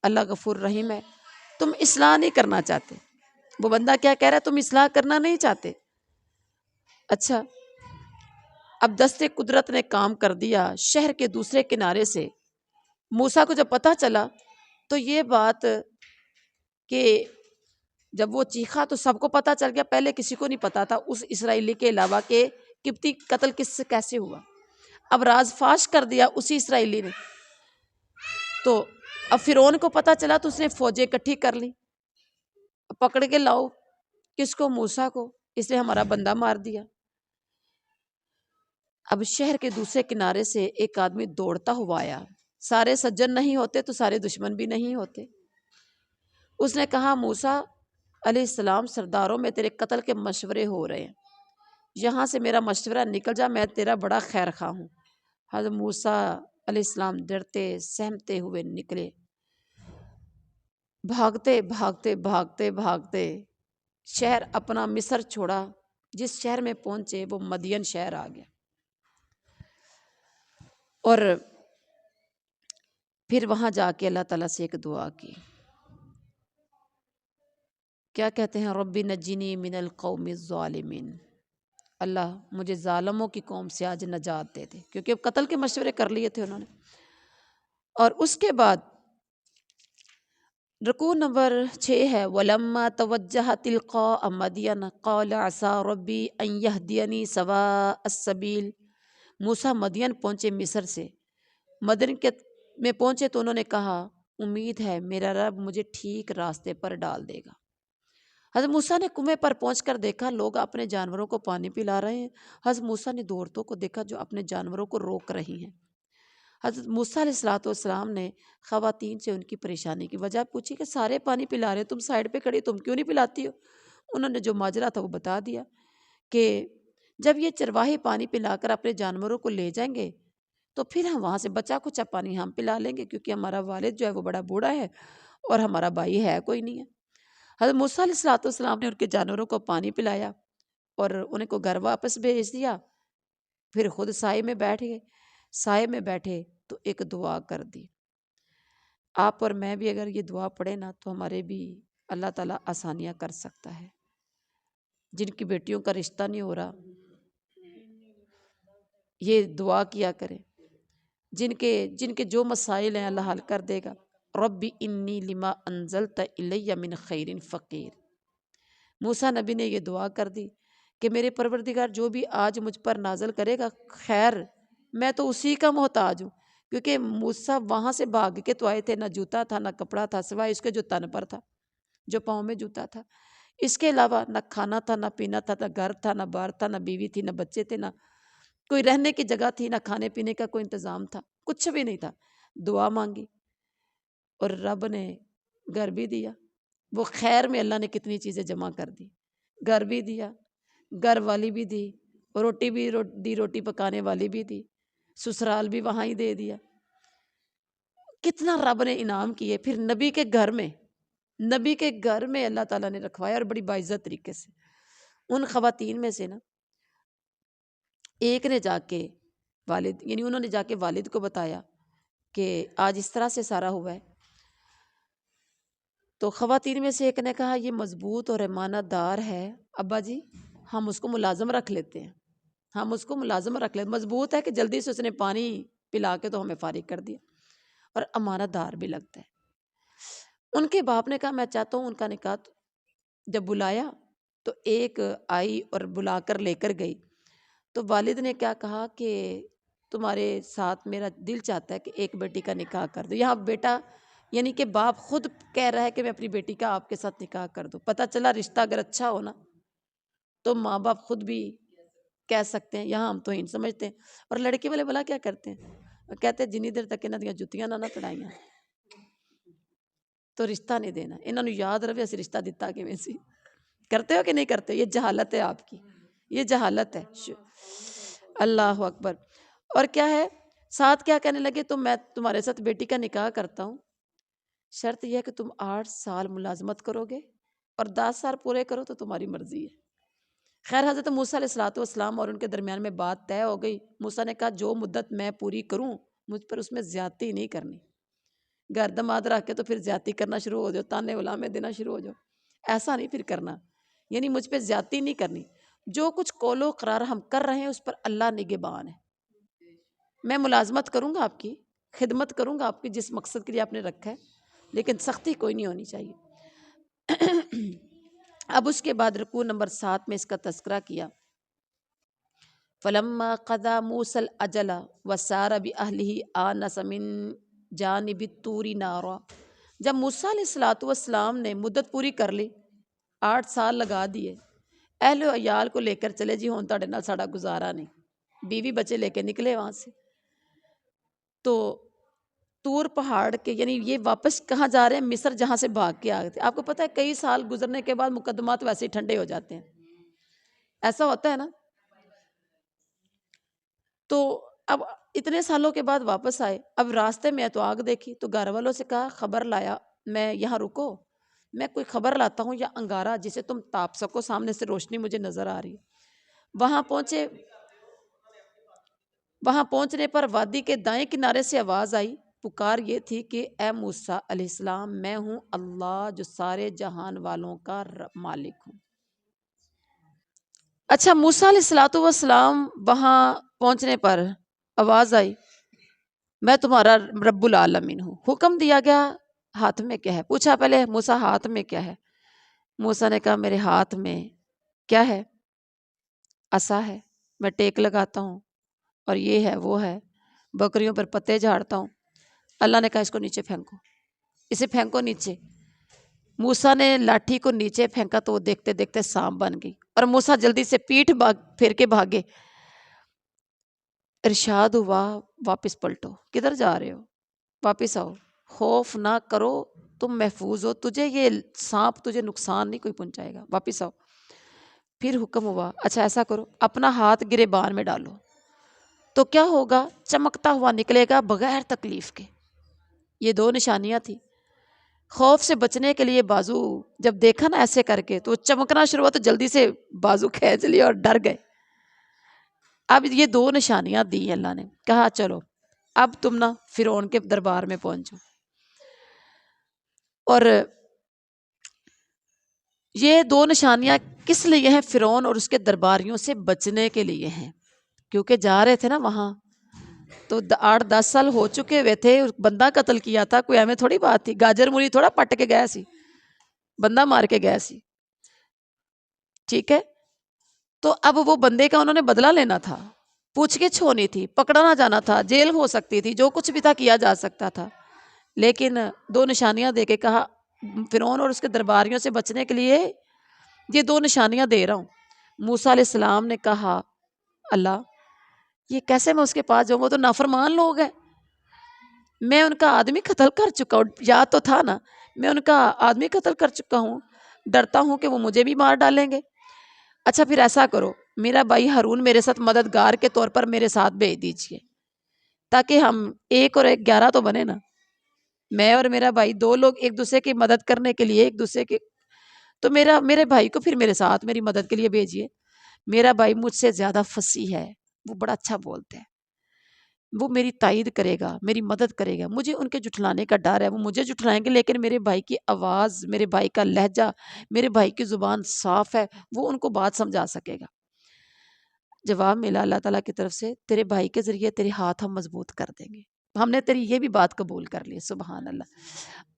Speaker 1: اللہ غفور رحیم ہے۔ تم اصلاح نہیں کرنا چاہتے، وہ بندہ کیا کہہ رہا ہے، تم اصلاح کرنا نہیں چاہتے، اچھا اب دست قدرت نے کام کر دیا۔ شہر کے دوسرے کنارے سے موسیٰ کو جب پتہ چلا تو یہ بات کہ جب وہ چیخا تو سب کو پتہ چل گیا، پہلے کسی کو نہیں پتا تھا اس اسرائیلی کے علاوہ کہ قبطی قتل کس سے کیسے ہوا، اب راز فاش کر دیا اسی اسرائیلی نے۔ تو اب فرعون کو پتہ چلا تو اس نے فوجیں اکٹھی کر لی، پکڑ کے لاؤ کس کو، موسیٰ کو، اس نے ہمارا بندہ مار دیا۔ اب شہر کے دوسرے کنارے سے ایک آدمی دوڑتا ہوا آیا، سارے سجن نہیں ہوتے تو سارے دشمن بھی نہیں ہوتے۔ اس نے کہا موسیٰ علیہ السلام سرداروں میں تیرے قتل کے مشورے ہو رہے ہیں، یہاں سے میرا مشورہ نکل جا، میں تیرا بڑا خیر خواہ ہوں۔ حضرت موسیٰ علیہ السلام ڈرتے سہمتے ہوئے نکلے، بھاگتے بھاگتے بھاگتے بھاگتے شہر اپنا مصر چھوڑا، جس شہر میں پہنچے وہ مدین شہر آ گیا، اور پھر وہاں جا کے اللہ تعالیٰ سے ایک دعا کی، کیا کہتے ہیں، رب نجنی من القوم الظالمین، اللہ مجھے ظالموں کی قوم سے آج نجات دے دے، کیونکہ اب قتل کے مشورے کر لیے تھے انہوں نے۔ اور اس کے بعد رکوع نمبر 6 ہے، وَلَمَّا تَوَجَّهَ تِلْقَاءَ مَدْيَنَ قَالَ عَسَىٰ رَبِّي أَن يَهْدِيَنِي سَوَاءَ السَّبِيلِ۔ موسیٰ مدین پہنچے مصر سے، مدین میں پہنچے تو انہوں نے کہا امید ہے میرا رب مجھے ٹھیک راستے پر ڈال دے گا۔ حضرت موسیٰ نے کنویں پر پہنچ کر دیکھا لوگ اپنے جانوروں کو پانی پلا رہے ہیں، حضرت موسیٰ نے دو عورتوں کو دیکھا جو اپنے جانوروں کو روک رہی ہیں۔ حضرت موسیٰ علیہ السلام نے خواتین سے ان کی پریشانی کی وجہ پوچھی کہ سارے پانی پلا رہے، تم سائڈ پہ کھڑی، تم کیوں نہیں پلاتی ہو؟ انہوں نے جو ماجرا تھا وہ بتا دیا کہ جب یہ چرواہے پانی پلا کر اپنے جانوروں کو لے جائیں گے تو پھر ہم وہاں سے بچا کچا پانی ہم پلا لیں گے، کیونکہ ہمارا والد جو ہے وہ بڑا بوڑھا ہے اور ہمارا بھائی ہے کوئی نہیں ہے۔ حضرت موسیٰ علیہ السلام نے ان کے جانوروں کو پانی پلایا اور انہیں کو گھر واپس بھیج دیا، پھر خود سائے میں بیٹھ گئے۔ سائے میں بیٹھے تو ایک دعا کر دی، آپ اور میں بھی اگر یہ دعا پڑھیں نا تو ہمارے بھی اللہ تعالیٰ آسانیاں کر سکتا ہے۔ جن کی بیٹیوں کا رشتہ نہیں ہو رہا یہ دعا کیا کریں، جن کے جو مسائل ہیں اللہ حل کر دے گا۔ رب انی لما انزلت الی من خیر فقیر، موسیٰ نبی نے یہ دعا کر دی کہ میرے پروردگار جو بھی آج مجھ پر نازل کرے گا خیر، میں تو اسی کا محتاج ہوں، کیونکہ موسیٰ وہاں سے بھاگ کے تو آئے تھے، نہ جوتا تھا نہ کپڑا تھا سوائے اس کے جو تن پر تھا، جو پاؤں میں جوتا تھا، اس کے علاوہ نہ کھانا تھا نہ پینا تھا، نہ گھر تھا نہ بار تھا، نہ بیوی تھی نہ بچے تھے، نہ کوئی رہنے کی جگہ تھی، نہ کھانے پینے کا کوئی انتظام تھا، کچھ بھی نہیں تھا۔ دعا مانگی اور رب نے گھر بھی دیا، وہ خیر میں اللہ نے کتنی چیزیں جمع کر دی، گھر بھی دیا، گھر والی بھی دی، روٹی بھی دی، روٹی پکانے والی بھی دی، سسرال بھی وہاں ہی دے دیا، کتنا رب نے انعام کیے۔ پھر نبی کے گھر میں اللہ تعالیٰ نے رکھوایا اور بڑی باعزت طریقے سے۔ ان خواتین میں سے نا ایک نے جا کے انہوں نے جا کے والد کو بتایا کہ آج اس طرح سے سارا ہوا ہے، تو خواتین میں سے ایک نے کہا یہ مضبوط اور امانت دار ہے ابا جی، ہم اس کو ملازم رکھ لیتے ہیں، مضبوط ہے کہ جلدی سے اس نے پانی پلا کے تو ہمیں فارغ کر دیا، اور امانت دار بھی لگتا ہے۔ ان کے باپ نے کہا میں چاہتا ہوں ان کا نکاح، جب بلایا تو ایک آئی اور بلا کر لے کر گئی، تو والد نے کیا کہا کہ تمہارے ساتھ میرا دل چاہتا ہے کہ ایک بیٹی کا نکاح کر دو۔ یہاں بیٹا یعنی کہ باپ خود کہہ رہا ہے کہ میں اپنی بیٹی کا آپ کے ساتھ نکاح کر دوں۔ پتہ چلا رشتہ اگر اچھا ہونا تو ماں باپ خود بھی کہہ سکتے ہیں، یہاں ہم تو ہی سمجھتے ہیں، اور لڑکی والے بلا کیا کرتے ہیں، کہتے ہیں جنی دیر تک انہاں دیاں جتیاں نہ تڑائیاں تو رشتہ نہیں دینا، انہوں نے یاد رہے اسی رشتہ دیتا کہ سی کرتے ہو کہ نہیں کرتے۔ یہ جہالت ہے آپ کی، یہ جہالت ہے۔ اللہ اکبر۔ اور کیا ہے ساتھ کیا کہنے لگے، تو میں تمہارے ساتھ بیٹی کا نکاح کرتا ہوں، شرط یہ ہے کہ تم 8 سال ملازمت کرو گے اور 10 سال پورے کرو تو تمہاری مرضی ہے۔ خیر حضرت موسیٰ علیہ الصلوۃ والسلام اور ان کے درمیان میں بات طے ہو گئی۔ موسیٰ نے کہا جو مدت میں پوری کروں مجھ پر اس میں زیادتی نہیں کرنی، گھر دماد رکھ کے تو پھر زیادتی کرنا شروع ہو جاؤ، تانے علامے دینا شروع ہو جاؤ، ایسا نہیں پھر کرنا، یعنی مجھ پہ زیادتی نہیں کرنی، جو کچھ قول و قرار ہم کر رہے ہیں اس پر اللہ نگہبان ہے، میں ملازمت کروں گا آپ کی، خدمت کروں گا آپ کی جس مقصد کے لیے آپ نے رکھا ہے، لیکن سختی کوئی نہیں ہونی چاہیے۔ اب اس کے بعد رکوع نمبر 7 میں اس کا تذکرہ کیا، فلما قضى موسى الاجل وسار باهله آنس من جانب الطور نارا، جب موسیٰ علیہ الصلوۃ والسلام نے مدت پوری کر لی، 8 سال لگا دیے، اہل و عیال کو لے کر چلے جی ہون تہاڈے نال ساڈا گزارا نہیں، بیوی بچے لے کے نکلے وہاں سے، تو طور پہاڑ کے، یعنی یہ واپس کہاں جا رہے ہیں؟ مصر، جہاں سے بھاگ کے آ گئے تھے۔ آپ کو پتہ ہے کئی سال گزرنے کے بعد مقدمات ویسے ہی ٹھنڈے ہو جاتے ہیں، ایسا ہوتا ہے نا۔ تو اب اتنے سالوں کے بعد واپس آئے، اب راستے میں تو آگ دیکھی، تو گھر والوں سے کہا خبر لایا، میں یہاں رکو، میں کوئی خبر لاتا ہوں یا انگارہ جسے تم تاپ سکو، سامنے سے روشنی مجھے نظر آ رہی۔ وہاں پہنچے، وہاں پہنچنے پر وادی کے دائیں کنارے سے آواز آئی، پکار یہ تھی کہ اے موسیٰ علیہ السلام، میں ہوں اللہ جو سارے جہان والوں کا مالک ہوں۔ اچھا، موسیٰ علیہ الصلوۃ والسلام وہاں پہنچنے پر آواز آئی، میں تمہارا رب العالمین ہوں۔ حکم دیا گیا، ہاتھ میں کیا ہے؟ پوچھا پہلے موسیٰ ہاتھ میں کیا ہے؟ موسیٰ نے کہا میرے ہاتھ میں کیا ہے؟ عصا ہے، میں ٹیک لگاتا ہوں، اور یہ ہے وہ ہے، بکریوں پر پتے جھاڑتا ہوں۔ اللہ نے کہا اس کو نیچے پھینکو، اسے پھینکو نیچے۔ موسیٰ نے لاٹھی کو نیچے پھینکا تو وہ دیکھتے دیکھتے سانپ بن گئی، اور موسیٰ جلدی سے پیٹھ پھیر کے بھاگے۔ ارشاد ہوا واپس پلٹو، کدھر جا رہے ہو؟ واپس آؤ، خوف نہ کرو، تم محفوظ ہو، تجھے یہ سانپ تجھے نقصان نہیں کوئی پہنچائے گا، واپس آؤ۔ پھر حکم ہوا اچھا ایسا کرو، اپنا ہاتھ گریبان میں ڈالو، تو کیا ہوگا؟ چمکتا ہوا نکلے گا بغیر تکلیف کے۔ یہ 2 نشانیاں تھی۔ خوف سے بچنے کے لیے بازو جب دیکھا نا ایسے کر کے تو چمکنا شروع ہوا، تو جلدی سے بازو کھینچ لیا اور ڈر گئے۔ اب یہ 2 نشانیاں دی اللہ نے، کہا چلو اب تم نا فرعون کے دربار میں پہنچو، اور یہ 2 نشانیاں کس لیے ہیں؟ فرعون اور اس کے درباریوں سے بچنے کے لیے ہیں، کیونکہ جا رہے تھے نا وہاں، تو 8-10 سال ہو چکے ہوئے تھے، بندہ قتل کیا تھا، کوئی ہمیں تھوڑی بات تھی، گاجر مولی تھوڑا پٹ کے گیا سی، بندہ مار کے گیا سی، ٹھیک ہے۔ تو اب وہ بندے کا انہوں نے بدلہ لینا تھا، پوچھ گچھ ہونی تھی، پکڑا نہ جانا تھا، جیل ہو سکتی تھی، جو کچھ بھی تھا کیا جا سکتا تھا، لیکن 2 نشانیاں دے کے کہا فرعون اور اس کے درباریوں سے بچنے کے لیے یہ 2 نشانیاں دے رہا ہوں۔ موسیٰ علیہ السلام نے کہا اللہ یہ کیسے میں اس کے پاس جاؤں، وہ تو نافرمان لوگ ہیں، میں ان کا آدمی قتل کر چکا ہوں، یاد تو تھا نا، میں ان کا آدمی قتل کر چکا ہوں، ڈرتا ہوں کہ وہ مجھے بھی مار ڈالیں گے۔ اچھا پھر ایسا کرو، میرا بھائی ہارون میرے ساتھ مددگار کے طور پر میرے ساتھ بھیج دیجئے، تاکہ ہم 1 اور 1 11 تو بنے نا، میں اور میرا بھائی 2 لوگ ایک دوسرے کی مدد کرنے کے لیے ایک دوسرے کے، تو میرے بھائی کو پھر میرے ساتھ میری مدد کے لیے بھیجیے۔ میرا بھائی مجھ سے زیادہ فصیح ہے، وہ بڑا اچھا بولتے ہیں، وہ میری تائید کرے گا، میری مدد کرے گا، مجھے ان کے جھٹلانے کا ڈر ہے، وہ مجھے جھٹلائیں گے، لیکن میرے بھائی کی آواز، میرے بھائی کا لہجہ، میرے بھائی کی زبان صاف ہے، وہ ان کو بات سمجھا سکے گا۔ جواب ملا اللہ تعالیٰ کی طرف سے، تیرے بھائی کے ذریعے تیرے ہاتھ ہم مضبوط کر دیں گے، ہم نے تیری یہ بھی بات قبول کر لی، سبحان اللہ۔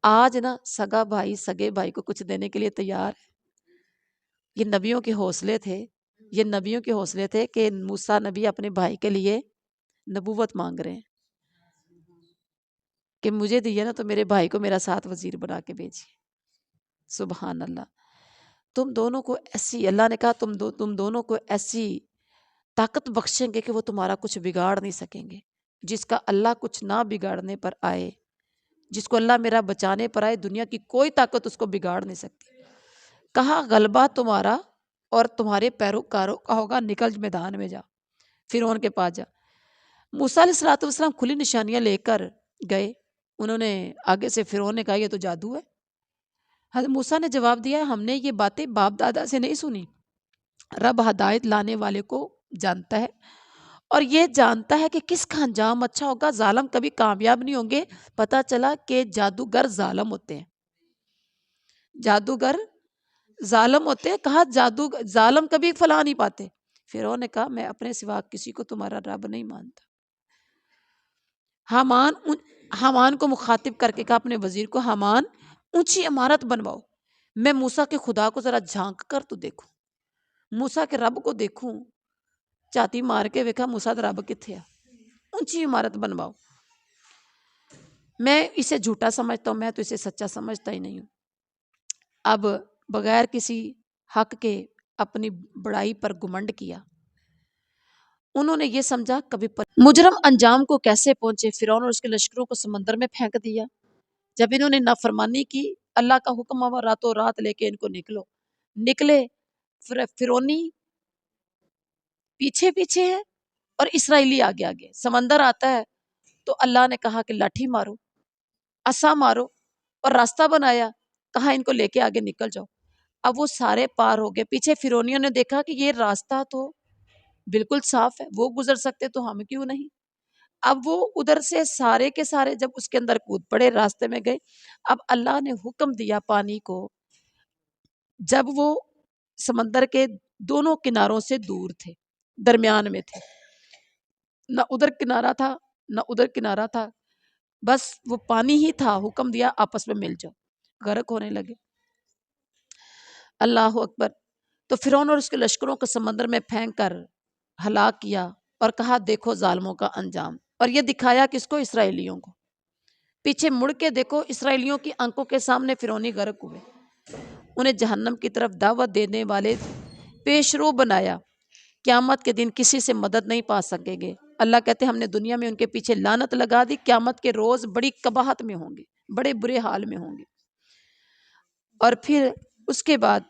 Speaker 1: آج نا سگا بھائی سگے بھائی کو کچھ دینے کے لیے تیار ہے۔ یہ نبیوں کے حوصلے تھے، یہ نبیوں کے حوصلے تھے کہ موسیٰ نبی اپنے بھائی کے لیے نبوت مانگ رہے ہیں کہ مجھے دیے نا تو میرے بھائی کو میرا ساتھ وزیر بنا کے بھیجیے، سبحان اللہ۔ تم دونوں کو ایسی، اللہ نے کہا تم دونوں کو ایسی طاقت بخشیں گے کہ وہ تمہارا کچھ بگاڑ نہیں سکیں گے، جس کا اللہ کچھ نہ بگاڑنے پر آئے، جس کو اللہ میرا بچانے پر آئے، دنیا کی کوئی طاقت اس کو بگاڑ نہیں سکتی۔ کہا غلبہ تمہارا اور تمہارے پیروکاروں کا ہوگا، نکل میدان میں جا، فرعون کے پاس جا۔ موسیٰ علیہ الصلوۃ والسلام کھلی نشانیاں لے کر گئے، انہوں نے آگے سے فرعون نے کہا یہ تو جادو ہے۔ حضرت موسیٰ نے جواب دیا ہم نے یہ باتیں باپ دادا سے نہیں سنی، رب ہدایت لانے والے کو جانتا ہے اور یہ جانتا ہے کہ کس کا انجام اچھا ہوگا۔ ظالم کبھی کامیاب نہیں ہوں گے۔ پتہ چلا کہ جادوگر ظالم ہوتے ہیں، جادوگر ظالم ہوتے ہیں۔ کہا ظالم کبھی فلاں نہیں پاتے۔ فرعون نے کہا میں اپنے سوا کسی کو تمہارا رب نہیں مانتا۔ حامان کو مخاطب کر کے کہا اپنے وزیر کو، حامان اونچی عمارت بنواؤ، میں موسیٰ کے خدا کو ذرا جھانک کر تو دیکھوں، موسیٰ کے رب کو دیکھوں۔ چاتی مار کے ویکھا موسیٰ دا رب کتھے ہے، اونچی عمارت بنواؤ۔ میں اسے جھوٹا سمجھتا ہوں، میں تو اسے سچا سمجھتا ہی نہیں ہوں۔ اب بغیر کسی حق کے اپنی بڑائی پر گھمنڈ کیا۔ انہوں نے یہ سمجھا کبھی مجرم انجام کو کیسے پہنچے، فرعون اور اس کے لشکروں کو سمندر میں پھینک دیا۔ جب انہوں نے نافرمانی کی، اللہ کا حکم ہوا راتوں رات لے کے ان کو نکلے۔ فرعونی پیچھے پیچھے ہے اور اسرائیلی آگے آگے۔ سمندر آتا ہے تو اللہ نے کہا کہ لاٹھی مارو، عصا مارو، اور راستہ بنایا، کہا ان کو لے کے آگے نکل جاؤ۔ اب وہ سارے پار ہو گئے۔ پیچھے فرعونیوں نے دیکھا کہ یہ راستہ تو بالکل صاف ہے، وہ گزر سکتے تو ہم کیوں نہیں۔ اب وہ ادھر سے سارے کے سارے جب اس کے اندر کود پڑے، راستے میں گئے۔ اب اللہ نے حکم دیا پانی کو، جب وہ سمندر کے دونوں کناروں سے دور تھے، درمیان میں تھے، نہ ادھر کنارہ تھا نہ ادھر کنارہ تھا، بس وہ پانی ہی تھا، حکم دیا آپس میں مل جاؤ، غرق ہونے لگے۔ اللہ اکبر۔ تو فرعون اور اس کے لشکروں کو سمندر میں پھینک کر ہلاک کیا اور کہا دیکھو ظالموں کا انجام، اور یہ دکھایا کس کو؟ اسرائیلیوں کو۔ پیچھے مڑ کے دیکھو، اسرائیلیوں کی آنکھوں کے سامنے فرعونی غرق ہوئے، انہیں جہنم کی طرف دعوت دینے والے پیش رو بنایا۔ قیامت کے دن کسی سے مدد نہیں پا سکیں گے۔ اللہ کہتے ہیں ہم نے دنیا میں ان کے پیچھے لعنت لگا دی، قیامت کے روز بڑی قباحت میں ہوں گے، بڑے برے حال میں ہوں گے۔ اور پھر اس کے بعد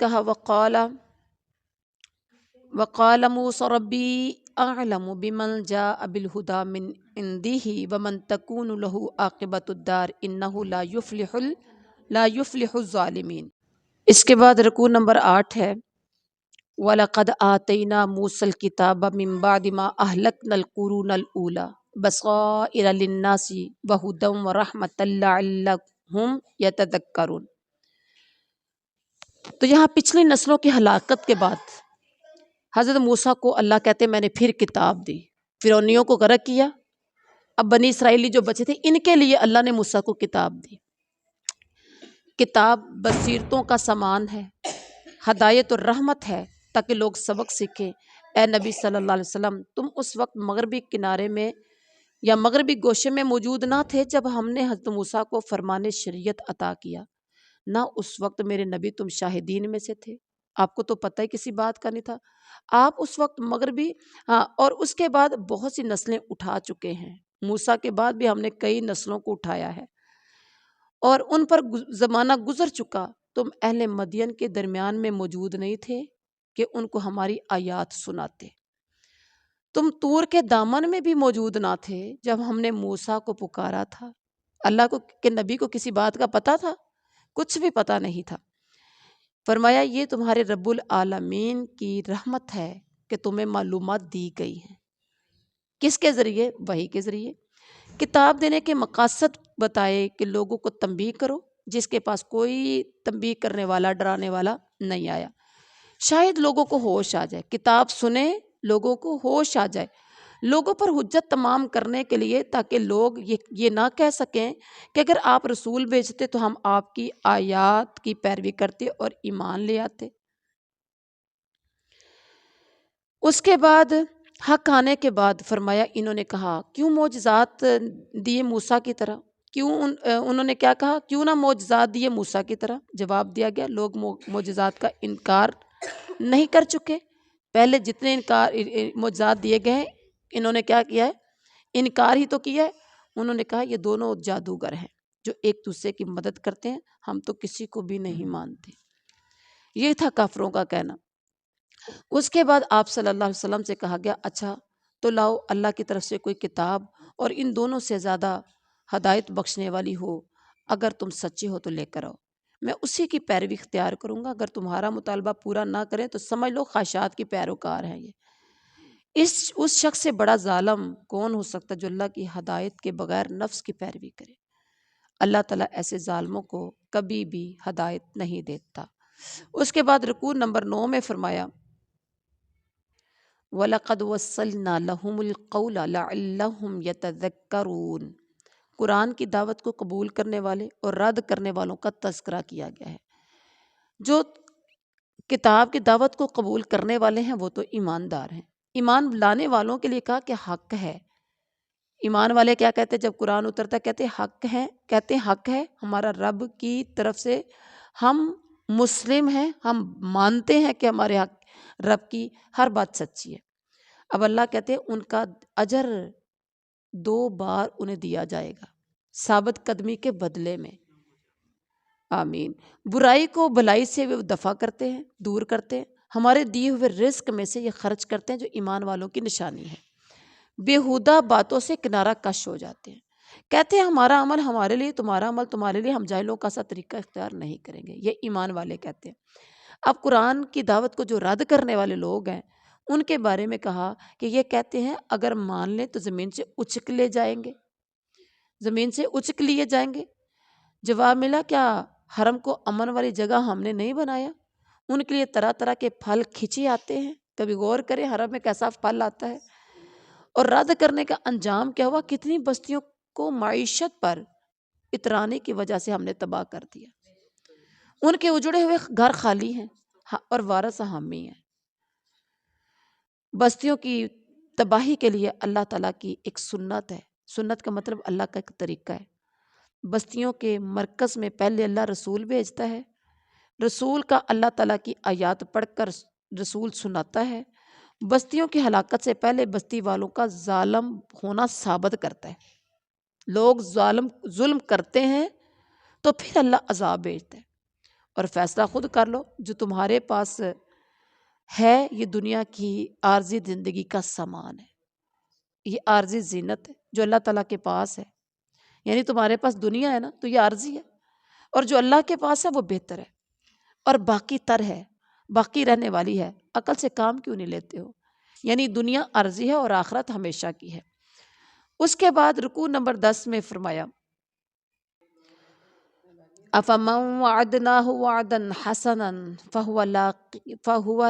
Speaker 1: کہا وقال موسیٰ ربی اعلم بمن جاء بالہدی من عنده ومن تکون له عاقبۃ الدار انہ لا یفلح الظالمین۔ اس کے بعد رکوع نمبر 8 ہے، وَلَقَدْ آتَيْنَا مُوسَى الْكِتَابَ مِن بَعْدِ مَا أَهْلَكْنَا الْقُرُونَ الْأُولَىٰ بَصَائِرَ لِلنَّاسِ وَهُدًى وَرَحْمَةً لَعَلَّهُمْ يَتَذَكَّرُونَ۔ تو یہاں پچھلی نسلوں کی ہلاکت کے بعد حضرت موسیٰ کو اللہ کہتے ہیں میں نے پھر کتاب دی، فرعونیوں کو غرق کیا، اب بنی اسرائیلی جو بچے تھے ان کے لیے اللہ نے موسیٰ کو کتاب دی۔ کتاب بصیرتوں کا سامان ہے، ہدایت اور رحمت ہے تاکہ لوگ سبق سیکھیں۔ اے نبی صلی اللہ علیہ وسلم، تم اس وقت مغربی کنارے میں یا مغربی گوشے میں موجود نہ تھے جب ہم نے حضرت موسیٰ کو فرمان شریعت عطا کیا، نہ اس وقت میرے نبی تم شاہدین میں سے تھے، آپ کو تو پتہ ہی کسی بات کا نہیں تھا۔ آپ اس وقت مغربی اور اس کے بعد بہت سی نسلیں اٹھا چکے ہیں، موسیٰ کے بعد بھی ہم نے کئی نسلوں کو اٹھایا ہے اور ان پر زمانہ گزر چکا۔ تم اہل مدین کے درمیان میں موجود نہیں تھے کہ ان کو ہماری آیات سناتے، تم طور کے دامن میں بھی موجود نہ تھے جب ہم نے موسیٰ کو پکارا تھا۔ اللہ کو کہ نبی کو کسی بات کا پتہ تھا؟ کچھ بھی پتہ نہیں تھا۔ فرمایا یہ تمہارے رب العالمین کی رحمت ہے کہ تمہیں معلومات دی گئی ہیں۔ کس کے ذریعے؟ وحی کے ذریعے۔ کتاب دینے کے مقاصد بتائے کہ لوگوں کو تنبیہ کرو، جس کے پاس کوئی تنبیہ کرنے والا، ڈرانے والا نہیں آیا، شاید لوگوں کو ہوش آ جائے، کتاب سنیں لوگوں کو ہوش آ جائے، لوگوں پر حجت تمام کرنے کے لیے، تاکہ لوگ یہ نہ کہہ سکیں کہ اگر آپ رسول بھیجتے تو ہم آپ کی آیات کی پیروی کرتے اور ایمان لے آتے۔ اس کے بعد حق آنے کے بعد فرمایا انہوں نے کہا کیوں معجزات دیے موسیٰ کی طرح، انہوں نے کیا کہا؟ کیوں نہ معجزات دیے موسیٰ کی طرح؟ جواب دیا گیا لوگ معجزات کا انکار نہیں کر چکے، پہلے جتنے معجزات دیے گئے ہیں انہوں نے کیا کیا ہے؟ انکار ہی تو کیا ہے۔ انہوں نے کہا یہ دونوں جادوگر ہیں جو ایک دوسرے کی مدد کرتے ہیں، ہم تو کسی کو بھی نہیں مانتے۔ یہ تھا کافروں کا کہنا۔ اس کے بعد آپ صلی اللہ علیہ وسلم سے کہا گیا اچھا تو لاؤ اللہ کی طرف سے کوئی کتاب اور ان دونوں سے زیادہ ہدایت بخشنے والی ہو، اگر تم سچے ہو تو لے کر آؤ، میں اسی کی پیروی اختیار کروں گا، اگر تمہارا مطالبہ پورا نہ کریں تو سمجھ لو خواہشات کی پیروکار ہیں یہ۔ اس شخص سے بڑا ظالم کون ہو سکتا جو اللہ کی ہدایت کے بغیر نفس کی پیروی کرے؟ اللہ تعالیٰ ایسے ظالموں کو کبھی بھی ہدایت نہیں دیتا۔ اس کے بعد رکوع نمبر 9 میں فرمایا وَلَقَدْ وَصَّلْنَا لَهُمُ الْقَوْلَ لَعَلَّهُمْ يَتَذَكَّرُونَ، قرآن کی دعوت کو قبول کرنے والے اور رد کرنے والوں کا تذکرہ کیا گیا ہے۔ جو کتاب کی دعوت کو قبول کرنے والے ہیں وہ تو ایماندار ہیں، ایمان لانے والوں کے لیے کہا کہ حق ہے۔ ایمان والے کیا کہتے ہیں جب قرآن اترتا کہتے حق ہے، کہتے حق ہے ہمارا رب کی طرف سے، ہم مسلم ہیں، ہم مانتے ہیں کہ ہمارے حق رب کی ہر بات سچی ہے۔ اب اللہ کہتے ہیں ان کا اجر 2 بار انہیں دیا جائے گا ثابت قدمی کے بدلے میں، آمین۔ برائی کو بھلائی سے وہ دفع کرتے ہیں، دور کرتے ہیں، ہمارے دیے ہوئے رزق میں سے یہ خرچ کرتے ہیں جو ایمان والوں کی نشانی ہے، بیہودہ باتوں سے کنارہ کش ہو جاتے ہیں، کہتے ہیں ہمارا عمل ہمارے لیے، تمہارا عمل تمہارے لیے، ہم جاہلوں کا سا طریقہ اختیار نہیں کریں گے، یہ ایمان والے کہتے ہیں۔ اب قرآن کی دعوت کو جو رد کرنے والے لوگ ہیں ان کے بارے میں کہا کہ یہ کہتے ہیں اگر مان لیں تو زمین سے اچک لے جائیں گے، زمین سے اچک لیے جائیں گے۔ جواب ملا کیا حرم کو امن والی جگہ ہم نے نہیں بنایا؟ ان کے لیے طرح طرح کے پھل کھچے آتے ہیں، کبھی غور کریں حرم میں کیسا پھل آتا ہے۔ اور رد کرنے کا انجام کیا ہوا؟ کتنی بستیوں کو معیشت پر اترانے کی وجہ سے ہم نے تباہ کر دیا، ان کے اجڑے ہوئے گھر خالی ہیں اور وارث ہم ہی ہیں۔ بستیوں کی تباہی کے لیے اللہ تعالیٰ کی ایک سنت ہے، سنت کا مطلب اللہ کا ایک طریقہ ہے۔ بستیوں کے مرکز میں پہلے اللہ رسول بھیجتا ہے، رسول کا اللہ تعالیٰ کی آیات پڑھ کر رسول سناتا ہے، بستیوں کی ہلاکت سے پہلے بستی والوں کا ظالم ہونا ثابت کرتا ہے۔ لوگ ظلم کرتے ہیں تو پھر اللہ عذاب بھیجتا ہے اور فیصلہ خود کر لو، جو تمہارے پاس ہے یہ دنیا کی عارضی زندگی کا سامان ہے، یہ عارضی زینت ہے جو اللہ تعالیٰ کے پاس ہے، یعنی تمہارے پاس دنیا ہے نا تو یہ عارضی ہے، اور جو اللہ کے پاس ہے وہ بہتر ہے اور باقی تر ہے، باقی رہنے والی ہے۔ عقل سے کام کیوں نہیں لیتے ہو؟ یعنی دنیا عارضی ہے اور آخرت ہمیشہ کی ہے۔ اس کے بعد رکوع نمبر 10 میں فرمایا افمن وعدناہ وعدا حسنا فہو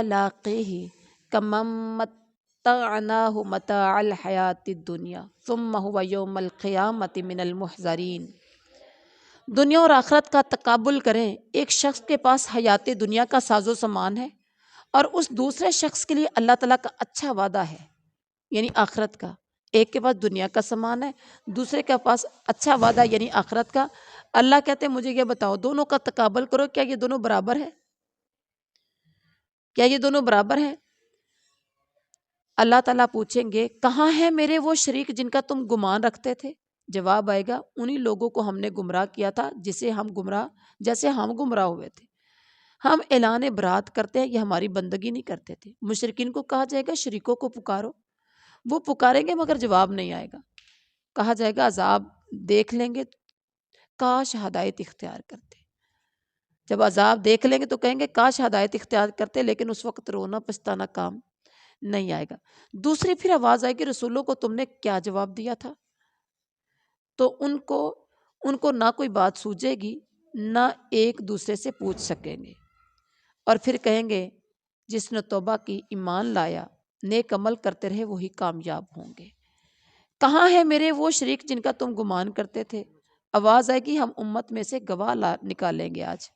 Speaker 1: لاقیہ کمن متعناہ متاع الحیاۃ الدنیا ثم هو یوم القیامۃ من المحضرین۔ دنیا اور آخرت کا تقابل کریں، ایک شخص کے پاس حیات دنیا کا ساز و سامان ہے اور اس دوسرے شخص کے لیے اللہ تعالیٰ کا اچھا وعدہ ہے، یعنی آخرت کا۔ ایک کے پاس دنیا کا سامان ہے، دوسرے کے پاس اچھا وعدہ یعنی آخرت کا۔ اللہ کہتے ہیں مجھے یہ بتاؤ دونوں کا تقابل کرو، کیا یہ دونوں برابر ہے؟ کیا یہ دونوں برابر ہیں؟ اللہ تعالیٰ پوچھیں گے کہاں ہیں میرے وہ شریک جن کا تم گمان رکھتے تھے؟ جواب آئے گا انہی لوگوں کو ہم نے گمراہ کیا تھا جیسے ہم گمراہ ہوئے تھے۔ ہم اعلان برات کرتے ہیں، یہ ہماری بندگی نہیں کرتے تھے۔ مشرکین کو کہا جائے گا شریکوں کو پکارو، وہ پکاریں گے مگر جواب نہیں آئے گا، کہا جائے گا عذاب دیکھ لیں گے، کاش ہدایت اختیار کرتے۔ جب عذاب دیکھ لیں گے تو کہیں گے کاش ہدایت اختیار کرتے، لیکن اس وقت رونا پچھتانا کام نہیں آئے گا۔ دوسری پھر آواز آئے گی رسولوں کو تم نے کیا جواب دیا تھا؟ تو ان کو نہ کوئی بات سوجے گی، نہ ایک دوسرے سے پوچھ سکیں گے، اور پھر کہیں گے جس نے توبہ کی، ایمان لایا، نیک عمل کرتے رہے وہی کامیاب ہوں گے۔ کہاں ہے میرے وہ شریک جن کا تم گمان کرتے تھے؟ آواز آئے گی ہم امت میں سے گواہ نکالیں گے آج۔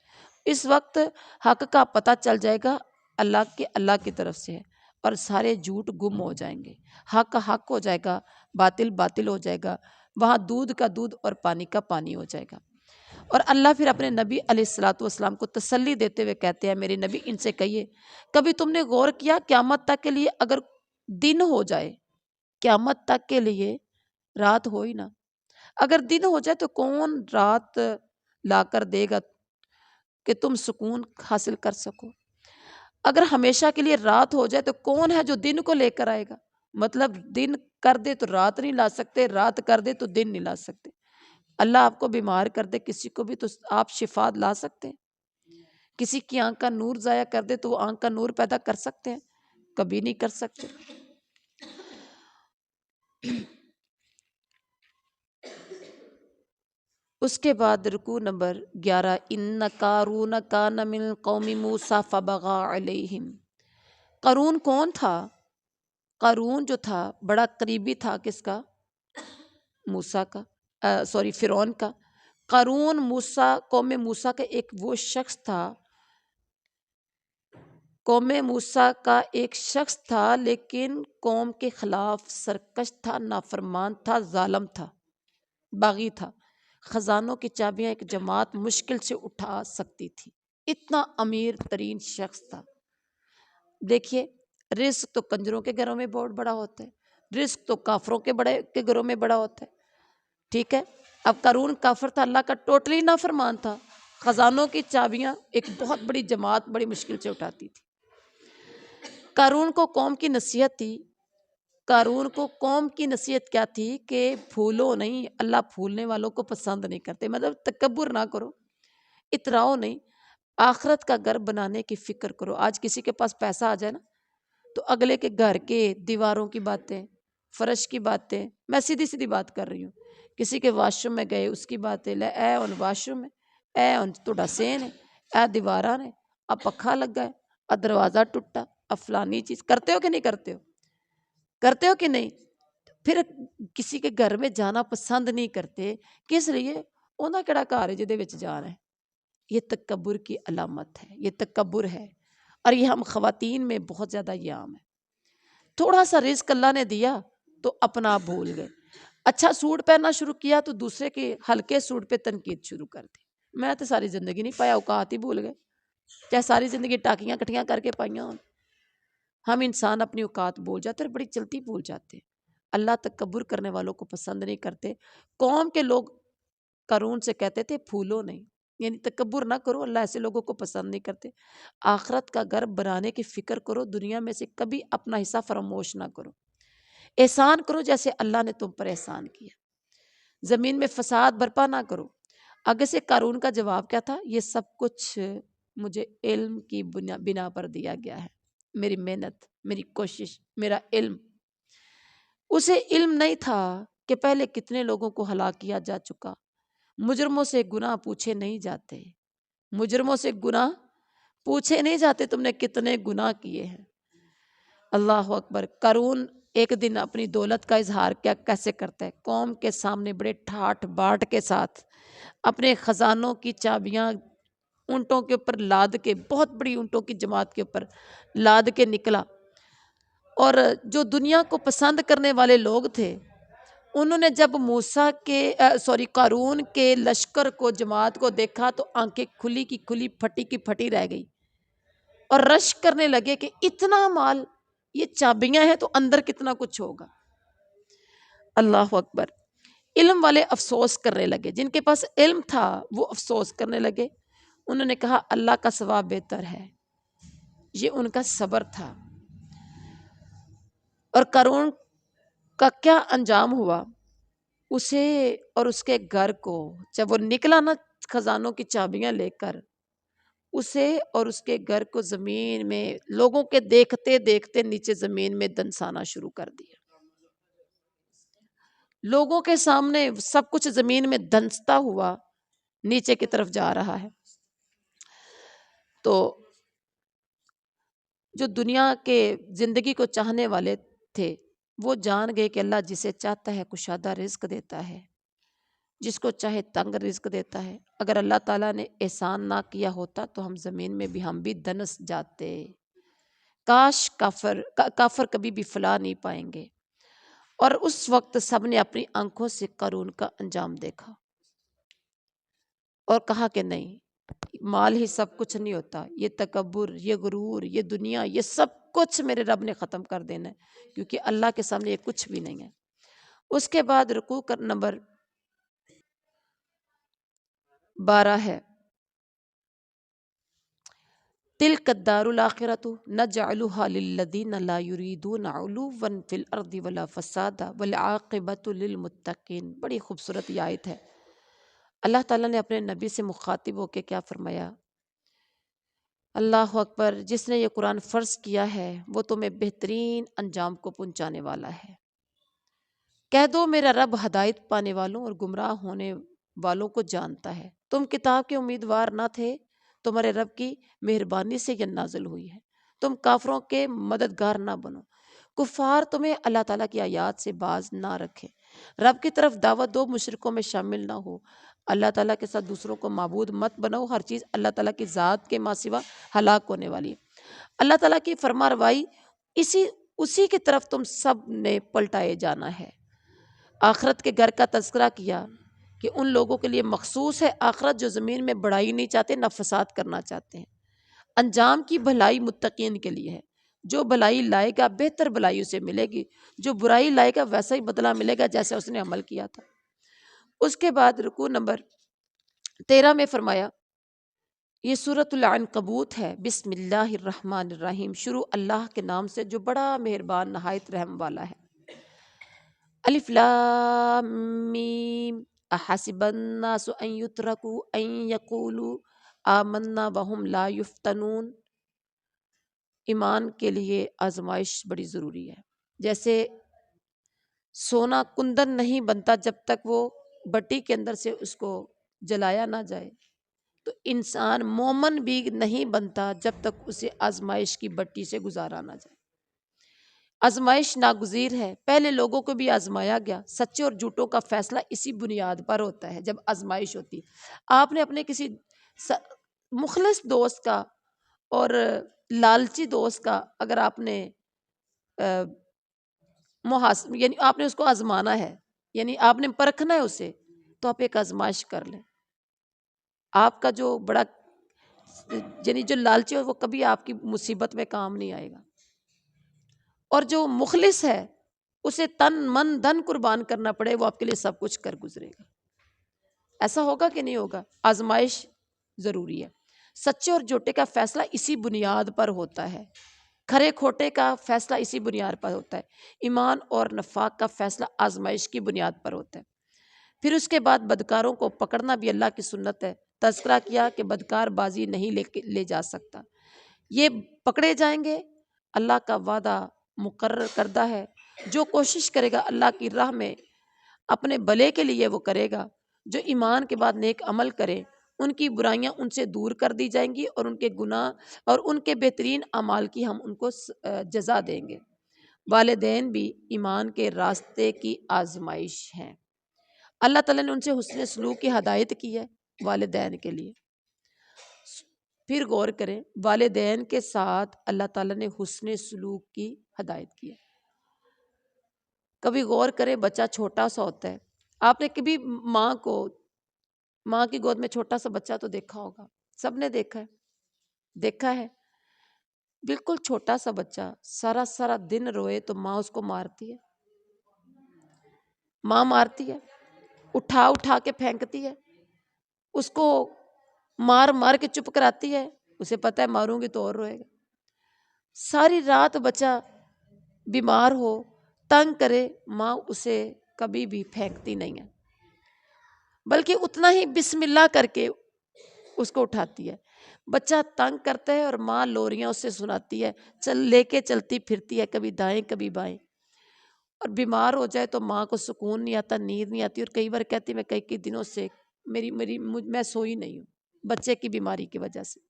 Speaker 1: اس وقت حق کا پتہ چل جائے گا اللہ کی طرف سے ہے، اور سارے جھوٹ گم ہو جائیں گے، حق کا حق ہو جائے گا، باطل باطل ہو جائے گا، وہاں دودھ کا دودھ اور پانی کا پانی ہو جائے گا۔ اور اللہ پھر اپنے نبی علیہ الصلوۃ والسلام کو تسلی دیتے ہوئے کہتے ہیں میرے نبی ان سے کہیے کبھی تم نے غور کیا قیامت تک کے لیے اگر دن ہو جائے، قیامت تک کے لیے رات ہو ہی نہ، اگر دن ہو جائے تو کون رات لا کر دے گا کہ تم سکون حاصل کر سکو؟ اگر ہمیشہ کے لیے رات ہو جائے تو کون ہے جو دن کو لے کر آئے گا؟ مطلب دن کر دے تو رات نہیں لا سکتے، رات کر دے تو دن نہیں لا سکتے۔ اللہ آپ کو بیمار کر دے کسی کو بھی تو آپ شفا لا سکتے ہیں؟ کسی کی آنکھ کا نور ضائع کر دے تو وہ آنکھ کا نور پیدا کر سکتے ہیں؟ کبھی نہیں کر سکتے۔ اس کے بعد رکوع نمبر 11، ان قارون کان من قوم موسیٰ فبغى علیہم۔ قارون کون تھا؟ قارون جو تھا بڑا قریبی تھا کس کا؟ موسیٰ کا، فرعون کا۔ قارون قوم موسیٰ کا ایک وہ شخص تھا، قوم موسیٰ کا ایک شخص تھا، لیکن قوم کے خلاف سرکش تھا، نافرمان تھا، ظالم تھا، باغی تھا۔ خزانوں کی چابیاں ایک جماعت مشکل سے اٹھا سکتی تھی، اتنا امیر ترین شخص تھا۔ دیکھیے، رزق تو کنجروں کے گھروں میں بہت بڑا ہوتا ہے، رزق تو کافروں کے گھروں میں بڑا ہوتا ہے، ٹھیک ہے۔ اب قارون کافر تھا، اللہ کا ٹوٹلی نافرمان تھا، خزانوں کی چابیاں ایک بہت بڑی جماعت بڑی مشکل سے اٹھاتی تھی۔ قارون کو قوم کی نصیحت تھی، قارون کو قوم کی نصیحت کیا تھی کہ پھولو نہیں، اللہ پھولنے والوں کو پسند نہیں کرتے، مطلب تکبر نہ کرو، اتراؤ نہیں، آخرت کا گھر بنانے کی فکر کرو۔ آج کسی کے پاس پیسہ آ جائے نا تو اگلے کے گھر کے دیواروں کی باتیں، فرش کی باتیں، میں سیدھی سیدھی بات کر رہی ہوں، کسی کے واش روم میں گئے اس کی باتیں، لے اے ان واش روم میں، اے ان توڑا سین ہے، اے دیوارہ نے، اب پکھا لگ گئے، اب دروازہ ٹوٹا، اب فلانی چیز، کرتے ہو کہ نہیں کرتے ہو؟ کرتے ہو کہ نہیں؟ پھر کسی کے گھر میں جانا پسند نہیں کرتے، کس لیے؟ انہاں کیڑا گھر ہے جدے وچ جا رہے ہیں۔ یہ تکبر کی علامت ہے، یہ تکبر ہے، اور یہ ہم خواتین میں بہت زیادہ یہ عام ہے۔ تھوڑا سا رزق اللہ نے دیا تو اپنا آپ بھول گئے، اچھا سوٹ پہننا شروع کیا تو دوسرے کے ہلکے سوٹ پہ تنقید شروع کر دی، میں تو ساری زندگی نہیں پایا، اوقات ہی بھول گئے، چاہے ساری زندگی ٹاکیاں کٹھیاں کر کے پائیاں ہوں۔ ہم انسان اپنی اوقات بھول جاتے اور بڑی جلدی بھول جاتے ہیں۔ اللہ تکبر کرنے والوں کو پسند نہیں کرتے۔ قوم کے لوگ قارون سے کہتے تھے پھولو نہیں، یعنی تکبر نہ کرو، اللہ ایسے لوگوں کو پسند نہیں کرتے۔ آخرت کا گھر بنانے کی فکر کرو، دنیا میں سے کبھی اپنا حصہ فراموش نہ کرو، احسان کرو جیسے اللہ نے تم پر احسان کیا، زمین میں فساد برپا نہ کرو۔ آگے سے قارون کا جواب کیا تھا؟ یہ سب کچھ مجھے علم کی بنا پر دیا گیا ہے، میری محنت، میری کوشش، میرا علم۔ اسے علم نہیں تھا کہ پہلے کتنے لوگوں کو ہلاک کیا جا چکا۔ مجرموں سے گناہ پوچھے نہیں جاتے، مجرموں سے گناہ پوچھے نہیں جاتے، تم نے کتنے گناہ کیے ہیں۔ اللہ اکبر۔ قارون ایک دن اپنی دولت کا اظہار کیسے کرتا ہے؟ قوم کے سامنے بڑے ٹھاٹ باٹ کے ساتھ اپنے خزانوں کی چابیاں اونٹوں کے اوپر لاد کے، بہت بڑی اونٹوں کی جماعت کے اوپر لاد کے نکلا، اور جو دنیا کو پسند کرنے والے لوگ تھے انہوں نے جب قارون کے لشکر کو، جماعت کو دیکھا تو آنکھیں کھلی کی کھلی، پھٹی کی پھٹی رہ گئی، اور رشک کرنے لگے کہ اتنا مال، یہ چابیاں ہیں تو اندر کتنا کچھ ہوگا۔ اللہ اکبر۔ علم والے افسوس کرنے لگے، جن کے پاس علم تھا وہ افسوس کرنے لگے، انہوں نے کہا اللہ کا ثواب بہتر ہے۔ یہ ان کا صبر تھا۔ اور قارون کا کیا انجام ہوا؟ اسے اور اس کے گھر کو، جب وہ نکلا نا خزانوں کی چابیاں لے کر، اسے اور اس کے گھر کو زمین میں، لوگوں کے دیکھتے دیکھتے نیچے زمین میں دنسانا شروع کر دیا۔ لوگوں کے سامنے سب کچھ زمین میں دنستا ہوا نیچے کی طرف جا رہا ہے۔ تو جو دنیا کے زندگی کو چاہنے والے تھے وہ جان گئے کہ اللہ جسے چاہتا ہے کشادہ رزق دیتا ہے، جس کو چاہے تنگ رزق دیتا ہے۔ اگر اللہ تعالیٰ نے احسان نہ کیا ہوتا تو ہم زمین میں بھی ہم بھی دنس جاتے، کاش کافر کبھی بھی فلاح نہیں پائیں گے۔ اور اس وقت سب نے اپنی آنکھوں سے قارون کا انجام دیکھا اور کہا کہ نہیں، مال ہی سب کچھ نہیں ہوتا، یہ تکبر، یہ غرور، یہ دنیا، یہ سب کچھ میرے رب نے ختم کر دینا ہے، کیونکہ اللہ کے سامنے یہ کچھ بھی نہیں ہے۔ اس کے بعد رکوع نمبر 12 ہے، تلک الدار الآخرۃ نجعلها للذین لا یریدون علوا فی الارض ولا فسادا والعاقبۃ للمتقین. بڑی خوبصورت یہ آیت ہے. اللہ تعالیٰ نے اپنے نبی سے مخاطب ہو کے کیا فرمایا؟ اللہ اکبر، جس نے یہ قرآن فرض کیا ہے وہ تمہیں بہترین انجام کو پہنچانے والا ہے. کہہ دو میرا رب ہدایت پانے والوں اور گمراہ ہونے والوں کو جانتا ہے. تم کتاب کے امیدوار نہ تھے، تمہارے رب کی مہربانی سے یہ نازل ہوئی ہے. تم کافروں کے مددگار نہ بنو. کفار تمہیں اللہ تعالیٰ کی آیات سے باز نہ رکھے. رب کی طرف دعوت دو، مشرکوں میں شامل نہ ہو. اللہ تعالیٰ کے ساتھ دوسروں کو معبود مت بناؤ. ہر چیز اللہ تعالیٰ کی ذات کے ماں سوا ہلاک ہونے والی ہے. اللہ تعالیٰ کی فرما روائی اسی کی طرف تم سب نے پلٹائے جانا ہے. آخرت کے گھر کا تذکرہ کیا کہ ان لوگوں کے لیے مخصوص ہے آخرت جو زمین میں بڑائی نہیں چاہتے، نہ فساد کرنا چاہتے ہیں. انجام کی بھلائی متقین کے لیے ہے. جو بھلائی لائے گا بہتر بھلائی اسے ملے گی، جو برائی لائے گا ویسا ہی بدلہ ملے گا جیسے اس نے عمل کیا تھا. اس کے بعد رکوع نمبر 13 میں فرمایا، یہ سورۃ العنکبوت ہے. بسم اللہ الرحمن الرحیم. شروع اللہ کے نام سے جو بڑا مہربان نہایت رحم والا ہے. الف لام میم احسب الناس ان یترکوا ان یقولوا آمنا وهم لا یفتنون. ایمان کے لیے آزمائش بڑی ضروری ہے. جیسے سونا کندن نہیں بنتا جب تک وہ بٹی کے اندر سے اس کو جلایا نہ جائے، تو انسان مومن بھی نہیں بنتا جب تک اسے آزمائش کی بٹی سے گزارا نہ جائے. آزمائش ناگزیر ہے. پہلے لوگوں کو بھی آزمایا گیا. سچے اور جھوٹوں کا فیصلہ اسی بنیاد پر ہوتا ہے جب آزمائش ہوتی. آپ نے اپنے کسی مخلص دوست کا اور لالچی دوست کا اگر آپ نے یعنی آپ نے اس کو آزمانا ہے، یعنی آپ نے پرکھنا ہے اسے، تو آپ ایک آزمائش کر لیں. آپ کا جو بڑا یعنی جو لالچی ہو وہ کبھی آپ کی مصیبت میں کام نہیں آئے گا، اور جو مخلص ہے اسے تن من دھن قربان کرنا پڑے وہ آپ کے لیے سب کچھ کر گزرے گا. ایسا ہوگا کہ نہیں ہوگا؟ آزمائش ضروری ہے. سچے اور جھوٹے کا فیصلہ اسی بنیاد پر ہوتا ہے. کھرے کھوٹے کا فیصلہ اسی بنیاد پر ہوتا ہے. ایمان اور نفاق کا فیصلہ آزمائش کی بنیاد پر ہوتا ہے. پھر اس کے بعد بدکاروں کو پکڑنا بھی اللہ کی سنت ہے. تذکرہ کیا کہ بدکار بازی نہیں لے جا سکتا، یہ پکڑے جائیں گے. اللہ کا وعدہ مقرر کردہ ہے. جو کوشش کرے گا اللہ کی راہ میں اپنے بھلے کے لیے وہ کرے گا. جو ایمان کے بعد نیک عمل کرے ان کی برائیاں ان سے دور کر دی جائیں گی، اور ان کے گناہ اور ان کے بہترین اعمال کی ہم ان کو جزا دیں گے. والدین بھی ایمان کے راستے کی آزمائش ہیں. اللہ تعالیٰ نے ان سے حسن سلوک کی ہدایت کی ہے والدین کے لیے. پھر غور کریں، والدین کے ساتھ اللہ تعالیٰ نے حسن سلوک کی ہدایت کی ہے. کبھی غور کریں، بچہ چھوٹا سا ہوتا ہے. آپ نے کبھی ماں کی گود میں چھوٹا سا بچہ تو دیکھا ہوگا، سب نے دیکھا ہے. بالکل چھوٹا سا بچہ سارا دن روئے تو ماں اس کو مارتی ہے. ماں مارتی ہے، اٹھا کے پھینکتی ہے، اس کو مار کے چپ کراتی ہے. اسے پتہ ہے ماروں گی تو اور روئے گا. ساری رات بچہ بیمار ہو، تنگ کرے، ماں اسے کبھی بھی پھینکتی نہیں ہے، بلکہ اتنا ہی بسم اللہ کر کے اس کو اٹھاتی ہے. بچہ تنگ کرتا ہے اور ماں لوریاں اس سے سناتی ہے، لے کے چلتی پھرتی ہے، کبھی دائیں کبھی بائیں. اور بیمار ہو جائے تو ماں کو سکون نہیں آتا، نیند نہیں آتی، اور کئی بار کہتی میں کئی دنوں سے میں سوئی نہیں ہوں بچے کی بیماری کی وجہ سے.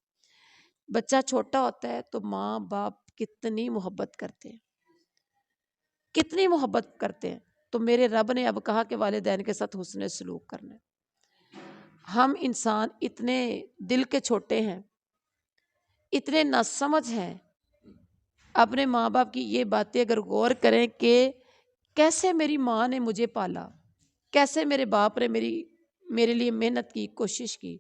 Speaker 1: بچہ چھوٹا ہوتا ہے تو ماں باپ کتنی محبت کرتے ہیں، کتنی محبت کرتے ہیں. تو میرے رب نے اب کہا کہ والدین کے ساتھ حسن سلوک کرنا ہے. ہم انسان اتنے دل کے چھوٹے ہیں، اتنے ناسمجھ ہیں. اپنے ماں باپ کی یہ باتیں اگر غور کریں کہ کیسے میری ماں نے مجھے پالا، کیسے میرے باپ نے میرے لیے محنت کی، کوشش کی،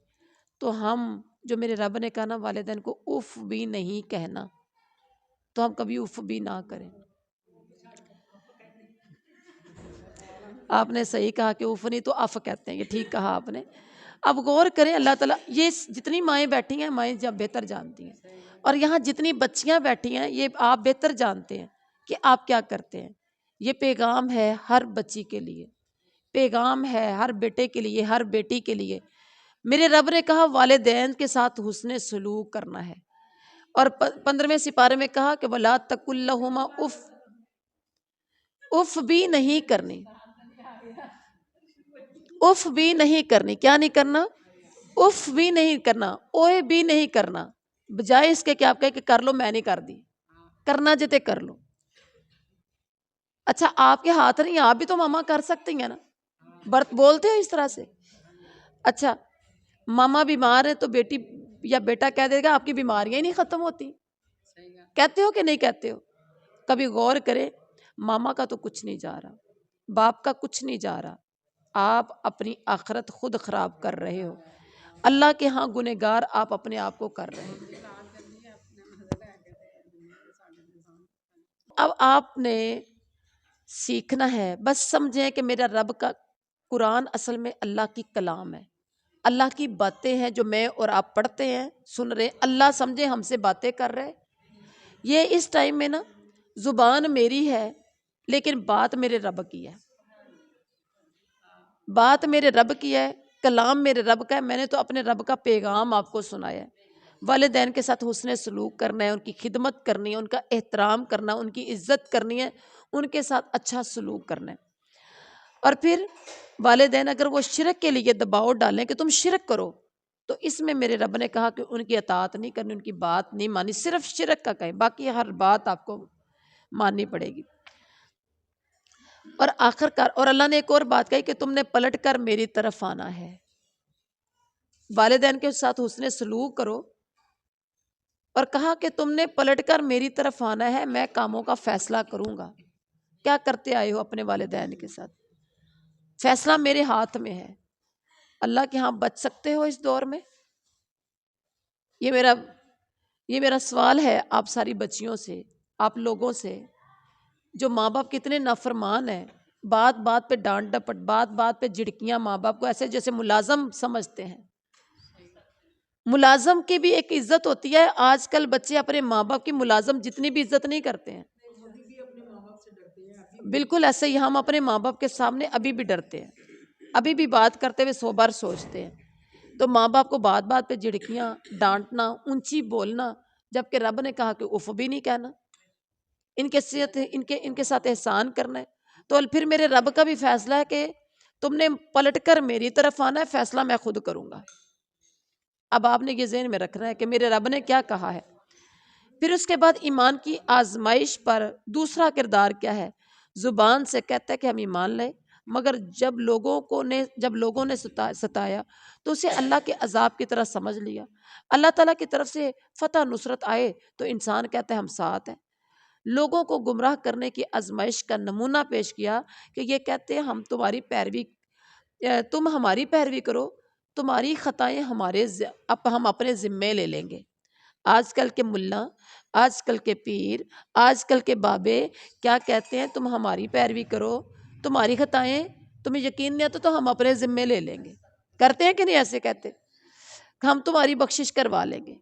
Speaker 1: تو ہم جو میرے رب نے کہا نا والدین کو اف بھی نہیں کہنا، تو ہم کبھی اف بھی نہ کریں. آپ نے صحیح کہا کہ اف نہیں تو اف کہتے ہیں، یہ ٹھیک کہا آپ نے. اب غور کریں، اللہ تعالیٰ یہ جتنی مائیں بیٹھی ہیں، مائیں جب بہتر جانتی ہیں. اور یہاں جتنی بچیاں بیٹھی ہیں یہ آپ بہتر جانتے ہیں کہ آپ کیا کرتے ہیں. یہ پیغام ہے ہر بچی کے لیے، پیغام ہے ہر بیٹے کے لیے، ہر بیٹی کے لیے. میرے رب نے کہا والدین کے ساتھ حسن سلوک کرنا ہے، اور 15ویں سپارے میں کہا کہ وَلَا تَقُل لَّهُمَا اف، اف بھی نہیں کرنی، اف بھی نہیں کرنی. کیا نہیں کرنا؟ اف بھی نہیں کرنا، اوئے بھی نہیں کرنا. بجائے اس کے کہ آپ کہیں کہ کر لو، میں نہیں کر دی، کرنا جتے کر لو. اچھا آپ کے ہاتھ نہیں، آپ بھی تو ماما کر سکتی ہیں نا، بولتے ہو اس طرح سے. اچھا ماما بیمار ہے تو بیٹی یا بیٹا کہہ دے گا آپ کی بیماریاں ہی نہیں ختم ہوتی. کہتے ہو کہ نہیں کہتے ہو؟ کبھی غور کرے، ماما کا تو کچھ نہیں جا رہا، باپ کا کچھ نہیں جا رہا، آپ اپنی آخرت خود خراب کر رہے ہو. اللہ کے ہاں گنہگار آپ اپنے آپ کو کر رہے ہیں. اب آپ نے سیکھنا ہے، بس سمجھیں کہ میرا رب کا قرآن اصل میں اللہ کی کلام ہے، اللہ کی باتیں ہیں جو میں اور آپ پڑھتے ہیں، سن رہے. اللہ سمجھے ہم سے باتیں کر رہے. یہ اس ٹائم میں نا زبان میری ہے لیکن بات میرے رب کی ہے، بات میرے رب کی ہے، کلام میرے رب کا ہے. میں نے تو اپنے رب کا پیغام آپ کو سنایا ہے. والدین کے ساتھ حسن سلوک کرنا ہے، ان کی خدمت کرنی ہے، ان کا احترام کرنا، ان کی عزت کرنی ہے، ان کے ساتھ اچھا سلوک کرنا ہے. اور پھر والدین اگر وہ شرک کے لیے دباؤ ڈالیں کہ تم شرک کرو، تو اس میں میرے رب نے کہا کہ ان کی اطاعت نہیں کرنی، ان کی بات نہیں مانی. صرف شرک کا کہیں، باقی ہر بات آپ کو ماننی پڑے گی. اور آخر کار اور اللہ نے ایک اور بات کہی کہ تم نے پلٹ کر میری طرف آنا ہے. والدین کے ساتھ حسن سلوک کرو، اور کہا کہ تم نے پلٹ کر میری طرف آنا ہے، میں کاموں کا فیصلہ کروں گا. کیا کرتے آئے ہو اپنے والدین کے ساتھ؟ فیصلہ میرے ہاتھ میں ہے. اللہ کے ہاں بچ سکتے ہو اس دور میں؟ یہ میرا سوال ہے آپ ساری بچیوں سے، آپ لوگوں سے جو ماں باپ کتنے نافرمان ہیں. بات بات پہ ڈانٹ ڈپٹ، بات بات پہ جھڑکیاں، ماں باپ کو ایسے جیسے ملازم سمجھتے ہیں. ملازم کی بھی ایک عزت ہوتی ہے. آج کل بچے اپنے ماں باپ کی ملازم جتنی بھی عزت نہیں کرتے ہیں. بالکل ایسے ہی ہم اپنے ماں باپ کے سامنے ابھی بھی ڈرتے ہیں، ابھی بھی بات کرتے ہوئے 100 بار سوچتے ہیں. تو ماں باپ کو بات بات پہ جھڑکیاں، ڈانٹنا، اونچی بولنا، جبکہ رب نے کہا کہ اف بھی نہیں کہنا. ان کے ساتھ احسان کرنا ہے. تو پھر میرے رب کا بھی فیصلہ ہے کہ تم نے پلٹ کر میری طرف آنا ہے، فیصلہ میں خود کروں گا. اب آپ نے یہ ذہن میں رکھنا ہے کہ میرے رب نے کیا کہا ہے. پھر اس کے بعد ایمان کی آزمائش پر دوسرا کردار کیا ہے؟ زبان سے کہتا ہے کہ ہم ایمان لائے، مگر جب لوگوں نے ستایا تو اسے اللہ کے عذاب کی طرح سمجھ لیا. اللہ تعالیٰ کی طرف سے فتح نصرت آئے تو انسان کہتا ہے ہم ساتھ ہیں. لوگوں کو گمراہ کرنے کی آزمائش کا نمونہ پیش کیا کہ یہ کہتے ہیں ہم تمہاری پیروی، تم ہماری پیروی کرو، تمہاری خطائیں ہم اپنے ذمے لے لیں گے. آج کل کے ملا، آج کل کے پیر، آج کل کے بابے کیا کہتے ہیں؟ تم ہماری پیروی کرو، تمہاری خطائیں تمہیں یقین نہیں آتا تو ہم اپنے ذمے لے لیں گے. کرتے ہیں کہ نہیں ایسے کہتے؟ ہم تمہاری بخشش کروا لیں گے.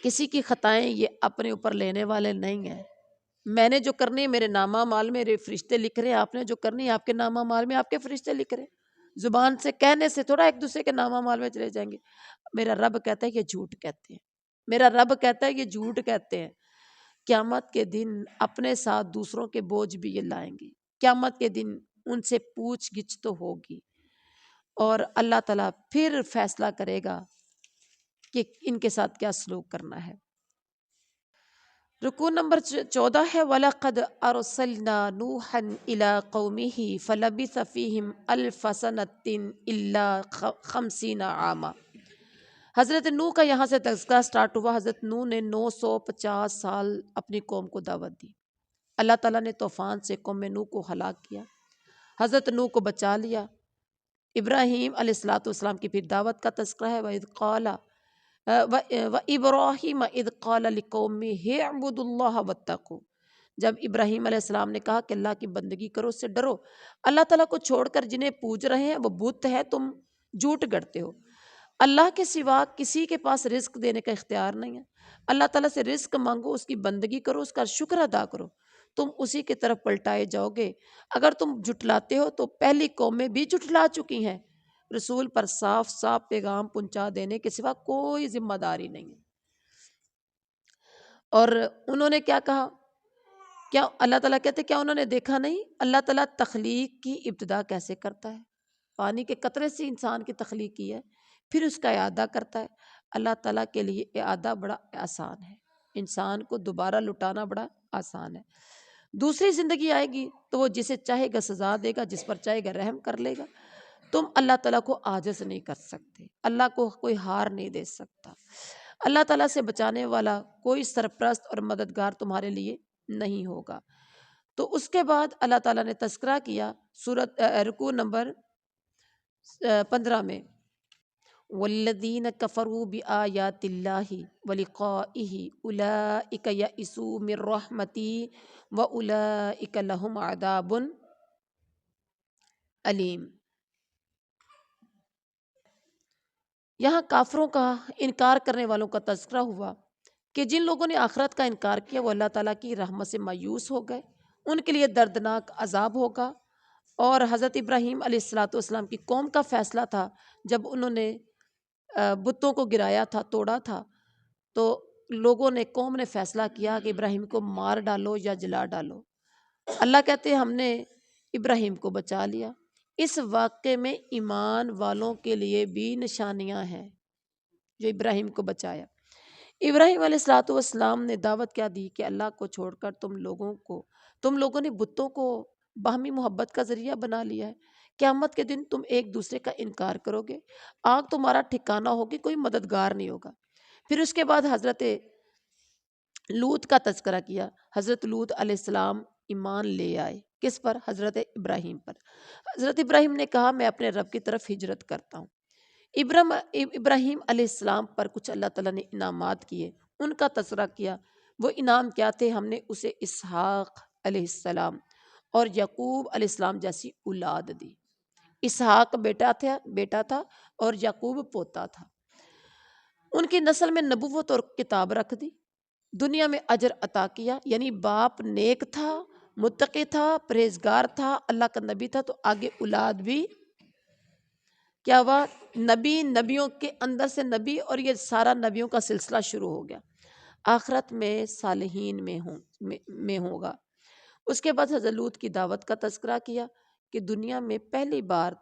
Speaker 1: کسی کی خطائیں یہ اپنے اوپر لینے والے نہیں ہیں. میں نے جو کرنی ہے میرے نامہ مال میرے فرشتے لکھ رہے ہیں، آپ نے جو کرنی ہے آپ کے نامہ مال میں آپ کے فرشتے لکھ رہے ہیں. زبان سے کہنے سے تھوڑا ایک دوسرے کے نامہ مال میں چلے جائیں گے. میرا رب کہتا ہے کہ جھوٹ کہتے ہیں، میرا رب کہتا ہے کہ جھوٹ کہتے ہیں. قیامت کے دن اپنے ساتھ دوسروں کے بوجھ بھی یہ لائیں گے. قیامت کے دن ان سے پوچھ گچھ تو ہوگی، اور اللہ تعالیٰ پھر فیصلہ کرے گا کہ ان کے ساتھ کیا سلوک کرنا ہے. رکوع نمبر 14 ہے وَلَقَدْ أَرْسَلْنَا نُوحًا إِلَىٰ قَوْمِهِ فَلَبِثَ فِيهِمْ أَلْفَ سَنَةٍ إِلَّا 50 عَامًا. حضرت نوح کا یہاں سے تذکرہ سٹارٹ ہوا. حضرت نوح نے 950 سال اپنی قوم کو دعوت دی. اللہ تعالیٰ نے طوفان سے قوم نوح کو ہلاک کیا، حضرت نوح کو بچا لیا. ابراہیم علیہ السلام کی پھر دعوت کا تذکرہ ہے. وَإِذْ قَالَ وَإِبْرَاهِيمَ إِذْ قَالَ لِقَوْمِهِ اعْبُدُوا اللَّهَ وَاتَّقُوهُ. جب ابراہیم علیہ السلام نے کہا کہ اللہ کی بندگی کرو، اس سے ڈرو. اللہ تعالیٰ کو چھوڑ کر جنہیں پوج رہے ہیں وہ بت ہے، تم جھوٹ گڑتے ہو. اللہ کے سوا کسی کے پاس رزق دینے کا اختیار نہیں ہے۔ اللہ تعالیٰ سے رزق مانگو، اس کی بندگی کرو، اس کا شکر ادا کرو، تم اسی کی طرف پلٹائے جاؤ گے۔ اگر تم جھٹلاتے ہو تو پہلی قومیں بھی جھٹلا چکی ہیں، رسول پر صاف صاف پیغام پہنچا دینے کے سوا کوئی ذمہ داری نہیں ہے۔ اور انہوں نے کیا کہا؟ کیا اللہ تعالیٰ کہتے کیا انہوں نے دیکھا نہیں اللہ تعالیٰ تخلیق کی ابتدا کیسے کرتا ہے؟ پانی کے قطرے سے انسان کی تخلیق کی ہے، پھر اس کا اعادہ کرتا ہے۔ اللہ تعالیٰ کے لیے اعادہ بڑا آسان ہے، انسان کو دوبارہ لٹانا بڑا آسان ہے۔ دوسری زندگی آئے گی تو وہ جسے چاہے گا سزا دے گا، جس پر چاہے گا رحم کر لے گا۔ تم اللہ تعالیٰ کو عاجز نہیں کر سکتے، اللہ کو کوئی ہار نہیں دے سکتا۔ اللہ تعالیٰ سے بچانے والا کوئی سرپرست اور مددگار تمہارے لیے نہیں ہوگا۔ تو اس کے بعد اللہ تعالیٰ نے تذکرہ کیا سورۃ رکوع نمبر 15 میں، والذین کفروا بآیات اللہ ولقائہ اولئک یئسوا من رحمتی واولئک لہم عذاب علیم۔ یہاں کافروں کا، انکار کرنے والوں کا تذکرہ ہوا کہ جن لوگوں نے آخرت کا انکار کیا وہ اللہ تعالیٰ کی رحمت سے مایوس ہو گئے، ان کے لیے دردناک عذاب ہوگا۔ اور حضرت ابراہیم علیہ السلام کی قوم کا فیصلہ تھا، جب انہوں نے بتوں کو گرایا تھا، توڑا تھا، تو لوگوں نے، قوم نے فیصلہ کیا کہ ابراہیم کو مار ڈالو یا جلا ڈالو۔ اللہ کہتے ہیں ہم نے ابراہیم کو بچا لیا۔ اس واقعے میں ایمان والوں کے لیے بھی نشانیاں ہیں، جو ابراہیم کو بچایا۔ ابراہیم علیہ السلام نے دعوت کیا دی کہ اللہ کو چھوڑ کر تم لوگوں نے بتوں کو باہمی محبت کا ذریعہ بنا لیا ہے۔ قیامت کے دن تم ایک دوسرے کا انکار کرو گے، آگ تمہارا ٹھکانہ ہوگی، کوئی مددگار نہیں ہوگا۔ پھر اس کے بعد حضرت لوط کا تذکرہ کیا۔ حضرت لوط علیہ السلام ایمان لے آئے، کس پر؟ حضرت ابراہیم پر۔ حضرت ابراہیم نے کہا میں اپنے رب کی طرف ہجرت کرتا ہوں۔ ابراہیم علیہ السلام پر کچھ اللہ تعالیٰ نے انعامات کیے، ان کا تذکرہ کیا۔ وہ انعام کیا تھے؟ ہم نے اسے اسحاق علیہ السلام اور یعقوب علیہ السلام جیسی اولاد دی۔ اسحاق بیٹا تھا اور یعقوب پوتا تھا۔ ان کی نسل میں نبوت اور کتاب رکھ دی، دنیا میں اجر عطا کیا، یعنی باپ نیک تھا، متقی تھا، پرہیزگار تھا، اللہ کا نبی تھا، تو آگے اولاد بھی کیا ہوا؟ نبی، نبیوں کے اندر سے نبی، اور یہ سارا نبیوں کا سلسلہ شروع ہو گیا، آخرت میں صالحین میں ہوگا۔ اس کے بعد حضرت لوط کی دعوت کا تذکرہ کیا کہ دنیا میں پہلی بار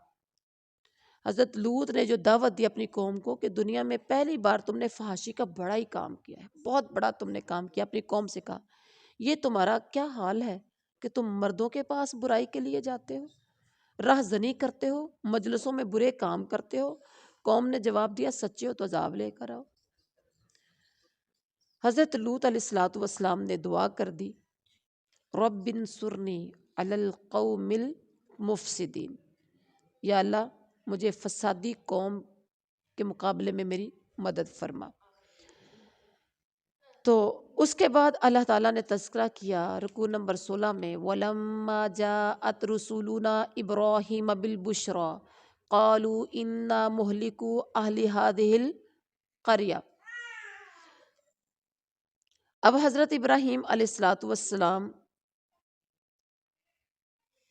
Speaker 1: حضرت لوط نے جو دعوت دی اپنی قوم کو کہ دنیا میں پہلی بار تم نے فحاشی کا بڑا ہی کام کیا ہے، بہت بڑا تم نے کام کیا۔ اپنی قوم سے کہا یہ تمہارا کیا حال ہے کہ تم مردوں کے پاس برائی کے لیے جاتے ہو، راہ زنی کرتے ہو، مجلسوں میں برے کام کرتے ہو۔ قوم نے جواب دیا سچے ہو تو عذاب لے کر آؤ۔ حضرت لوط علیہ السلام نے دعا کر دی رب انصرنی علی القوم المفسدین، یا اللہ مجھے فسادی قوم کے مقابلے میں میری مدد فرما۔ تو اس کے بعد اللہ تعالیٰ نے تذکرہ کیا رکوع نمبر 16 میں وَلَمَّا جَاءَتْ رُسُلُنَا إِبْرَاهِيمَ بِالْبُشْرَى قَالُوا إِنَّا مُهْلِكُو أَهْلِ هَذِهِ الْقَرْيَةِ۔ اب حضرت ابراہیم علیہ السلام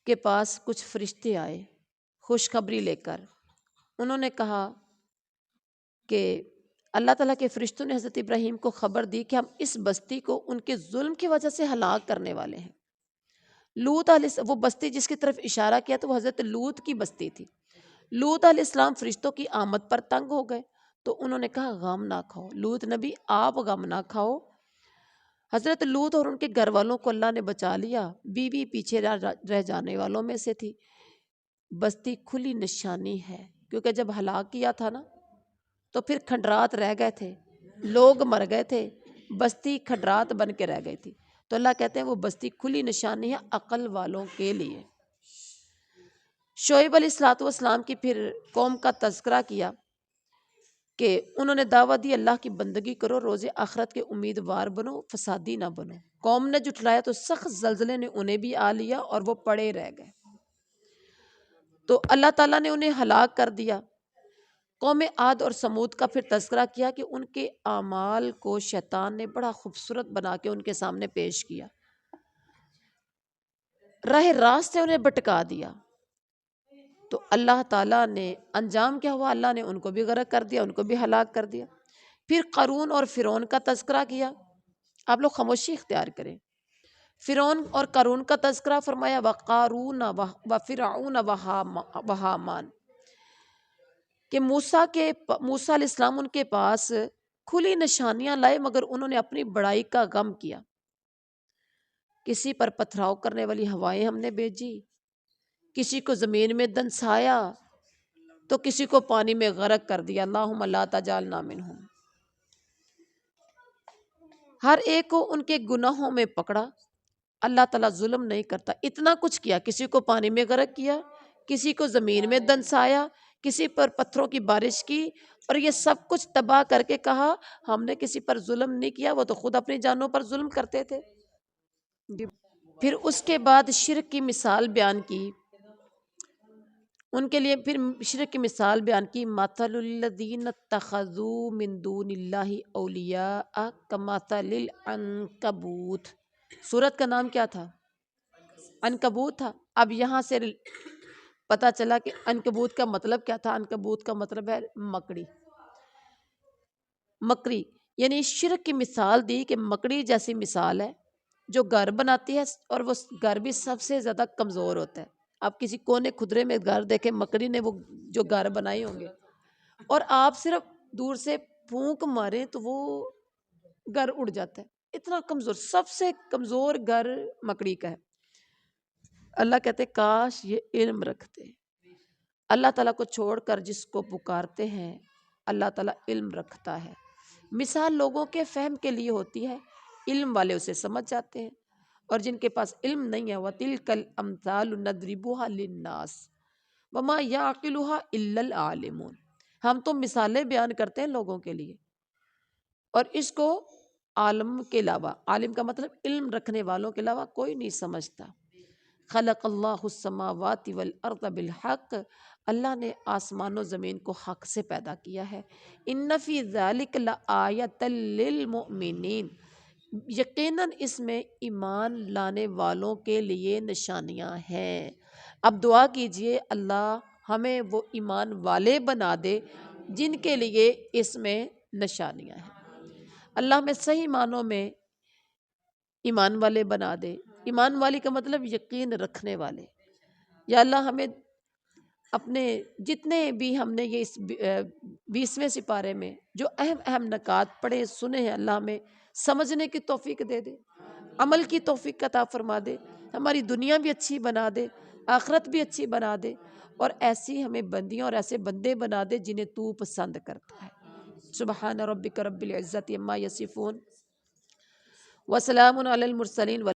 Speaker 1: کے پاس کچھ فرشتے آئے خوشخبری لے کر۔ انہوں نے کہا کہ اللہ تعالیٰ کے فرشتوں نے حضرت ابراہیم کو خبر دی کہ ہم اس بستی کو ان کے ظلم کی وجہ سے ہلاک کرنے والے ہیں۔ لوط علیہ وہ بستی جس کی طرف اشارہ کیا تو وہ حضرت لوط کی بستی تھی۔ لوط علیہ السلام فرشتوں کی آمد پر تنگ ہو گئے تو انہوں نے کہا غم نہ کھاؤ، لوط نبی آپ غم نہ کھاؤ۔ حضرت لوط اور ان کے گھر والوں کو اللہ نے بچا لیا، بیوی پیچھے رہ جانے والوں میں سے تھی۔ بستی کھلی نشانی ہے، کیونکہ جب ہلاک کیا تھا نا تو پھر کھنڈرات رہ گئے تھے، لوگ مر گئے تھے، بستی کھنڈرات بن کے رہ گئی تھی۔ تو اللہ کہتے ہیں وہ بستی کھلی نشانی ہے عقل والوں کے لیے۔ شعیب علیہ السلام کی پھر قوم کا تذکرہ کیا کہ انہوں نے دعوت دی اللہ کی بندگی کرو، روز آخرت کے امیدوار بنو، فسادی نہ بنو۔ قوم نے جھٹلایا تو سخت زلزلے نے انہیں بھی آ لیا اور وہ پڑے رہ گئے، تو اللہ تعالیٰ نے انہیں ہلاک کر دیا۔ قوم عاد اور سمود کا پھر تذکرہ کیا کہ ان کے اعمال کو شیطان نے بڑا خوبصورت بنا کے ان کے سامنے پیش کیا، راہ راست سے انہیں بھٹکا دیا، تو اللہ تعالیٰ نے انجام کیا ہوا، اللہ نے ان کو بھی غرق کر دیا، ان کو بھی ہلاک کر دیا۔ پھر قارون اور فرعون کا تذکرہ کیا، آپ لوگ خاموشی اختیار کریں۔ فرعون اور قارون کا تذکرہ فرمایا، وقارون وفرعون وہامان، کہ موسیٰ علیہ السلام ان کے پاس کھلی نشانیاں لائے مگر انہوں نے اپنی بڑائی کا غم کیا۔ کسی پر پتھراؤ کرنے والی ہوائیں ہم نے بھیجی، کسی کو زمین میں دنسایا تو کسی کو پانی میں غرق کر دیا، اللہم لا تجعلنا منہم۔ ہر ایک کو ان کے گناہوں میں پکڑا، اللہ تعالیٰ ظلم نہیں کرتا، اتنا کچھ کیا، کسی کو پانی میں غرق کیا، کسی کو زمین میں دنسایا، کسی پر پتھروں کی بارش کی، اور یہ سب کچھ تباہ کر کے کہا ہم نے کسی پر ظلم نہیں کیا، وہ تو خود اپنی جانوں پر ظلم کرتے تھے۔ پھر اس کے بعد شرک کی مثال بیان کی، ان کے لیے پھر شرک کی مثال بیان کی، مثل الذین اتخذوا من دون اللہ اولیاء کمثل العنکبوت، سورت کا نام کیا تھا؟ عنکبوت تھا۔ اب یہاں سے پتا چلا کہ عنکبوت کا مطلب کیا تھا، عنکبوت کا مطلب ہے مکڑی، مکڑی، یعنی شرک کی مثال دی کہ مکڑی جیسی مثال ہے جو گھر بناتی ہے، اور وہ گھر بھی سب سے زیادہ کمزور ہوتا ہے۔ آپ کسی کونے خدرے میں گھر دیکھیں، مکڑی نے وہ جو گھر بنائے ہوں گے، اور آپ صرف دور سے پھونک ماریں تو وہ گھر اڑ جاتا ہے، اتنا کمزور، سب سے کمزور گھر مکڑی کا ہے۔ اللہ کہتے کاش یہ علم رکھتے، اللہ تعالیٰ کو چھوڑ کر جس کو پکارتے ہیں اللہ تعالیٰ علم رکھتا ہے۔ مثال لوگوں کے فہم کے لیے ہوتی ہے، علم والے اسے سمجھ جاتے ہیں، اور جن کے پاس علم نہیں ہے، وَتِلْكَ الْأَمْثَالُ نَضْرِبُهَا لِلنَّاسِ وَمَا يَعْقِلُهَا إِلَّا الْعَالِمُونَ۔ ہم تو مثالیں بیان کرتے ہیں لوگوں کے لیے، اور اس کو عالم کے علاوہ، عالم کا مطلب علم رکھنے والوں کے علاوہ کوئی نہیں سمجھتا۔ خلق اللہ السماوات والارض بالحق، اللہ نے آسمان و زمین کو حق سے پیدا کیا ہے۔ ان فی ذلک لآیۃ للمؤمنین، یقیناً اس میں ایمان لانے والوں کے لیے نشانیاں ہیں۔ اب دعا کیجئے اللہ ہمیں وہ ایمان والے بنا دے جن کے لیے اس میں نشانیاں ہیں۔ اللہ ہمیں صحیح معنوں میں ایمان والے بنا دے۔ ایمان والی کا مطلب یقین رکھنے والے۔ یا اللہ ہمیں اپنے جتنے بھی ہم نے یہ اس 20ویں سپارے میں جو اہم اہم نکات پڑھے سنے ہیں، اللہ ہمیں سمجھنے کی توفیق دے دے، عمل کی توفیق عطا فرما دے، ہماری دنیا بھی اچھی بنا دے، آخرت بھی اچھی بنا دے، اور ایسی ہمیں بندیاں اور ایسے بندے بنا دے جنہیں تو پسند کرتا ہے۔ سبحان ربک رب العزت عما یصفون وسلام علی المرسلین۔